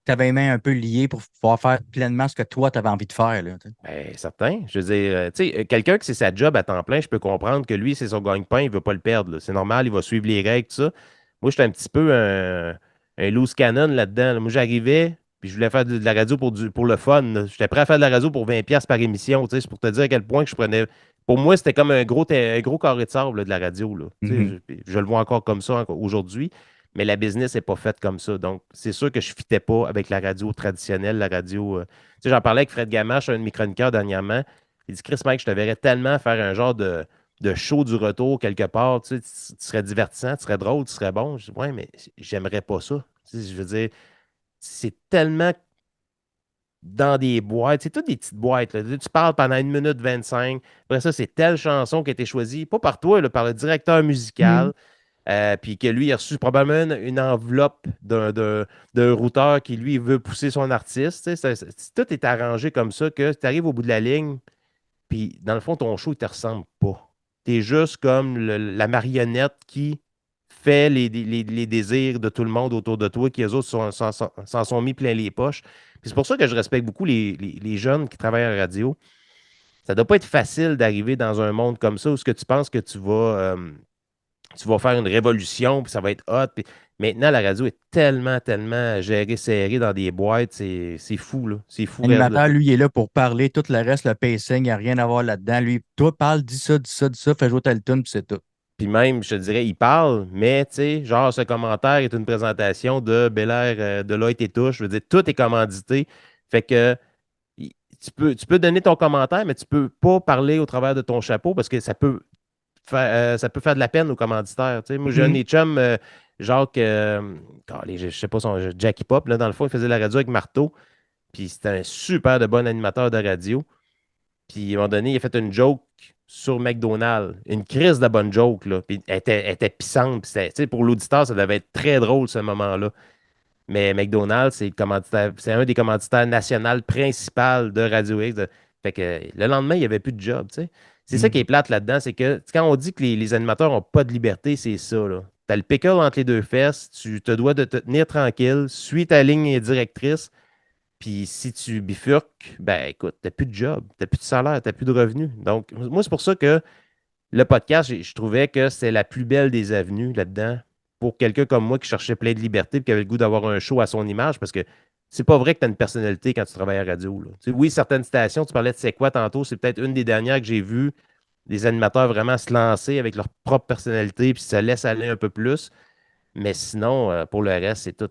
A: tu avais les mains un peu liées pour pouvoir faire pleinement ce que toi, tu avais envie de faire. Là, tu sais.
B: ben, certain. Je veux dire, tu sais, quelqu'un qui c'est sa job à temps plein, je peux comprendre que lui, c'est son gagne-pain, il ne veut pas le perdre, là. C'est normal, il va suivre les règles, tout ça. Moi, j'étais un petit peu un loose cannon là-dedans, là. Moi, j'arrivais, puis je voulais faire de la radio pour le fun, là. J'étais prêt à faire de la radio pour 20$ par émission, tu sais. C'est pour te dire à quel point que je prenais. Pour moi, c'était comme un gros carré de sable, là, de la radio, là. Tu sais,
A: Mhm.
B: je le vois encore comme ça aujourd'hui. Mais la business n'est pas faite comme ça. Donc, c'est sûr que je ne fitais pas avec la radio traditionnelle, la radio. Tu sais, j'en parlais avec Fred Gamache, un de mes chroniqueurs dernièrement. Il dit, Chris, Mike, je te verrais tellement faire un genre de show du retour quelque part. Tu sais, tu serais divertissant, tu serais drôle, tu serais bon. Je dis, ouais, mais j'aimerais pas ça. Tu sais, je veux dire, c'est tellement dans des boîtes. C'est toutes des petites boîtes, là. Tu parles pendant 1 minute 25. Après ça, c'est telle chanson qui a été choisie, pas par toi, là, par le directeur musical.
A: Mhm.
B: Puis que lui, il a reçu probablement une enveloppe d'un routeur qui, lui, veut pousser son artiste. Tu sais, tout est arrangé comme ça que tu arrives au bout de la ligne, puis dans le fond, ton show, il te ressemble pas. Tu es juste comme la marionnette qui fait les désirs de tout le monde autour de toi, qui eux autres s'en sont mis plein les poches. Puis c'est pour ça que je respecte beaucoup les jeunes qui travaillent à la radio. Ça doit pas être facile d'arriver dans un monde comme ça où ce que tu penses que tu vas faire une révolution, puis ça va être hot. Puis maintenant, la radio est tellement, tellement gérée, serrée dans des boîtes, c'est fou, là. C'est fou, raide, là.
A: L'animateur, lui, il est là pour parler. Tout le reste, le pacing, il n'y a rien à voir là-dedans. Lui, toi, parle, dis ça, dis ça, dis ça, fais jouer telle tune, puis c'est tout.
B: Puis même, je te dirais, il parle, mais tu sais, genre, ce commentaire est une présentation de Bel Air, de Deloitte et Touche. Je veux dire, tout est commandité. Fait que tu peux donner ton commentaire, mais tu peux pas parler au travers de ton chapeau parce que ça peut faire de la peine aux commanditaires. Tu sais, moi, j'ai un de
A: Mhm.
B: mes chums, Jacques, calé, je sais pas Jackie Pop, là, dans le fond, il faisait de la radio avec Marteau. Puis c'était un super de bon animateur de radio. Puis à un moment donné, il a fait une joke sur McDonald's. Une crise de bonne joke, là. Puis elle était pissante. Puis tu sais, pour l'auditeur, ça devait être très drôle, ce moment-là. Mais McDonald's, c'est un des commanditaires nationaux principaux de Radio X. Fait que le lendemain, il n'y avait plus de job, tu sais. C'est ça qui est
A: Mhm.
B: plate là-dedans, c'est que quand on dit que les animateurs n'ont pas de liberté, c'est ça, là. T'as le pickle entre les deux fesses, tu te dois de te tenir tranquille, suis ta ligne directrice, puis si tu bifurques, ben écoute, t'as plus de job, t'as plus de salaire, t'as plus de revenus. Donc, moi, c'est pour ça que le podcast, je trouvais que c'est la plus belle des avenues là-dedans pour quelqu'un comme moi qui cherchait plein de liberté et qui avait le goût d'avoir un show à son image parce que c'est pas vrai que tu as une personnalité quand tu travailles à la radio, là. Tu sais, oui, certaines stations, tu parlais de C'est quoi tantôt, c'est peut-être une des dernières que j'ai vues, des animateurs vraiment se lancer avec leur propre personnalité puis se laissent aller un peu plus. Mais sinon, pour le reste, c'est tout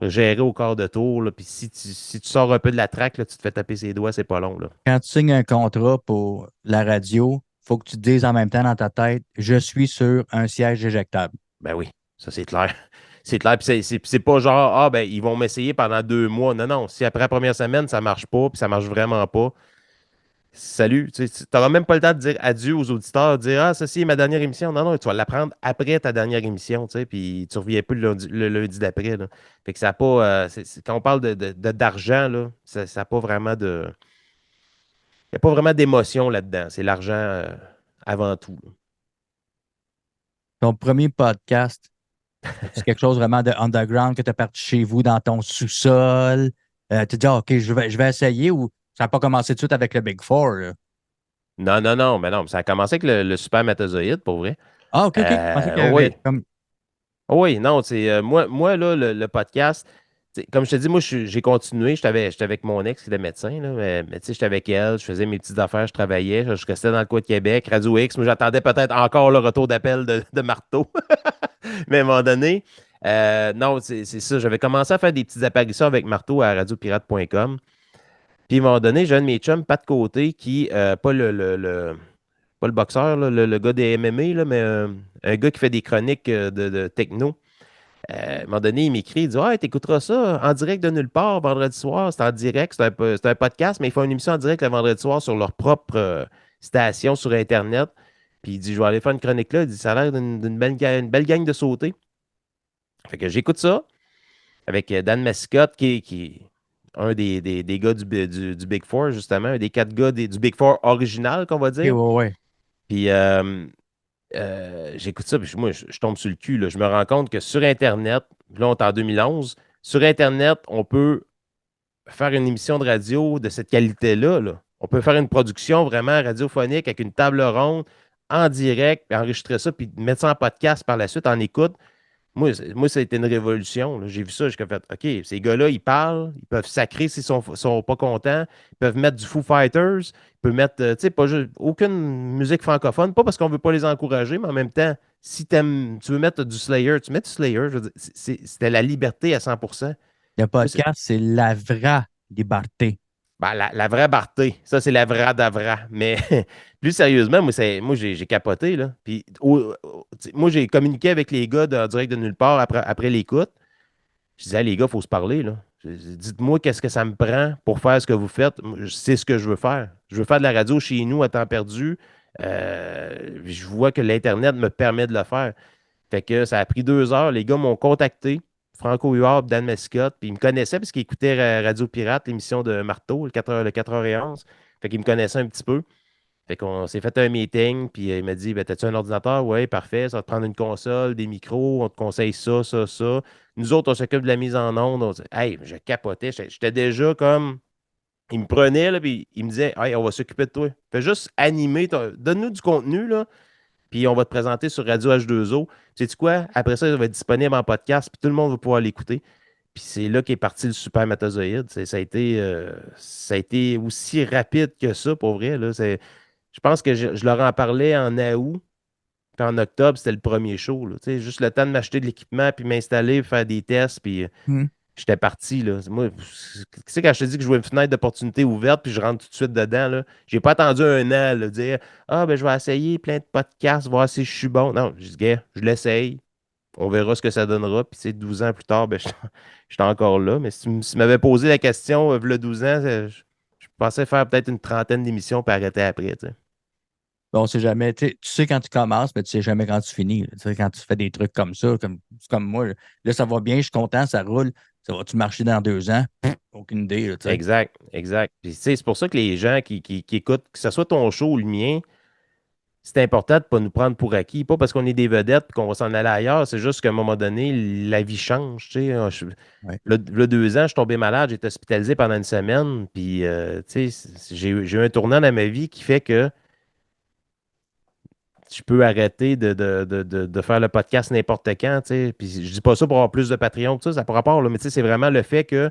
B: géré au quart de tour, là. Puis si tu sors un peu de la traque, là, tu te fais taper ses doigts, c'est pas long, là.
A: Quand tu signes un contrat pour la radio, il faut que tu te dises en même temps dans ta tête, je suis sur un siège éjectable.
B: Ben oui, ça c'est clair. C'est clair. Puis c'est pas genre, ah, ben, ils vont m'essayer pendant 2 mois. Non, non. Si après la première semaine, ça marche pas, puis ça marche vraiment pas, salut. Tu n'auras même pas le temps de dire adieu aux auditeurs, de dire, ah, ceci est ma dernière émission. Non, non, tu vas l'apprendre après ta dernière émission, tu sais, puis tu reviens plus le lundi d'après, là. Fait que ça n'a pas. Quand on parle d'argent, là, ça n'a pas vraiment de. Il n'y a pas vraiment d'émotion là-dedans. C'est l'argent avant tout, là.
A: Ton premier podcast, c'est quelque chose vraiment de underground que tu as parti chez vous dans ton sous-sol. Tu dis, ah, OK, je vais essayer ou ça n'a pas commencé tout de suite avec le Big Four, là?
B: Non, non, non, mais non, ça a commencé avec le spermatozoïde, pour vrai.
A: Ah, OK, OK. Je pensais qu'il y avait
B: Oui.
A: comme.
B: Oui, non, c'est moi, là, le podcast, comme je te dis, moi, j'ai continué. J'étais avec mon ex qui est médecin, là, mais tu sais, j'étais avec elle, je faisais mes petites affaires, je travaillais, je restais dans le coin de Québec, Radio X, moi, j'attendais peut-être encore le retour d'appel de Marteau. Mais à un moment donné, non, c'est ça. J'avais commencé à faire des petites apparitions avec Marteau à radiopirate.com. Puis à un moment donné, j'ai un de mes chums, Pat Côté, qui, pas pas le boxeur, là, le gars des MMA, là, mais un gars qui fait des chroniques de techno. À un moment donné, il m'écrit, il dit, ah, t'écouteras ça en direct de nulle part, vendredi soir. C'est en direct, c'est un podcast, mais ils font une émission en direct le vendredi soir sur leur propre station sur Internet. Puis il dit, je vais aller faire une chronique là. Il dit, ça a l'air d'une une belle gang de sauter. Fait que j'écoute ça avec Dan Mascotte, qui est un des gars du Big Four, justement, un des 4 gars du Big Four original, qu'on va
A: OK, ouais,
B: dire.
A: ouais.
B: Puis j'écoute ça, puis moi, je tombe sur le cul, là. Je me rends compte que sur Internet, là, on est en 2011, sur Internet, on peut faire une émission de radio de cette qualité-là, là. On peut faire une production vraiment radiophonique avec une table ronde en direct, puis enregistrer ça, puis mettre ça en podcast par la suite, en écoute. Moi, ça a été une révolution, là. J'ai vu ça, j'ai fait, OK, ces gars-là, ils parlent, ils peuvent sacrer s'ils sont pas contents, ils peuvent mettre du Foo Fighters, ils peuvent mettre, tu sais, pas juste, aucune musique francophone, pas parce qu'on veut pas les encourager, mais en même temps, si tu veux mettre du Slayer, tu mets du Slayer, je veux dire, c'était la liberté à 100%.
A: Le
B: Moi,
A: podcast, c'est la vraie liberté.
B: ben, la vraie Barté, ça, c'est la vraie d'Avra. Mais plus sérieusement, moi j'ai capoté, là. Puis, moi, j'ai communiqué avec les gars en direct de nulle part après l'écoute. Je disais, les gars, il faut se parler, là. Dites-moi qu'est-ce que ça me prend pour faire ce que vous faites. Moi, c'est ce que je veux faire. Je veux faire de la radio chez nous à temps perdu. Je vois que l'Internet me permet de le faire. Fait que ça a pris 2 heures. Les gars m'ont contacté. Franco Huard, Dan Mascotte. Puis ils me connaissaient parce qu'ils écoutaient Radio Pirate, l'émission de Marteau, le 4h11. Fait qu'ils me connaissaient un petit peu. Fait qu'on s'est fait un meeting, puis il m'a dit, ben, t'as-tu un ordinateur? Oui, parfait, ça va te prendre une console, des micros, on te conseille ça, ça, ça. Nous autres, on s'occupe de la mise en onde. Hey, je capotais, j'étais déjà comme. Il me prenait, là, puis il me disait, hey, on va s'occuper de toi. Fais juste animer, donne-nous du contenu, là, puis on va te présenter sur Radio H2O. Sais-tu quoi? Après ça, ça va être disponible en podcast, puis tout le monde va pouvoir l'écouter. Puis c'est là qu'est parti le spermatozoïde. Ça a été aussi rapide que ça, pour vrai, là. Je pense que je leur en parlais en août, puis en octobre, c'était le premier show, là. Tu sais, juste le temps de m'acheter de l'équipement, puis m'installer, faire des tests, puis
A: Hmm.
B: j'étais parti, là. Moi, tu sais, quand je te dis que je vois une fenêtre d'opportunité ouverte, puis je rentre tout de suite dedans, là, j'ai pas attendu un an, là, dire, ah, ben, je vais essayer plein de podcasts, voir si je suis bon. Non, je dis, gars, je l'essaye. On verra ce que ça donnera. Puis, c'est 12 ans plus tard, ben, j'étais encore là. Mais si tu m'avais posé la question, il 12 ans, je pensais faire peut-être une trentaine d'émissions, puis arrêter après, tu sais.
A: Bon, on sait jamais. Tu sais quand tu commences, mais tu sais jamais quand tu finis, là. Tu sais, quand tu fais des trucs comme ça, comme moi, là, ça va bien, je suis content, ça roule. Ça va-tu marcher dans 2 ans? Aucune idée, là, tu sais.
B: Exact, exact. Puis, tu sais, c'est pour ça que les gens qui écoutent, que ce soit ton show ou le mien, c'est important de ne pas nous prendre pour acquis. Pas parce qu'on est des vedettes et qu'on va s'en aller ailleurs, c'est juste qu'à un moment donné, la vie change. Tu sais.
A: Ouais.
B: Là, 2 ans, je suis tombé malade, j'ai été hospitalisé pendant une semaine. Puis, tu sais, j'ai eu un tournant dans ma vie qui fait que je peux arrêter de faire le podcast n'importe quand. Tu sais. Puis, je dis pas ça pour avoir plus de Patreon, tout ça, ça par rapport, là, mais tu sais, c'est vraiment le fait que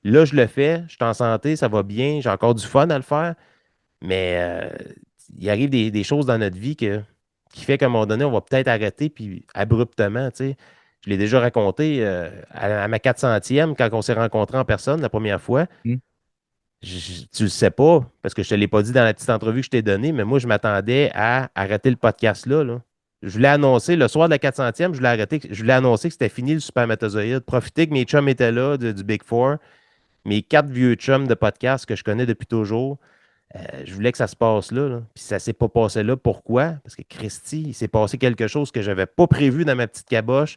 B: là, je le fais, je suis en santé, ça va bien, j'ai encore du fun à le faire. Mais il arrive des choses dans notre vie qui fait qu'à un moment donné, on va peut-être arrêter, puis abruptement, tu sais. Je l'ai déjà raconté à ma 400e, quand on s'est rencontrés en personne la première fois.
A: Hmm.
B: Tu le sais pas, parce que je te l'ai pas dit dans la petite entrevue que je t'ai donnée, mais moi, je m'attendais à arrêter le podcast là, là. je voulais annoncer, le soir de la 400e, je voulais arrêter, je voulais annoncer que c'était fini le spermatozoïde. Profiter que mes chums étaient là, du Big Four, mes 4 vieux chums de podcast que je connais depuis toujours. Je voulais que ça se passe là, là. Puis ça s'est pas passé là. Pourquoi? Parce que Christy, il s'est passé quelque chose que j'avais pas prévu dans ma petite caboche.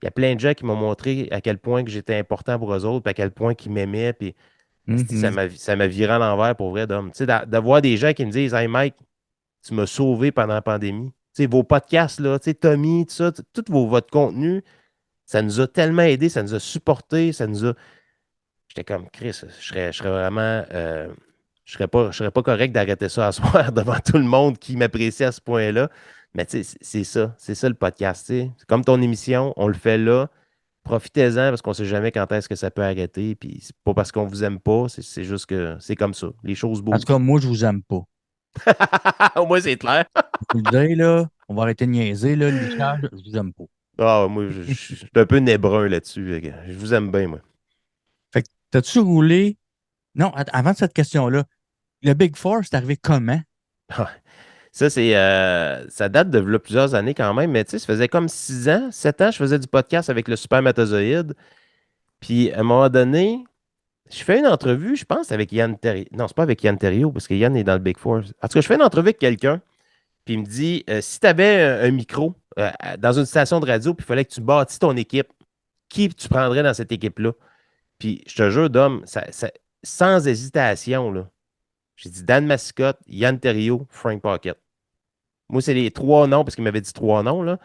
B: Il y a plein de gens qui m'ont montré à quel point que j'étais important pour eux autres, puis à quel point qu'ils m'aimaient. Puis esti,
A: Mhm.
B: ça m'a viré à l'envers pour vrai, d'homme. Tu sais, d'avoir des gens qui me disent Hey Mike, tu m'as sauvé pendant la pandémie. Tu sais, vos podcasts, là, tu sais, Tommy, tout ça, votre contenu, ça nous a tellement aidés, ça nous a supportés, ça nous a. J'étais comme Chris, je serais vraiment. Je serais pas correct d'arrêter ça à soir devant tout le monde qui m'apprécie à ce point-là. Mais tu sais, c'est ça. C'est ça le podcast. Tu sais. C'est comme ton émission, on le fait là. Profitez-en parce qu'on ne sait jamais quand est-ce que ça peut arrêter. Puis c'est pas parce qu'on vous aime pas, c'est juste que c'est comme ça. Les choses
A: En tout cas,
B: bougent.
A: moi, je vous aime pas.
B: Au moins, c'est clair.
A: Je vous le dis, là, on va arrêter de niaiser, là, le lichage, je vous aime pas.
B: Ah, moi, je suis un peu nébrun là-dessus. Fait que je vous aime bien, moi.
A: Fait que, t'as-tu roulé? Non, avant cette question-là, le Big Four, c'est arrivé comment?
B: Ça, ça date de là, plusieurs années quand même, mais tu sais, ça faisait comme 6 ans, 7 ans, je faisais du podcast avec le spermatozoïde. Puis à un moment donné, je fais une entrevue, je pense, avec Yann Terrio. Non, c'est pas avec Yann Terrio, parce que Yann est dans le Big Four. En tout cas, je fais une entrevue avec quelqu'un, puis il me dit si tu avais un micro dans une station de radio, puis il fallait que tu bâtisses ton équipe, qui tu prendrais dans cette équipe-là? Puis je te jure, Dom, sans hésitation, là, j'ai dit Dan Mascotte, Yann Terrio, Frank Pocket. Moi, c'est les 3 noms, parce qu'il m'avait dit 3 noms, là.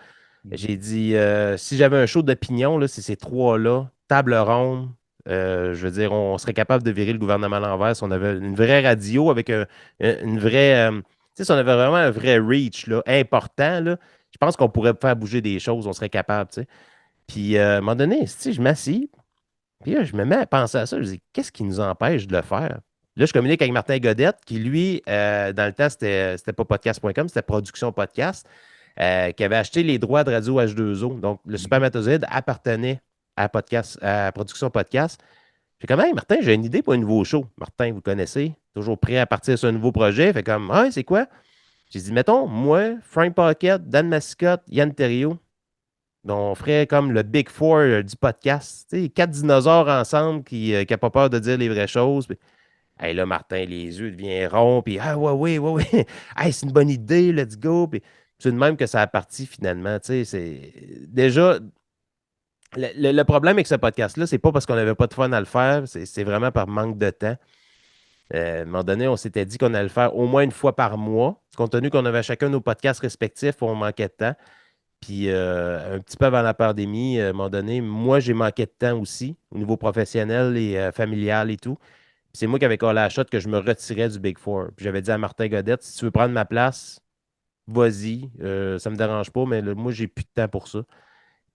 B: J'ai dit, si j'avais un show d'opinion, là, c'est ces 3-là, table ronde, je veux dire, on serait capable de virer le gouvernement à l'envers si on avait une vraie radio avec une vraie. Tu sais, si on avait vraiment un vrai reach là, important, là, je pense qu'on pourrait faire bouger des choses, on serait capable, tu sais. Puis, à un moment donné, tu sais, je m'assis, puis là, je me mets à penser à ça. Je dis, qu'est-ce qui nous empêche de le faire? Là, je communique avec Martin Godette, qui, lui, dans le temps, c'était pas podcast.com, c'était Production Podcast, qui avait acheté les droits de radio H2O. Donc, le spermatozoïde appartenait à Production Podcast. J'ai comme, hey, Martin, j'ai une idée pour un nouveau show. Martin, vous le connaissez, toujours prêt à partir sur un nouveau projet. Fait comme, ah, c'est quoi? J'ai dit, mettons, moi, Frank Pocket, Dan Mascotte, Yann Terriot, donc, on ferait comme le Big Four du podcast. Tu sais, 4 dinosaures ensemble qui n'ont pas peur de dire les vraies choses. Puis, hey, là, Martin, les yeux deviennent ronds. Puis, ah, ouais, ouais, ouais, ouais. Hey, c'est une bonne idée, let's go. Puis, c'est de même que ça a parti finalement. Tu sais, c'est déjà. Le problème avec ce podcast-là, c'est pas parce qu'on n'avait pas de fun à le faire, c'est vraiment par manque de temps. À un moment donné, on s'était dit qu'on allait le faire au moins une fois par mois, compte tenu qu'on avait chacun nos podcasts respectifs, on manquait de temps. Puis un petit peu avant la pandémie, à un moment donné, moi, j'ai manqué de temps aussi, au niveau professionnel et familial et tout. Puis c'est moi qui avais collé la shot que je me retirais du Big Four. Puis j'avais dit à Martin Godette, si tu veux prendre ma place, vas-y, ça me dérange pas, mais là, moi, j'ai plus de temps pour ça.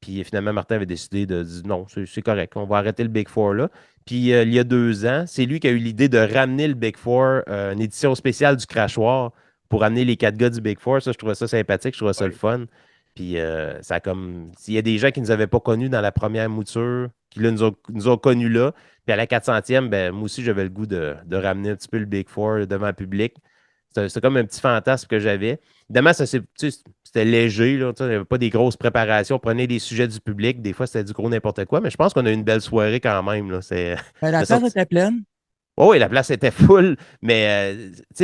B: Puis finalement, Martin avait décidé de dire non, c'est correct, on va arrêter le Big Four là. Puis il y a 2 ans, c'est lui qui a eu l'idée de ramener le Big Four, une édition spéciale du Crachoir pour amener les 4 gars du Big Four. Ça, je trouvais ça sympathique, je trouvais ça le
A: Oui.
B: fun. Puis ça a comme. S'il y a des gens qui ne nous avaient pas connus dans la première mouture, qui là, nous ont connus là. Puis à la 400e, ben, moi aussi, j'avais le goût de ramener un petit peu le Big Four devant le public. C'est comme un petit fantasme que j'avais. Évidemment, c'était léger, là, il n'y avait pas des grosses préparations. On prenait des sujets du public. Des fois, c'était du gros n'importe quoi, mais je pense qu'on a eu une belle soirée quand même. Là.
A: Ben, la
B: C'est
A: place
B: sorti.
A: était pleine.
B: Oh, oui, la place était full, mais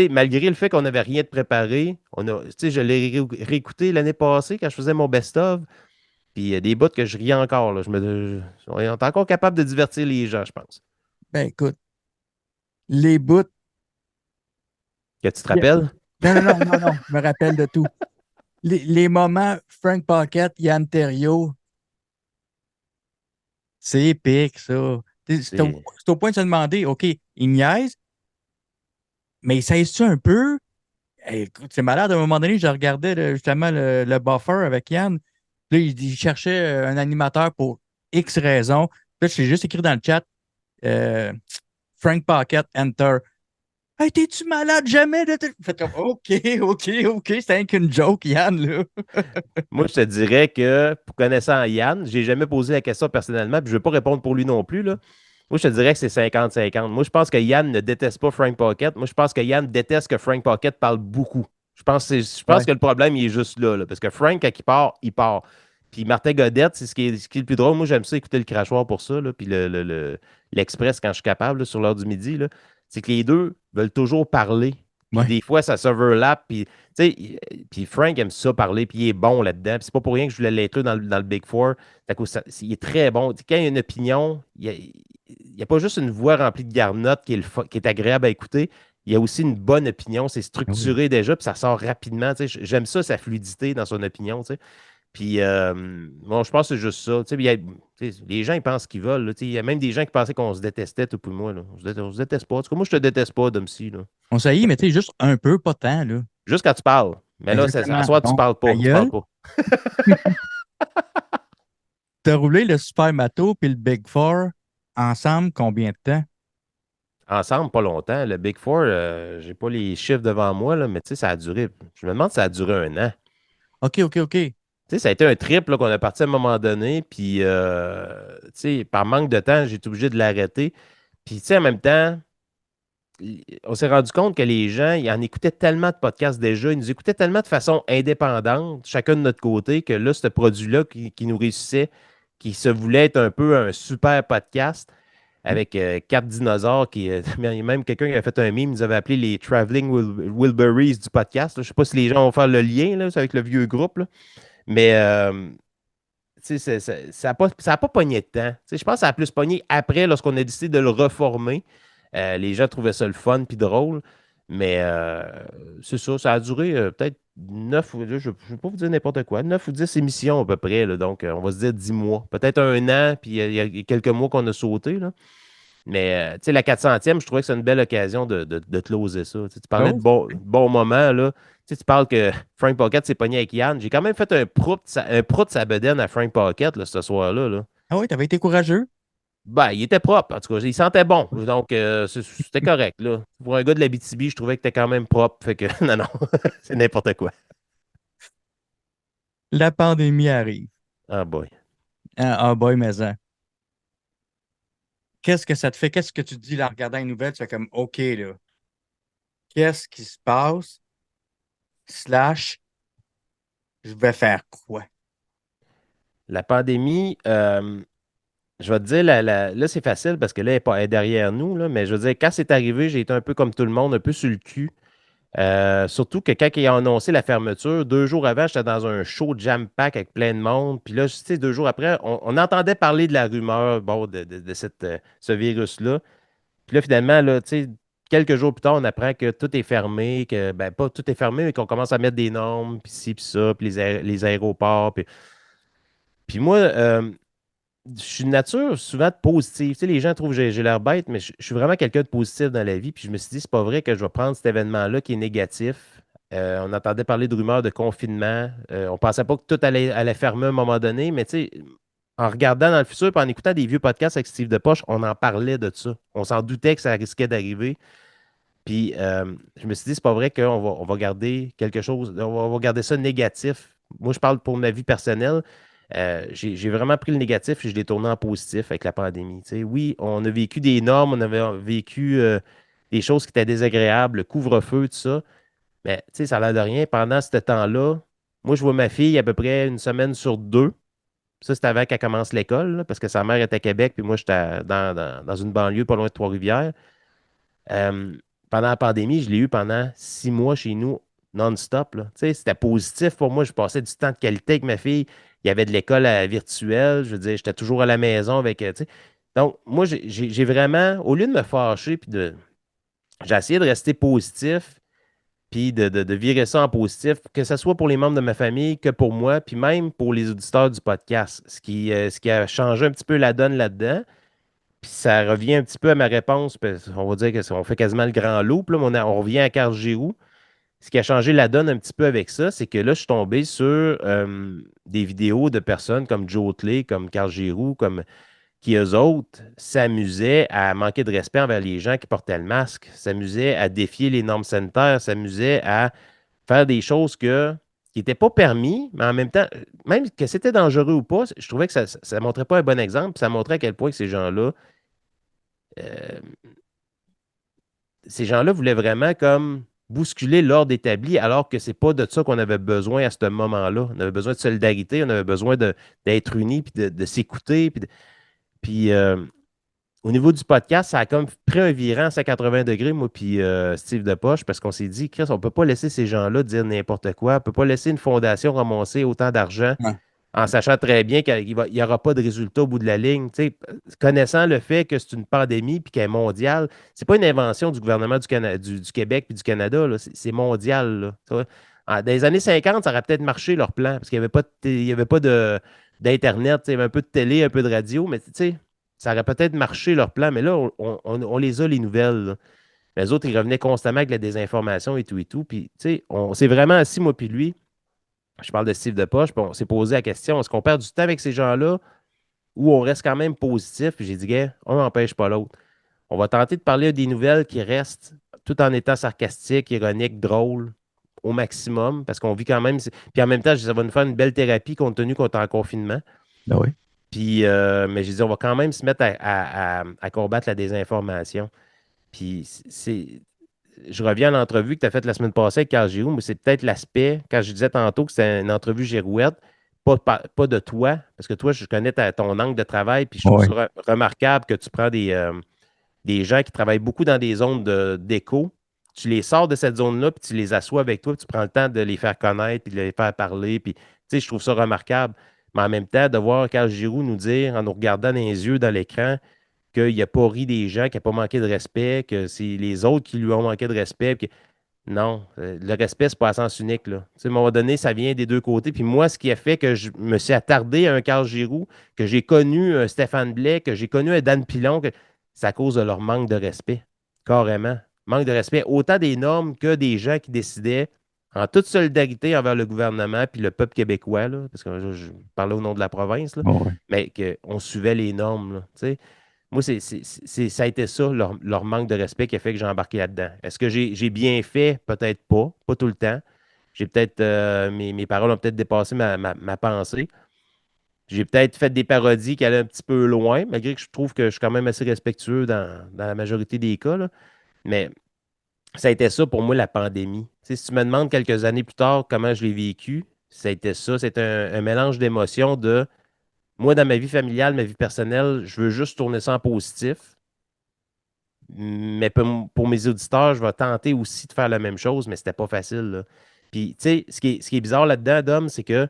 B: malgré le fait qu'on n'avait rien de préparé, je l'ai réécouté l'année passée quand je faisais mon best-of. Puis il y a des bouts que je riais encore. Là. On est encore capable de divertir les gens, je pense.
A: Ben, écoute, les bouts.
B: Que tu te rappelles?
A: Non, non, non, non, non, je me rappelle de tout. Les moments Frank Pocket, Yann Terriot, c'est épique, ça.
B: C'est
A: C'est au point de se demander, OK, il niaise, mais il sait-tu un peu? Écoute, c'est malade. À un moment donné, je regardais justement le buffer avec Yann. Là, il cherchait un animateur pour X raisons. Là, j'ai juste écrit dans le chat euh, Frank Pocket, Enter. Hey, t'es-tu malade jamais? Fait comme, OK, OK, OK, c'est rien qu'une joke, Yann, là.
B: Moi, je te dirais que, pour connaissant Yann, j'ai jamais posé la question personnellement, puis je ne veux pas répondre pour lui non plus, là. Moi, je te dirais que c'est 50-50. Moi, je pense que Yann ne déteste pas Frank Pocket. Moi, je pense que Yann déteste que Frank Pocket parle beaucoup. Je pense que le problème, il est juste là, là, parce que Frank, quand il part, il part. Puis Martin Godette, ce qui est le plus drôle. Moi, j'aime ça écouter le crachoir pour ça, là, puis l'Express quand je suis capable, là, sur l'heure du midi, là. C'est que les deux veulent toujours parler. Puis
A: Ouais.
B: des fois, ça s'overlap. Puis, tu sais, puis Frank aime ça parler, puis il est bon là-dedans. Puis c'est pas pour rien que je voulais l'inclure dans le Big Four. Il est très bon. Tu sais, quand il y a une opinion, il y a pas juste une voix remplie de garnottes qui est agréable à écouter. Il y a aussi une bonne opinion. C'est
A: Ah oui.
B: structuré déjà, puis ça sort rapidement. Tu sais. J'aime ça, sa fluidité dans son opinion. Tu sais. Puis, bon, je pense que c'est juste ça. Tu sais, tu sais, les gens, ils pensent ce qu'ils veulent. Là. Tu sais, il y a même des gens qui pensaient qu'on se détestait, tout pour moi. Là. On se déteste pas. En tout cas, moi, je te déteste pas, Domsi. Là.
A: On s'haït, mais tu sais, juste un peu, pas tant, là.
B: Juste quand tu parles. Mais là, à
A: Exactement.
B: soi, tu
A: Donc,
B: parles
A: ta
B: pas. Tu parles
A: gueule,
B: pas.
A: t'as roulé le Super Mato puis le Big Four ensemble combien de temps?
B: Ensemble, pas longtemps. Le Big Four, j'ai pas les chiffres devant moi, là, mais tu sais, ça a duré. Je me demande si ça a duré un an.
A: OK, OK, OK.
B: Tu sais, ça a été un trip là, qu'on a parti à un moment donné, puis tu sais, par manque de temps, j'ai été obligé de l'arrêter. Puis tu sais, en même temps, on s'est rendu compte que les gens, ils en écoutaient tellement de podcasts déjà, ils nous écoutaient tellement de façon indépendante, chacun de notre côté, que là, ce produit-là qui nous réussissait, qui se voulait être un peu un super podcast, avec quatre dinosaures il y a même quelqu'un qui a fait un meme, il nous avait appelé les Traveling Wilburys du podcast. Là. Je ne sais pas si les gens vont faire le lien là, c'est avec le vieux groupe, là. Mais tu sais, ça n'a pas pogné de temps. Tu sais, je pense que ça a plus pogné après, lorsqu'on a décidé de le reformer. Les gens trouvaient ça le fun puis drôle. Mais c'est ça, ça a duré peut-être 9 ou je ne vais pas vous dire n'importe quoi, 9 ou 10 émissions à peu près. Là. Donc, on va se dire 10 mois. Peut-être un an, puis il y a quelques mois qu'on a sauté. Là. Mais, tu sais, la 400e, je trouvais que c'est une belle occasion de closer ça. Tu sais, tu parlais de
A: Oh.
B: bons moments, là. Tu sais, tu parles que Frank Pocket s'est pogné avec Yann. J'ai quand même fait un prout de sa bedaine à Frank Pocket, là, ce soir-là, là.
A: Ah oui, t'avais été courageux.
B: Ben, il était propre, en tout cas. Il sentait bon. Donc, c'était correct, là. Pour un gars de l'Abitibi, je trouvais que t'es quand même propre. Fait que, non, non, c'est n'importe quoi.
A: La pandémie arrive.
B: Ah, boy.
A: Ah boy, mais qu'est-ce que ça te fait? Qu'est-ce que tu te dis là, en regardant les nouvelles? Tu fais comme, OK, là, qu'est-ce qui se passe? Slash, je vais faire quoi?
B: La pandémie, je vais te dire, là, c'est facile parce que là, elle est derrière nous, là, mais je veux dire, quand c'est arrivé, j'ai été un peu comme tout le monde, un peu sur le cul. Surtout que quand ils ont annoncé la fermeture, 2 jours avant, j'étais dans un show jam-pack avec plein de monde. Puis là, tu sais, 2 jours après, on entendait parler de la rumeur, bon, de ce virus-là. Puis là, finalement, là, tu sais, quelques jours plus tard, on apprend que tout est fermé, que, ben, pas tout est fermé, mais qu'on commence à mettre des normes, puis ci, puis ça, puis les aéroports. Puis moi, je suis de nature souvent positive. Tu sais, les gens trouvent que j'ai l'air bête, mais je suis vraiment quelqu'un de positif dans la vie. Puis je me suis dit, c'est pas vrai que je vais prendre cet événement-là qui est négatif. On entendait parler de rumeurs de confinement. On pensait pas que tout allait fermer à un moment donné, mais tu sais, en regardant dans le futur et en écoutant des vieux podcasts avec Steve Depoche, on en parlait de ça. On s'en doutait que ça risquait d'arriver. Puis je me suis dit, c'est pas vrai on va garder quelque chose, on va garder ça négatif. Moi, je parle pour ma vie personnelle. J'ai vraiment pris le négatif et je l'ai tourné en positif avec la pandémie. Tu sais, oui, on a vécu des normes, on avait vécu des choses qui étaient désagréables, le couvre-feu, tout ça. Mais tu sais, ça n'a l'air de rien. Pendant ce temps-là, moi, je vois ma fille à peu près une semaine sur deux. Ça, c'était avant qu'elle commence l'école, là, parce que sa mère était à Québec, puis moi, j'étais dans une banlieue pas loin de Trois-Rivières. Euh, Pendant la pandémie, je l'ai eu pendant 6 mois chez nous, non-stop, là. Tu sais, c'était positif pour moi. Je passais du temps de qualité avec ma fille. Il y avait de l'école virtuelle. Je veux dire, j'étais toujours à la maison avec. Tu sais. Donc, moi, j'ai vraiment, au lieu de me fâcher, j'ai essayé de rester positif, puis de virer ça en positif, que ce soit pour les membres de ma famille que pour moi, puis même pour les auditeurs du podcast. Ce qui a changé un petit peu la donne là-dedans. Puis ça revient un petit peu à ma réponse, parce qu'on va dire qu'on fait quasiment le grand loop, là, mais on revient à Carl Giroux. Ce qui a changé la donne un petit peu avec ça, c'est que là, je suis tombé sur des vidéos de personnes comme Joe Otley, comme Carl Giroux, comme qui eux autres s'amusaient à manquer de respect envers les gens qui portaient le masque, s'amusaient à défier les normes sanitaires, s'amusaient à faire des choses qui n'étaient pas permis, mais en même temps, même que c'était dangereux ou pas, je trouvais que ça ne montrait pas un bon exemple, puis ça montrait à quel point que euh, ces gens-là voulaient vraiment comme bousculer l'ordre établi alors que c'est pas de ça qu'on avait besoin à ce moment-là. On avait besoin de solidarité, on avait besoin d'être unis, puis de s'écouter. Puis, au niveau du podcast, ça a comme pris un virant à 180 degrés, moi, puis Steve Depoche, parce qu'on s'est dit, Chris, on ne peut pas laisser ces gens-là dire n'importe quoi. On ne peut pas laisser une fondation ramasser autant d'argent
A: Ouais.
B: en sachant très bien qu'il n'y aura pas de résultat au bout de la ligne. Tu sais, connaissant le fait que c'est une pandémie puis qu'elle est mondiale, c'est pas une invention du gouvernement du Québec puis du Canada, là. C'est mondial, là. Tu vois. Dans les années 50, ça aurait peut-être marché leur plan, parce qu'il n'y avait pas, il y avait pas d'Internet, tu sais, il y avait un peu de télé, un peu de radio, mais tu sais, ça aurait peut-être marché leur plan, mais là, on les a, les nouvelles, là. Les autres, ils revenaient constamment avec la désinformation et tout et tout. Puis, tu sais, on s'est vraiment assis, moi puis lui, je parle de Steve Depoche, puis on s'est posé la question, est-ce qu'on perd du temps avec ces gens-là ou on reste quand même positif? Puis j'ai dit, gars, on n'empêche pas l'autre. On va tenter de parler des nouvelles qui restent tout en étant sarcastique, ironique, drôle au maximum, parce qu'on vit quand même. Puis en même temps, ça va nous faire une belle thérapie compte tenu qu'on est en confinement.
A: Ben oui.
B: Puis, mais j'ai dit, on va quand même se mettre à combattre la désinformation. Puis, je reviens à l'entrevue que tu as faite la semaine passée avec Carl Giroux, mais c'est peut-être l'aspect, quand je disais tantôt que c'était une entrevue girouette, pas de toi, parce que toi, je connais ton angle de travail, puis je trouve
A: Oui.
B: ça remarquable que tu prends des gens qui travaillent beaucoup dans des zones d'écho, tu les sors de cette zone-là, puis tu les assois avec toi, puis tu prends le temps de les faire connaître, puis de les faire parler, puis tu sais, je trouve ça remarquable. Mais en même temps, de voir Carl Giroux nous dire, en nous regardant dans les yeux, dans l'écran, qu'il n'a pas ri des gens, qu'il n'a pas manqué de respect, que c'est les autres qui lui ont manqué de respect. Non, le respect, c'est pas à sens unique, là. Tu sais, à un moment donné, ça vient des deux côtés. Puis moi, ce qui a fait que je me suis attardé à un Carl Giroux, que j'ai connu un Stéphane Blais, que j'ai connu un Dan Pilon, c'est à cause de leur manque de respect. Carrément. Manque de respect, autant des normes que des gens qui décidaient en toute solidarité envers le gouvernement puis le peuple québécois, là, parce que je parlais au nom de la province, là,
A: Oui.
B: mais qu'on suivait les normes, là, tu sais. Moi, ça a été ça, leur manque de respect qui a fait que j'ai embarqué là-dedans. Est-ce que j'ai bien fait? Peut-être pas tout le temps. J'ai peut-être, mes paroles ont peut-être dépassé ma pensée. J'ai peut-être fait des parodies qui allaient un petit peu loin, malgré que je trouve que je suis quand même assez respectueux dans la majorité des cas, là. Mais ça a été ça pour moi, la pandémie. Tu sais, si tu me demandes quelques années plus tard comment je l'ai vécu, ça a été ça. C'est un mélange d'émotions de moi, dans ma vie familiale, ma vie personnelle, je veux juste tourner ça en positif. Mais pour mes auditeurs, je vais tenter aussi de faire la même chose, mais c'était pas facile, là. Puis, tu sais, ce qui est bizarre là-dedans, Dom, c'est que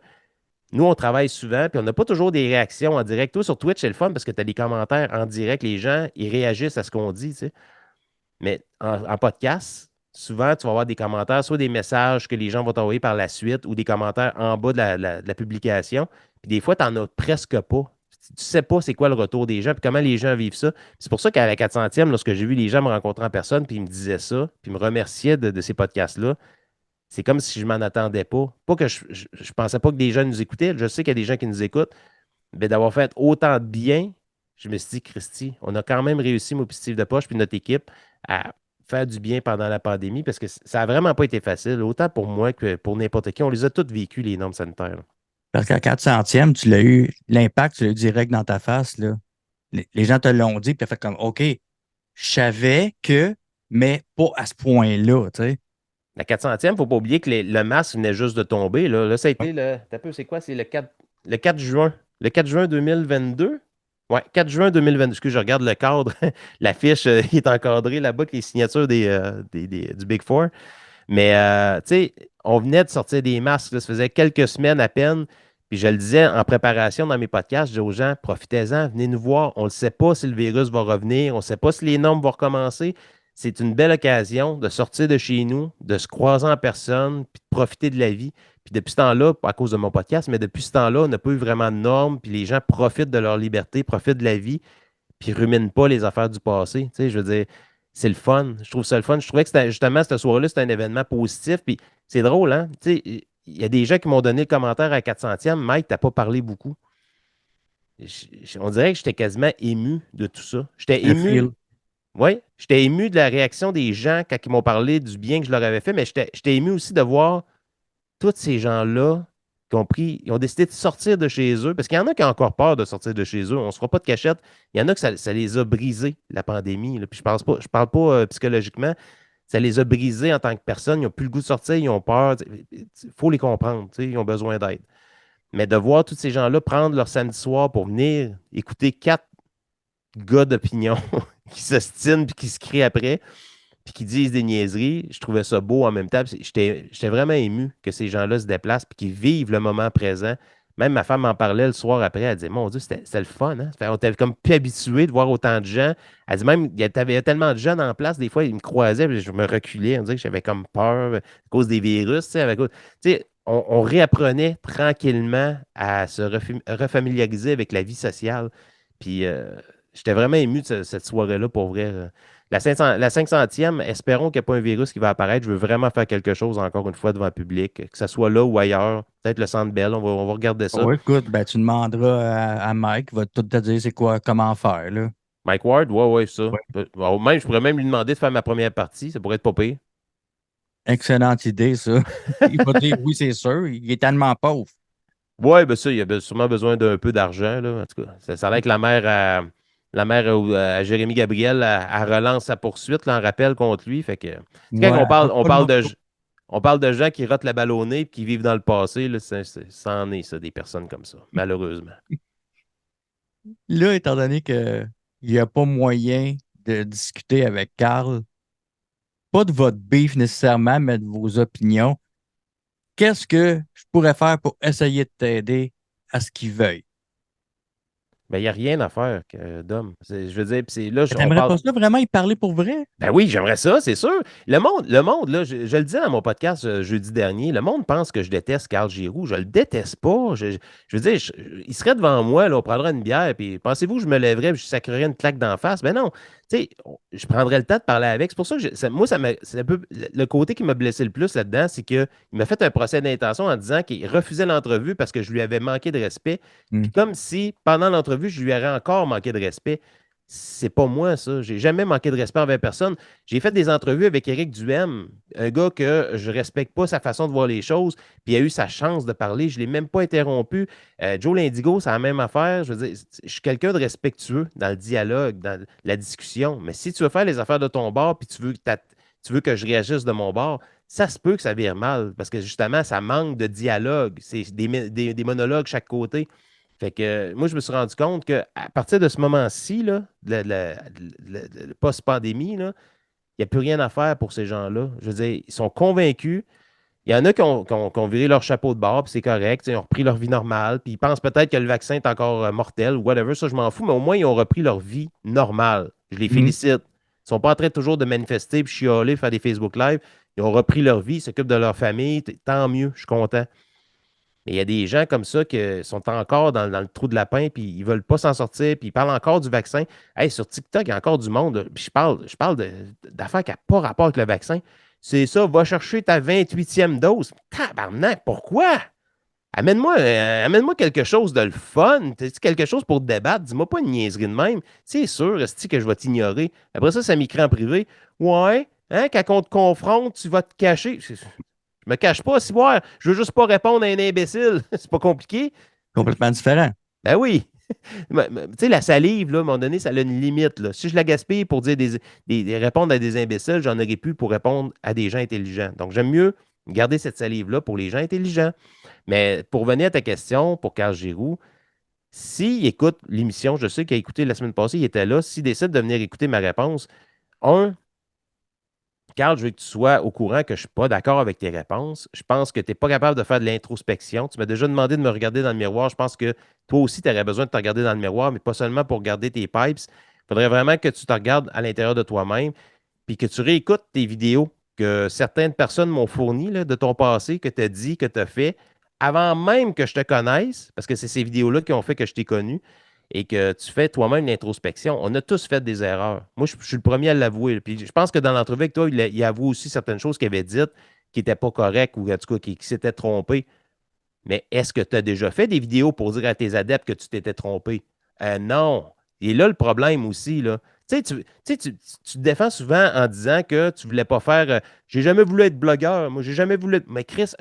B: nous, on travaille souvent, puis on n'a pas toujours des réactions en direct. Toi, sur Twitch, c'est le fun parce que tu as des commentaires en direct. Les gens, ils réagissent à ce qu'on dit, tu sais. Mais en podcast, souvent, tu vas avoir des commentaires, soit des messages que les gens vont t'envoyer par la suite ou des commentaires en bas de la publication. Puis des fois, tu n'en as presque pas. Tu ne sais pas c'est quoi le retour des gens, puis comment les gens vivent ça. C'est pour ça qu'à la 400e, lorsque j'ai vu les gens me rencontrer en personne, puis ils me disaient ça, puis ils me remerciaient de ces podcasts-là, c'est comme si je m'en attendais pas. Pas que je pensais pas que des gens nous écoutaient. Je sais qu'il y a des gens qui nous écoutent, mais d'avoir fait autant de bien, je me suis dit, Christy, on a quand même réussi, moi, puis Steve Depoche, puis notre équipe, à faire du bien pendant la pandémie, parce que ça n'a vraiment pas été facile, autant pour moi que pour n'importe qui. On les a toutes vécues, les normes sanitaires, là.
A: Parce qu'à 400e, tu l'as eu, l'impact, tu l'as eu direct dans ta face, là. Les gens te l'ont dit, puis tu as fait comme, OK, je savais que, mais pas à ce point-là, tu sais.
B: La 400e, il ne faut pas oublier que le masque venait juste de tomber. Là, ça a
A: Ouais.
B: été t'as peu, c'est quoi? C'est le 4 juin. Le 4 juin 2022? Ouais, 4 juin 2022. Excuse, je regarde le cadre. L'affiche, il est encadré là-bas avec les signatures du Big Four. Mais, tu sais, on venait de sortir des masques, là, ça faisait quelques semaines à peine. Puis je le disais en préparation dans mes podcasts, je dis aux gens, profitez-en, venez nous voir. On ne sait pas si le virus va revenir, on ne sait pas si les normes vont recommencer. C'est une belle occasion de sortir de chez nous, de se croiser en personne, puis de profiter de la vie. Puis depuis ce temps-là, pas à cause de mon podcast, mais depuis ce temps-là, on n'a pas eu vraiment de normes, puis les gens profitent de leur liberté, profitent de la vie, puis ruminent pas les affaires du passé. Tu sais, je veux dire, c'est le fun. Je trouve ça le fun. Je trouvais que justement, cette soirée-là, c'était un événement positif. Puis c'est drôle, hein? Tu sais, il y a des gens qui m'ont donné le commentaire à 400e. Mike, t'as pas parlé beaucoup. On dirait que j'étais quasiment ému de tout ça. J'étais
A: Un
B: ému,
A: feel.
B: oui, j'étais ému de la réaction des gens quand ils m'ont parlé du bien que je leur avais fait, mais j'étais ému aussi de voir tous ces gens-là ils ont décidé de sortir de chez eux, parce qu'il y en a qui ont encore peur de sortir de chez eux. On ne se fera pas de cachette. Il y en a que ça les a brisés, la pandémie, là. Puis je parle pas psychologiquement. Tu ça les a brisés en tant que personne. Ils n'ont plus le goût de sortir, ils ont peur. Il faut les comprendre, tu sais, ils ont besoin d'aide. Mais de voir tous ces gens-là prendre leur samedi soir pour venir écouter quatre gars d'opinion qui s'ostinent puis qui se crient après, puis qui disent des niaiseries, je trouvais ça beau en même temps. J'étais vraiment ému que ces gens-là se déplacent puis qu'ils vivent le moment présent. Même ma femme m'en parlait le soir après. Elle disait, mon Dieu, c'était le fun. Hein? On était comme plus habitué de voir autant de gens. Elle dit même, il y avait tellement de jeunes en place. Des fois, ils me croisaient, puis je me reculais. On dirait que j'avais comme peur à cause des virus. Tu sais, on réapprenait tranquillement à se refamiliariser avec la vie sociale. Puis j'étais vraiment ému de cette soirée-là pour vrai. La 500e, espérons qu'il n'y a pas un virus qui va apparaître. Je veux vraiment faire quelque chose encore une fois devant le public, que ce soit là ou ailleurs. Peut-être le Centre Bell, on va regarder ça.
A: Oh, écoute, ben, tu demanderas à Mike, il va tout te dire c'est quoi, comment faire, là.
B: Mike Ward, ouais, ouais, ça.
A: Ouais.
B: Bon, même, je pourrais même lui demander de faire ma première partie. Ça pourrait être pas pire.
A: Excellente idée, ça. Il va dire oui, c'est sûr. Il est tellement pauvre.
B: Ouais, ben ça, il a sûrement besoin d'un peu d'argent, là. En tout cas, ça a l'air que la mère à Jérémy Gabriel, elle relance sa poursuite, là, en rappel contre lui. Fait que, c'est quand
A: Ouais,
B: on parle, on
A: pas le
B: parle de,
A: morceau.
B: on parle de gens qui rotent la ballonnée et qui vivent dans le passé, là, ça en est, ça, des personnes comme ça, malheureusement.
A: Là, étant donné qu'il n'y a pas moyen de discuter avec Carl, pas de votre beef nécessairement, mais de vos opinions, qu'est-ce que je pourrais faire pour essayer de t'aider à ce qu'il veuille?
B: Mais il n'y a rien à faire, Dom. Je veux dire, puis là, on
A: T'aimerais
B: parle.
A: pas ça vraiment y parler pour vrai?
B: Ben oui, j'aimerais ça, c'est sûr. Le monde, là, je le disais dans mon podcast jeudi dernier, le monde pense que je déteste Carl Giroux. Je le déteste pas. Je veux dire, il serait devant moi, là, on prendrait une bière, puis pensez-vous que je me lèverais et je sacrerais une claque d'en face? Ben non. Tu sais, je prendrais le temps de parler avec. C'est pour ça que moi, c'est un peu le côté qui m'a blessé le plus là-dedans, c'est qu'il m'a fait un procès d'intention en disant qu'il refusait l'entrevue parce que je lui avais manqué de respect. Puis
A: Hmm.
B: comme si, pendant l'entrevue, je lui aurais encore manqué de respect. C'est pas moi, ça. J'ai jamais manqué de respect envers personne. J'ai fait des entrevues avec Éric Duhem, un gars que je respecte pas sa façon de voir les choses, puis il a eu sa chance de parler. Je l'ai même pas interrompu. Joe Lindigo, c'est la même affaire. Je veux dire, je suis quelqu'un de respectueux dans le dialogue, dans la discussion. Mais si tu veux faire les affaires de ton bord, puis tu veux que je réagisse de mon bord, ça se peut que ça vire mal, parce que justement, ça manque de dialogue. C'est des monologues chaque côté. Fait que moi, je me suis rendu compte qu'à partir de ce moment-ci, là, de post-pandémie, là, il n'y a plus rien à faire pour ces gens-là. Je veux dire, ils sont convaincus. Il y en a qui ont viré leur chapeau de bord, puis c'est correct. Ils ont repris leur vie normale, puis ils pensent peut-être que le vaccin est encore mortel ou whatever. Ça, je m'en fous, mais au moins, ils ont repris leur vie normale. Je les
A: Hmm.
B: félicite. Ils ne sont pas en train toujours de manifester, puis chialer, faire des Facebook Live. Ils ont repris leur vie, ils s'occupent de leur famille. Tant mieux, je suis content. Mais il y a des gens comme ça qui sont encore dans le trou de lapin, puis ils veulent pas s'en sortir, puis ils parlent encore du vaccin. Hey, sur TikTok, il y a encore du monde, là, puis je parle d'affaires qui n'ont pas rapport avec le vaccin. C'est ça, va chercher ta 28e dose. Tabarnak, pourquoi? Amène-moi quelque chose de le fun, quelque chose pour te débattre. Dis-moi pas une niaiserie de même. C'est sûr, est que je vais t'ignorer. Après ça m'écrit en privé. Ouais, hein, quand on te confronte, tu vas te cacher. Je me cache pas, si voir. Je veux juste pas répondre à un imbécile. C'est pas compliqué.
A: Complètement différent.
B: Ben oui. Tu sais, la salive, là, à un moment donné, ça a une limite. Là. Si je la gaspille pour dire répondre à des imbéciles, j'en aurais plus pour répondre à des gens intelligents. Donc, j'aime mieux garder cette salive-là pour les gens intelligents. Mais pour revenir à ta question, pour Carl Giroux, s'il écoute l'émission, je sais qu'il a écouté la semaine passée, il était là. S'il décide de venir écouter ma réponse, un, Carl, je veux que tu sois au courant que je ne suis pas d'accord avec tes réponses. Je pense que tu n'es pas capable de faire de l'introspection. Tu m'as déjà demandé de me regarder dans le miroir. Je pense que toi aussi, tu aurais besoin de te regarder dans le miroir, mais pas seulement pour regarder tes pipes. Il faudrait vraiment que tu te regardes à l'intérieur de toi-même, puis que tu réécoutes tes vidéos que certaines personnes m'ont fournies là, de ton passé, que tu as dit, que tu as fait, avant même que je te connaisse, parce que c'est ces vidéos-là qui ont fait que je t'ai connu et que tu fais toi-même l'introspection. On a tous fait des erreurs. Moi, je suis le premier à l'avouer. Puis je pense que dans l'entrevue avec toi, il avoue aussi certaines choses qu'il avait dites qui n'étaient pas correctes ou en tout cas qui s'étaient trompées. Mais est-ce que tu as déjà fait des vidéos pour dire à tes adeptes que tu t'étais trompé? Non. Et là, le problème aussi, là. Tu te défends souvent en disant que tu ne voulais pas faire. J'ai jamais voulu être blogueur. Moi, j'ai jamais voulu être. Mais Chris,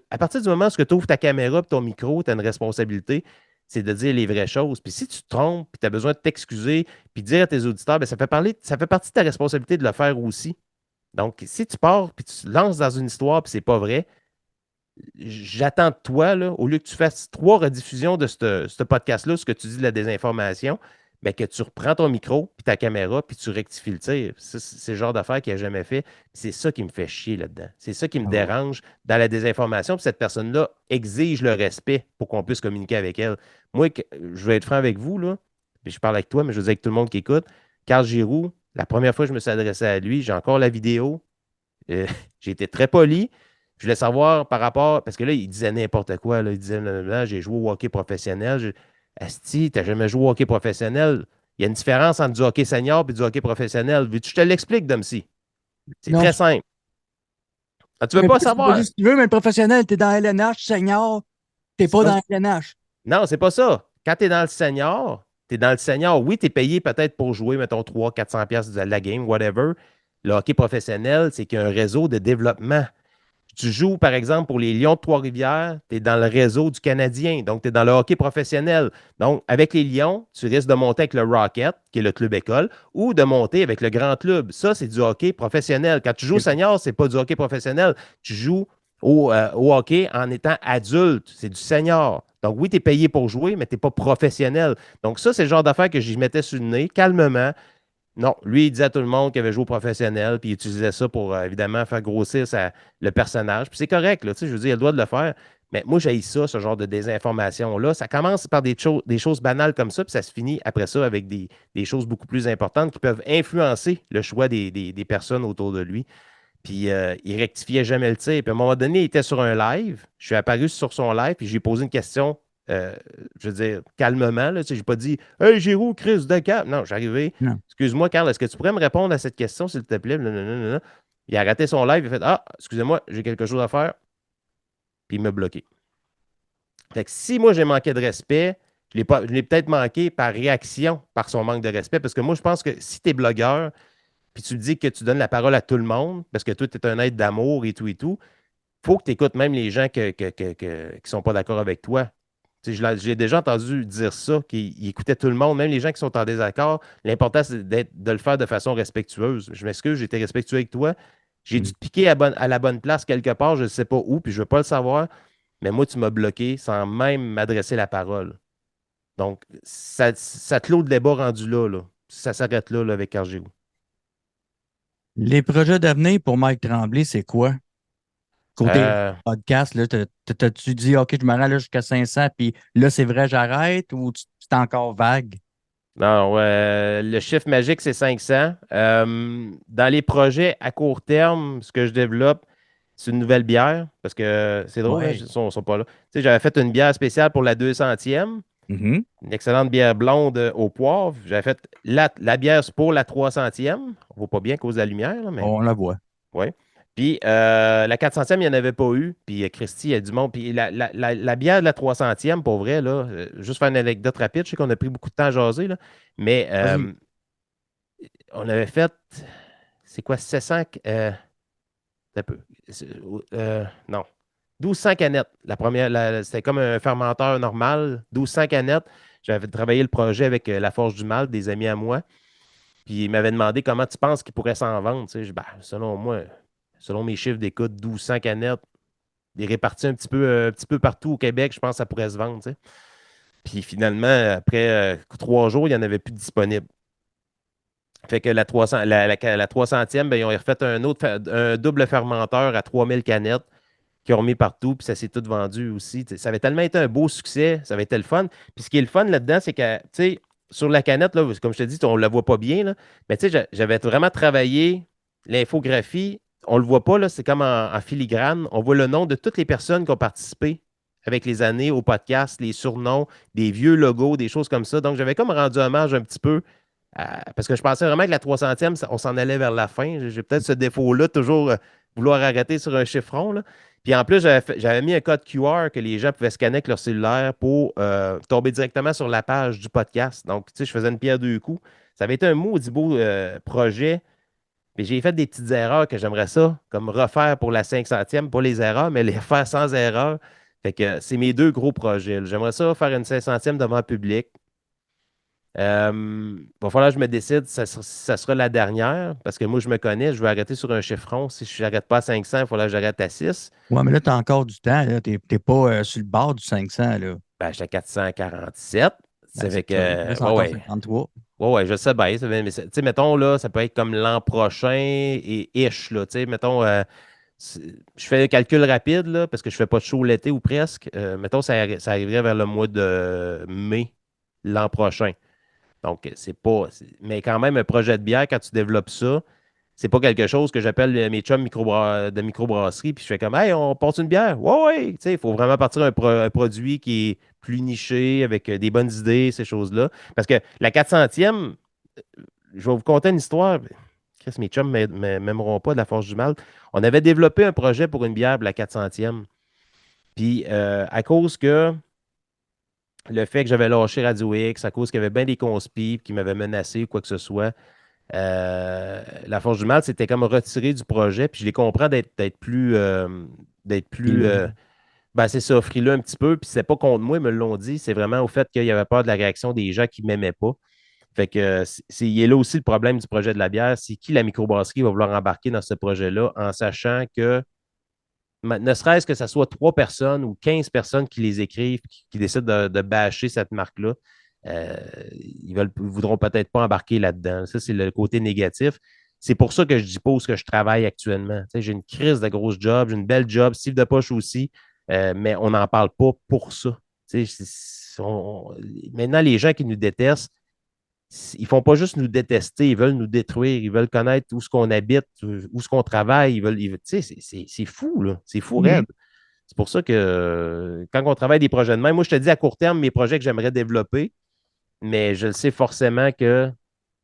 B: à partir du moment où tu ouvres ta caméra et ton micro, tu as une responsabilité, c'est de dire les vraies choses. Puis si tu te trompes, puis tu as besoin de t'excuser, puis de dire à tes auditeurs, ben, ça fait partie de ta responsabilité de le faire aussi. Donc, si tu pars puis tu te lances dans une histoire puis c'est pas vrai, j'attends de toi, là, au lieu que tu fasses 3 rediffusions de ce podcast-là, ce que tu dis de la désinformation, mais que tu reprends ton micro puis ta caméra puis tu rectifies le tir. C'est le genre d'affaire qu'il n'a jamais fait. C'est ça qui me fait chier là-dedans. C'est ça qui me
A: Oh.
B: dérange dans la désinformation. Puis cette personne-là exige le respect pour qu'on puisse communiquer avec elle. Moi, je vais être franc avec vous, là, puis je parle avec toi, mais je veux dire avec tout le monde qui écoute. Carl Giroux, la première fois que je me suis adressé à lui, j'ai encore la vidéo. Euh, j'ai été très poli. Je voulais savoir par rapport, parce que là, il disait n'importe quoi. Là. Il disait, j'ai joué au hockey professionnel. Asti, t'as jamais joué au hockey professionnel. Il y a une différence entre du hockey senior et du hockey professionnel. Veux-tu que je te l'explique, Domsi? C'est
A: Non,
B: très simple. Ah, tu veux
A: mais
B: pas
A: vas-y
B: savoir?
A: si tu veux, mais le professionnel, t'es dans LNH, senior, t'es
B: C'est
A: pas
B: pas...
A: dans LNH.
B: Non, c'est pas ça. Quand tu es dans le senior, tu es dans le senior. Oui, tu es payé peut-être pour jouer, mettons, 300-400$ de la game, whatever. Le hockey professionnel, c'est qu'il y a un réseau de développement. Tu joues, par exemple, pour les Lions de Trois-Rivières, tu es dans le réseau du Canadien, donc tu es dans le hockey professionnel. Donc, avec les Lions, tu risques de monter avec le Rocket, qui est le club école, ou de monter avec le grand club. Ça, c'est du hockey professionnel. Quand tu joues au senior, c'est pas du hockey professionnel. Tu joues au hockey en étant adulte. C'est du senior. Donc, oui, tu es payé pour jouer, mais tu n'es pas professionnel. Donc, ça, c'est le genre d'affaires que j'y mettais sur le nez, calmement. Non, lui, il disait à tout le monde qu'il avait joué au professionnel, puis il utilisait ça pour, évidemment, faire grossir le personnage. Puis c'est correct, là, tu sais, je veux dire, il a le droit de le faire. Mais moi, j'ai ça, ce genre de désinformation-là. Ça commence par des choses banales comme ça, puis ça se finit après ça avec des choses beaucoup plus importantes qui peuvent influencer le choix des personnes autour de lui. Puis il rectifiait jamais le tir. Puis à un moment donné, il était sur un live. Je suis apparu sur son live, puis j'ai posé une question, euh, je veux dire, calmement. Là, tu sais, j'ai pas dit Hey, Giroud, Chris de Cap. Non, j'arrivais.
A: Non.
B: Excuse-moi, Carl, est-ce que tu pourrais me répondre à cette question, s'il te plaît? Non, non, non, non, non. Il a raté son live, il a fait Ah, excusez-moi, j'ai quelque chose à faire. Puis il m'a bloqué. Fait que si moi j'ai manqué de respect, je l'ai peut-être manqué par réaction, par son manque de respect. Parce que moi, je pense que si tu es blogueur, puis tu dis que tu donnes la parole à tout le monde, parce que toi, tu es un être d'amour et tout, faut que tu écoutes même les gens qui sont pas d'accord avec toi. Tu sais, j'ai déjà entendu dire ça, qu'il écoutait tout le monde, même les gens qui sont en désaccord. L'important, c'est de le faire de façon respectueuse. Je m'excuse, j'étais respectueux avec toi. J'ai dû
A: Mm.
B: te piquer à la bonne place quelque part, je ne sais pas où, puis je ne veux pas le savoir. Mais moi, tu m'as bloqué sans même m'adresser la parole. Donc, ça clôt le débat rendu là, là. Ça s'arrête là, là, avec Cargéou.
A: Les projets d'avenir pour Mike Tremblay, c'est quoi? Côté
B: Euh,
A: podcast, là, t'as-tu dit, OK, je me rends là jusqu'à 500, puis là, c'est vrai, j'arrête, ou c'est encore vague?
B: Non, le chiffre magique, c'est 500. Dans les projets à court terme, ce que je développe, c'est une nouvelle bière, parce que c'est drôle, hein,
A: Ouais.
B: sont pas là. Tu sais, j'avais fait une bière spéciale pour la 200e,
A: Mhm.
B: une excellente bière blonde au poivre. J'avais fait la bière pour la 300e. On voit pas bien à cause de la lumière, là, mais
A: On la voit.
B: oui. Puis la 400e, il n'y en avait pas eu. Puis Christy, il y a du monde. Puis la bière de la 300e, pour vrai, là, juste faire une anecdote rapide, je sais qu'on a pris beaucoup de temps à jaser, là, mais
A: Vas-y.
B: on avait fait, c'est quoi, 700, un peu, non, 1200 canettes. La première, c'était comme un fermenteur normal, 1200 canettes. J'avais travaillé le projet avec La Forge du Mal, des amis à moi. Puis ils m'avaient demandé comment tu penses qu'ils pourraient s'en vendre. Tu sais, ben, selon moi, selon mes chiffres d'écoute, 1200 canettes, des réparties un petit peu partout au Québec, je pense que ça pourrait se vendre. Tu sais. Puis finalement, après 3 jours, il n'y en avait plus de disponible. Fait que la 300, la 300e, ben, ils ont refait un double fermenteur à 3000 canettes qu'ils ont mis partout, puis ça s'est tout vendu aussi. Ça avait tellement été un beau succès, ça avait été le fun. Puis ce qui est le fun là-dedans, c'est que, tu sais, sur la canette, là, comme je te dis, on ne la voit pas bien, là, mais tu sais, j'avais vraiment travaillé l'infographie. On ne le voit pas, là, c'est comme en filigrane. On voit le nom de toutes les personnes qui ont participé avec les années au podcast, les surnoms, des vieux logos, des choses comme ça. Donc, j'avais comme rendu hommage un petit peu parce que je pensais vraiment que la 300e, on s'en allait vers la fin. J'ai peut-être ce défaut-là, toujours vouloir arrêter sur un chiffron. Là. Puis en plus, j'avais mis un code QR que les gens pouvaient scanner avec leur cellulaire pour tomber directement sur la page du podcast. Donc, tu sais, je faisais une pierre deux coups. Ça avait été un maudit beau projet. Mais j'ai fait des petites erreurs que j'aimerais ça, comme refaire pour la 500e, pas les erreurs, mais les faire sans erreur. Fait que c'est mes deux gros projets. Là. J'aimerais ça faire une 500e devant le public. Va falloir que je me décide, ça sera la dernière, parce que moi, je me connais, je vais arrêter sur un chiffron. Si je n'arrête pas à 500, il faudra que j'arrête à 6.
A: Ouais, mais là, tu as encore du temps. T'es pas sur le bord du 500, là.
B: Ben, j'étais à 447.
A: Ben,
B: Ça
A: c'est
B: fait que,
A: ça. Il reste
B: ouais,
A: encore
B: ouais.
A: 53.
B: Ouais, ouais, je sais bien. Tu sais, mettons, là, ça peut être comme l'an prochain et ish, là. Tu sais, mettons, je fais le calcul rapide, là, parce que je fais pas de show l'été ou presque. Mettons, ça arriverait vers le mois de mai l'an prochain. Donc, c'est pas. Mais quand même, un projet de bière, quand tu développes ça, c'est pas quelque chose que j'appelle mes chums de microbrasserie, puis je fais comme, hey, on porte une bière. Ouais, ouais. Tu sais, il faut vraiment partir un produit qui est plus niché, avec des bonnes idées, ces choses-là. Parce que la 400e, je vais vous conter une histoire. Chris, mes chums ne m'aimeront pas de la force du mal. On avait développé un projet pour une bière pour la 400e. Puis, à cause que le fait que j'avais lâché Radio X, à cause qu'il y avait bien des conspis qui m'avaient menacé ou quoi que ce soit, la force du mal, c'était comme retiré du projet. Puis je les comprends d'être plus. D'être
A: Puis
B: plus
A: là,
B: ben, c'est ça, frileux un petit peu. Puis c'est pas contre moi, ils me l'ont dit. C'est vraiment au fait qu'il y avait peur de la réaction des gens qui ne m'aimaient pas. Fait que il est là aussi le problème du projet de la bière. C'est qui la microbrasserie va vouloir embarquer dans ce projet-là en sachant que ne serait-ce que ce soit 3 personnes ou 15 personnes qui les écrivent, qui décident de bâcher cette marque-là, euh, ils voudront peut-être pas embarquer là-dedans. Ça, c'est le côté négatif. C'est pour ça que je dis pas où ce que je travaille actuellement. Tu sais, j'ai une crise de grosse job, j'ai une belle job, Steve de poche aussi, mais on n'en parle pas pour ça. Tu sais, maintenant, les gens qui nous détestent, ils font pas juste nous détester, ils veulent nous détruire, ils veulent connaître où ce qu'on habite, où ce qu'on travaille, tu sais, c'est fou, là. C'est fou, raide.
A: mhm.
B: C'est pour ça que quand on travaille des projets de même, moi, je te dis à court terme mes projets que j'aimerais développer, mais je le sais forcément qu'il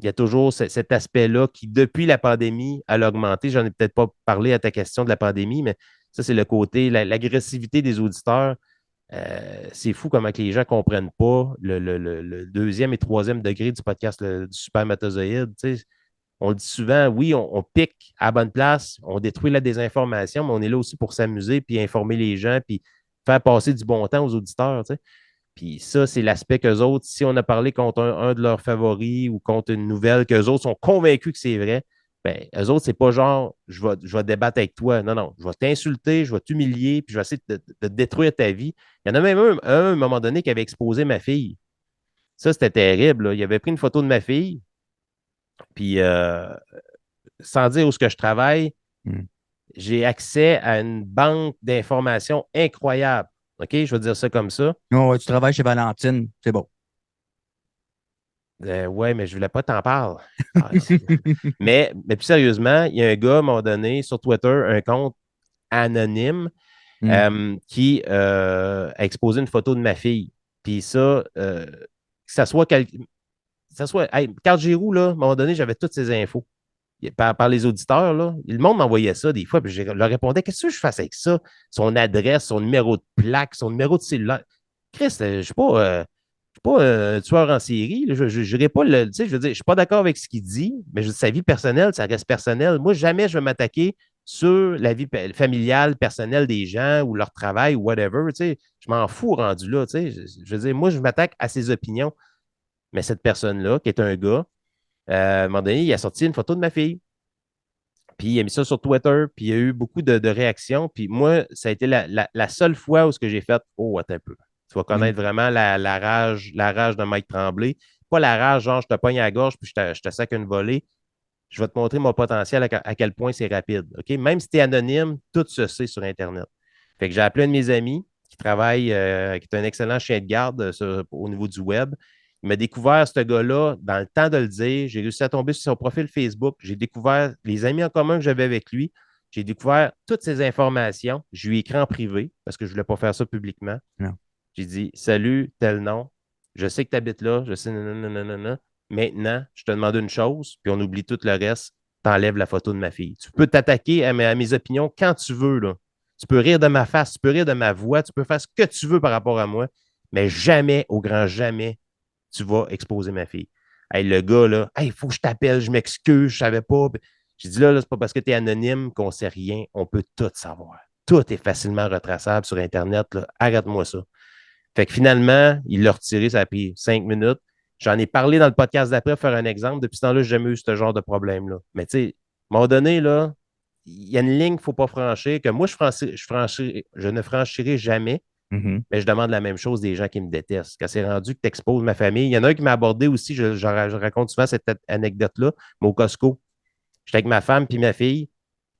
B: y a toujours cet aspect-là qui, depuis la pandémie, a augmenté. J'en ai peut-être pas parlé à ta question de la pandémie, mais ça, c'est le côté, l'agressivité des auditeurs. C'est fou comment que les gens ne comprennent pas le deuxième et troisième degré du podcast du supermatozoïde. Tu sais. On le dit souvent, oui, on pique à la bonne place, on détruit la désinformation, mais on est là aussi pour s'amuser, puis informer les gens, puis faire passer du bon temps aux auditeurs. Tu sais. Puis ça, c'est l'aspect qu'eux autres, si on a parlé contre un de leurs favoris ou contre une nouvelle, qu'eux autres sont convaincus que c'est vrai, ben, eux autres, c'est pas genre je vais débattre avec toi. Non, non. Je vais t'insulter, je vais t'humilier, puis je vais essayer de détruire ta vie. Il y en a même un, à un moment donné, qui avait exposé ma fille. Ça, c'était terrible, là. Il avait pris une photo de ma fille, puis sans dire où ce que je travaille,
A: Mhm.
B: j'ai accès à une banque d'informations incroyable. OK? Je vais dire ça comme ça.
A: Ouais, ouais, tu travailles chez Valentine, c'est bon.
B: Ouais, mais je voulais pas t'en parler. Ah, mais plus sérieusement, il y a un gars, à un moment donné, sur Twitter, un compte anonyme,
A: Mhm.
B: qui a exposé une photo de ma fille. Puis ça, que ça soit hey, Carl Giroux, là, à un moment donné, j'avais toutes ces infos. Par les auditeurs, là, le monde m'envoyait ça des fois, puis je leur répondais, qu'est-ce que je fasse avec ça? Son adresse, son numéro de plaque, son numéro de cellulaire. Chris, je ne suis pas, un tueur en série. Là. Je n'irai pas le. Tu sais, je veux dire, je ne suis pas d'accord avec ce qu'il dit, mais sa vie personnelle, ça reste personnel. Moi, jamais je vais m'attaquer sur la vie familiale, personnelle des gens ou leur travail ou whatever. Tu sais, je m'en fous rendu là. Tu sais, je veux dire, moi, je m'attaque à ses opinions. Mais cette personne-là, qui est un gars, à un moment donné, il a sorti une photo de ma fille. Puis il a mis ça sur Twitter, puis il y a eu beaucoup de réactions. Puis moi, ça a été la seule fois où ce que j'ai fait, oh, attends un peu. Tu vas
A: Mhm.
B: connaître vraiment la rage de Mike Tremblay. Pas la rage, genre, je te pogne à la gorge, puis je te sac une volée. Je vais te montrer mon potentiel à quel point c'est rapide. OK? Même si tu es anonyme, tout se sait sur Internet. Fait que j'ai appelé un de mes amis qui travaille, qui est un excellent chien de garde au niveau du web. Il m'a découvert ce gars-là dans le temps de le dire. J'ai réussi à tomber sur son profil Facebook. J'ai découvert les amis en commun que j'avais avec lui. J'ai découvert toutes ces informations. Je lui ai écrit en privé parce que je ne voulais pas faire ça publiquement.
A: Non.
B: J'ai dit salut, tel nom. Je sais que tu habites là. Je sais, non, non, non, non, non, non. Maintenant, je te demande une chose, puis on oublie tout le reste. T'enlèves la photo de ma fille. Tu peux t'attaquer à mes opinions quand tu veux, là. Tu peux rire de ma face, tu peux rire de ma voix, tu peux faire ce que tu veux par rapport à moi, mais jamais, au grand jamais, tu vas exposer ma fille. Hey, le gars, là, il faut que je t'appelle, je m'excuse, je savais pas. J'ai dit là, c'est pas parce que tu es anonyme qu'on sait rien, on peut tout savoir. Tout est facilement retraçable sur Internet. Là. Arrête-moi ça. Fait que finalement, il l'a retiré, ça a pris 5 minutes. J'en ai parlé dans le podcast d'après, pour faire un exemple. Depuis ce temps-là, j'ai jamais eu ce genre de problème-là. Mais tu sais, à un moment donné, là, il y a une ligne qu'il ne faut pas franchir, que moi, je ne franchirai jamais,
A: Mhm.
B: mais je demande la même chose des gens qui me détestent. Quand c'est rendu que tu exposes ma famille, il y en a un qui m'a abordé aussi, je raconte souvent cette anecdote-là, mais au Costco. J'étais avec ma femme puis ma fille,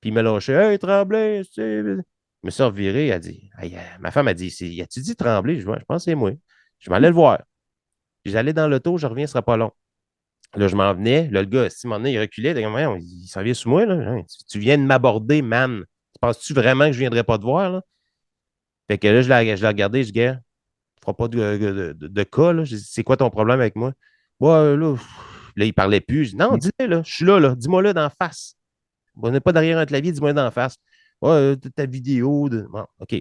B: puis il m'a lâché. Hey, Tremblay, tu sais. Je me suis reviré, elle dit. Hey, ma femme a dit, y a-tu dit Tremblay? Je pense que c'est moi. Je m'allais le voir. J'allais dans l'auto, je reviens, ce sera pas long. Là, je m'en venais. Là, le gars, à un moment donné, il reculait. Il s'en vient sous moi. Là. Tu viens de m'aborder, man. Penses-tu vraiment que je ne viendrais pas te voir? Là? Fait que là, je l'ai regardé. Je dis, gars, tu ne feras pas de cas. Là. C'est quoi ton problème avec moi? Ouais, là, là, il parlait plus. Je dis, non, dis-le, là. Je suis là, là. Dis-moi-le d'en face. On n'est pas derrière un clavier, dis-moi d'en face. Ouais, ta vidéo. Bon, OK.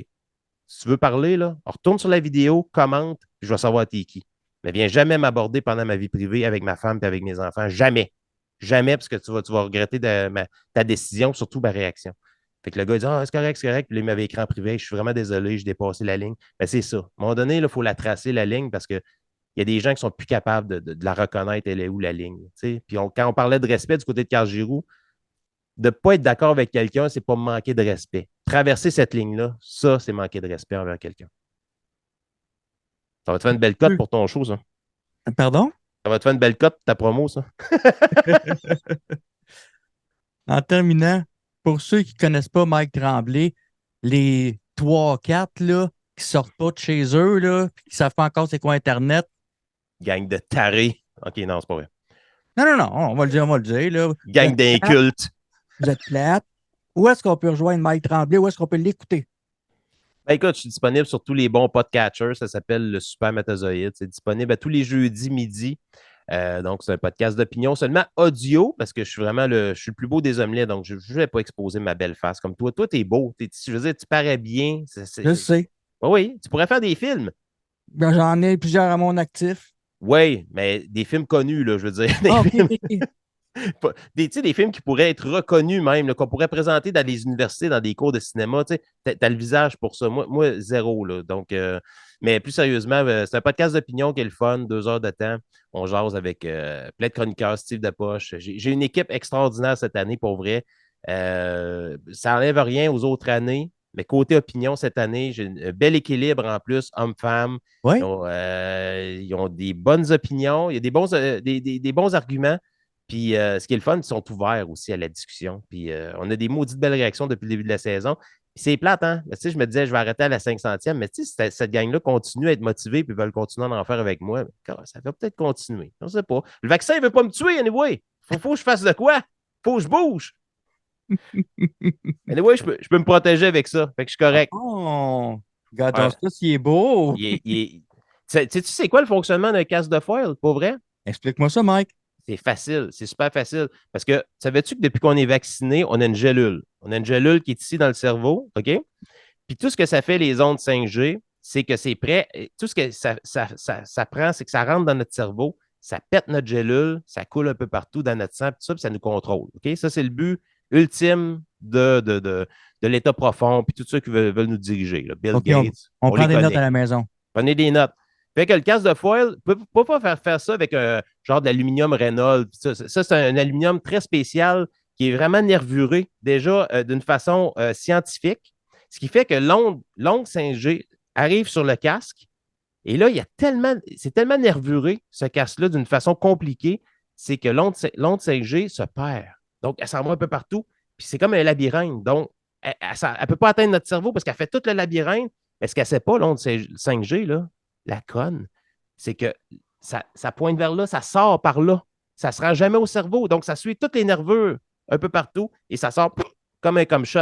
B: Si tu veux parler, là, retourne sur la vidéo, commente, puis je vais savoir t'es qui. Mais viens jamais m'aborder pendant ma vie privée avec ma femme et avec mes enfants. Jamais. Jamais, parce que tu vas regretter ta décision, surtout ma réaction. Fait que le gars il dit ah, c'est correct, c'est correct. Puis là, il m'avait écrit en privé, je suis vraiment désolé, j'ai dépassé la ligne. Mais c'est ça. À un moment donné, il faut la tracer, la ligne, parce qu'il y a des gens qui sont plus capables de la reconnaître, elle est où la ligne. T'sais? Puis quand on parlait de respect du côté de Carl Giroux, de ne pas être d'accord avec quelqu'un, c'est pas manquer de respect. Traverser cette ligne-là, ça, c'est manquer de respect envers quelqu'un. Ça va te faire une belle cote pour ton show, ça.
A: Pardon?
B: Ça va te faire une belle cote pour ta promo, ça.
A: En terminant, pour ceux qui ne connaissent pas Mike Tremblay, les 3-4 là, qui sortent pas de chez eux, là, puis qui ne savent pas encore c'est quoi Internet.
B: Gang de tarés. OK, non, c'est pas vrai.
A: Non, non, non, on va le dire, on va le dire. Là. Vous
B: Gang
A: êtes plate,
B: d'incultes.
A: vous êtes plate. Où est-ce qu'on peut rejoindre Mike Tremblay? Où est-ce qu'on peut l'écouter?
B: Ben, écoute, je suis disponible sur tous les bons podcatchers. Ça s'appelle le Super Métazoïde. C'est disponible à tous les jeudis midi. Donc, c'est un podcast d'opinion seulement audio parce que je suis le plus beau des omelettes. Donc, je ne vais pas exposer ma belle face comme toi. Toi, tu es beau. Je veux dire, tu parais bien.
A: Je le sais.
B: Oui, tu pourrais faire des films.
A: Ben, j'en ai plusieurs à mon actif.
B: Oui, mais des films connus, là, je veux dire.
A: Ah, OK, OK, OK.
B: Des films qui pourraient être reconnus même, qu'on pourrait présenter dans les universités, dans des cours de cinéma. Tu as le visage pour ça. Moi zéro. Là. Donc, mais plus sérieusement, c'est un podcast d'opinion qui est le fun, 2 heures de temps. On jase avec plein de chroniqueurs, Steve Depoche. J'ai une équipe extraordinaire cette année, pour vrai. Ça n'enlève rien aux autres années. Mais côté opinion, cette année, j'ai un bel équilibre en plus, hommes-femmes.
A: Oui?
B: Ils ont des bonnes opinions, il y a des bons arguments. Puis ce qui est le fun, ils sont ouverts aussi à la discussion. Puis on a des maudites belles réactions depuis le début de la saison. Puis c'est plate, hein? Tu sais, je me disais, je vais arrêter à la 500e, mais tu sais, cette gang-là continue à être motivée puis veulent continuer à en faire avec moi. Ça va peut-être continuer. Je ne sais pas. Le vaccin ne veut pas me tuer, anyway. Faut que je fasse de quoi? Faut que je bouge. Anyway, je peux me protéger avec ça. Fait que je suis correct.
A: Oh, regardons
B: Ouais.
A: ça, s'il est beau.
B: Tu sais quoi le fonctionnement d'un casque de foil, pour vrai?
A: Explique-moi ça, Mike.
B: C'est facile, c'est super facile. Parce que savais-tu que depuis qu'on est vacciné, on a une gélule. On a une gélule qui est ici dans le cerveau, OK? Puis tout ce que ça fait, les ondes 5G, c'est que c'est prêt. Tout ce que ça prend, c'est que ça rentre dans notre cerveau, ça pète notre gélule, ça coule un peu partout dans notre sang, tout ça, puis ça nous contrôle. OK? Ça, c'est le but ultime de l'état profond, puis tous ceux qui veulent nous diriger. Là. Bill
A: OK,
B: Gates,
A: on
B: on les
A: prend des notes à
B: connaît.
A: la maison.
B: Prenez des notes. Fait que le casque de foil, ne peut pas faire ça avec un genre d'aluminium Reynolds. Ça c'est un aluminium très spécial qui est vraiment nervuré, déjà d'une façon scientifique. Ce qui fait que l'onde 5G arrive sur le casque. Et là, c'est tellement nervuré, ce casque-là, d'une façon compliquée, c'est que l'onde 5G se perd. Donc, elle s'en va un peu partout. Puis c'est comme un labyrinthe. Donc, elle ne peut pas atteindre notre cerveau parce qu'elle fait tout le labyrinthe. Mais ce qu'elle ne sait pas, l'onde 5G, là, la conne, c'est que ça pointe vers là, ça sort par là. Ça ne se rend jamais au cerveau. Donc, ça suit toutes les nervures un peu partout et ça sort comme un shot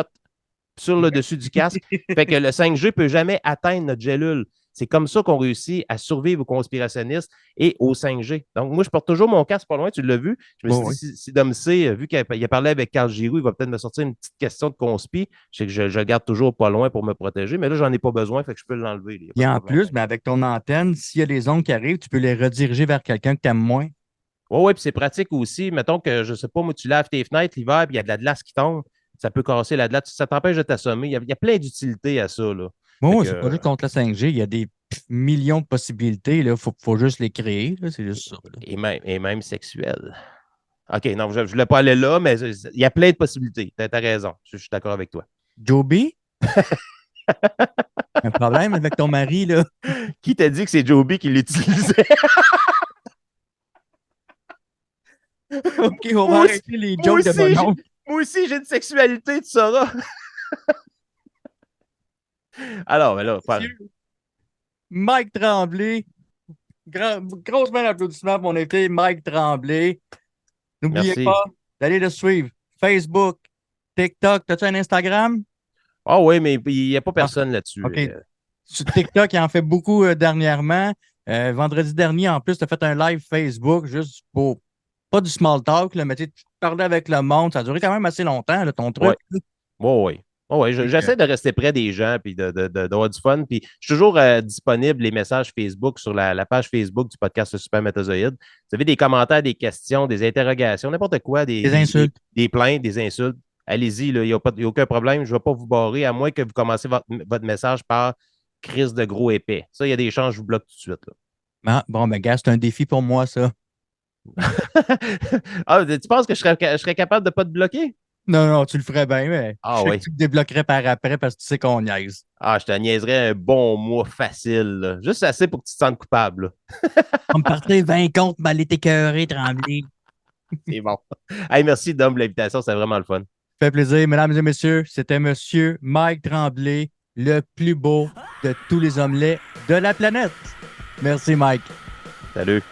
B: sur le dessus du casque. Fait que le 5G ne peut jamais atteindre notre gélule. C'est comme ça qu'on réussit à survivre aux conspirationnistes et au 5G. Donc, moi, je porte toujours mon casque pas loin, tu l'as vu. Je me suis dit, si Dom C, vu qu'il a parlé avec Carl Giroux, il va peut-être me sortir une petite question de conspi. Je sais que je garde toujours pas loin pour me protéger, mais là, j'en ai pas besoin, fait que je peux l'enlever.
A: Et en plus, mais avec ton antenne, s'il y a des ondes qui arrivent, tu peux les rediriger vers quelqu'un que tu aimes moins.
B: Oui, puis c'est pratique aussi. Mettons que, je ne sais pas, moi, tu laves tes fenêtres l'hiver, puis il y a de la glace qui tombe. Ça peut casser la glace. Ça t'empêche de t'assommer. Il y a plein d'utilités à ça. Là. Fait
A: Bon, c'est pas
B: que,
A: juste contre la 5G. Il y a des millions de possibilités. Il faut juste les créer. Là, c'est juste ça. Là.
B: Et même sexuel. OK, non, je ne voulais pas aller là, mais il y a plein de possibilités. Tu as raison. Je suis d'accord avec toi.
A: Joby, un problème avec ton mari, là?
B: Qui t'a dit que c'est Joby qui l'utilisait?
A: OK, on va
B: Moi aussi,
A: arrêter les
B: moi
A: jokes de
B: aussi, j'ai,
A: bonhomme.
B: moi aussi, j'ai une sexualité, tu sauras. Alors, ben là,
A: Monsieur Mike Tremblay, grosse main d'applaudissements pour mon invité, Mike Tremblay. N'oubliez
B: merci.
A: pas d'aller le suivre. Facebook, TikTok. T'as-tu un Instagram?
B: Ah oui, mais il n'y a pas
A: Ah,
B: personne là-dessus.
A: OK. Sur TikTok, il en fait beaucoup dernièrement. Vendredi dernier, en plus, tu as fait un live Facebook juste pour pas du small talk, là, mais tu parlais avec le monde. Ça a duré quand même assez longtemps, là, ton
B: Oui,
A: truc.
B: oui, oui. Oui,
A: Fait
B: j'essaie
A: que,
B: de rester près des gens puis d'avoir du fun. Puis je suis toujours disponible les messages Facebook sur la page Facebook du podcast Super Métazoïde. Vous avez des commentaires, des questions, des interrogations, n'importe quoi,
A: des insultes.
B: des plaintes, des insultes. Allez-y, il n'y a, y a aucun problème. Je ne vais pas vous barrer, à moins que vous commencez votre message par crise de gros épais. Ça, il y a des chances, je vous bloque tout de suite. Là.
A: Ah, bon, ben, gars, c'est un défi pour moi, ça.
B: Ah, tu penses que je serais capable de ne pas te bloquer?
A: Non, non, tu le ferais bien, mais je
B: Ah
A: sais que
B: oui.
A: tu te débloquerais par après parce que tu sais qu'on niaise.
B: Ah, je te niaiserais un bon mois facile. Là. Juste assez pour que tu te sentes coupable.
A: On me partait 20 comptes, mal été écœuré, tremblé.
B: C'est bon. Hey, merci, Dom, pour l'invitation. C'était vraiment le fun.
A: Fait plaisir, mesdames et messieurs. C'était monsieur Mike Tremblay, le plus beau de tous les omelets de la planète. Merci, Mike.
B: Salut.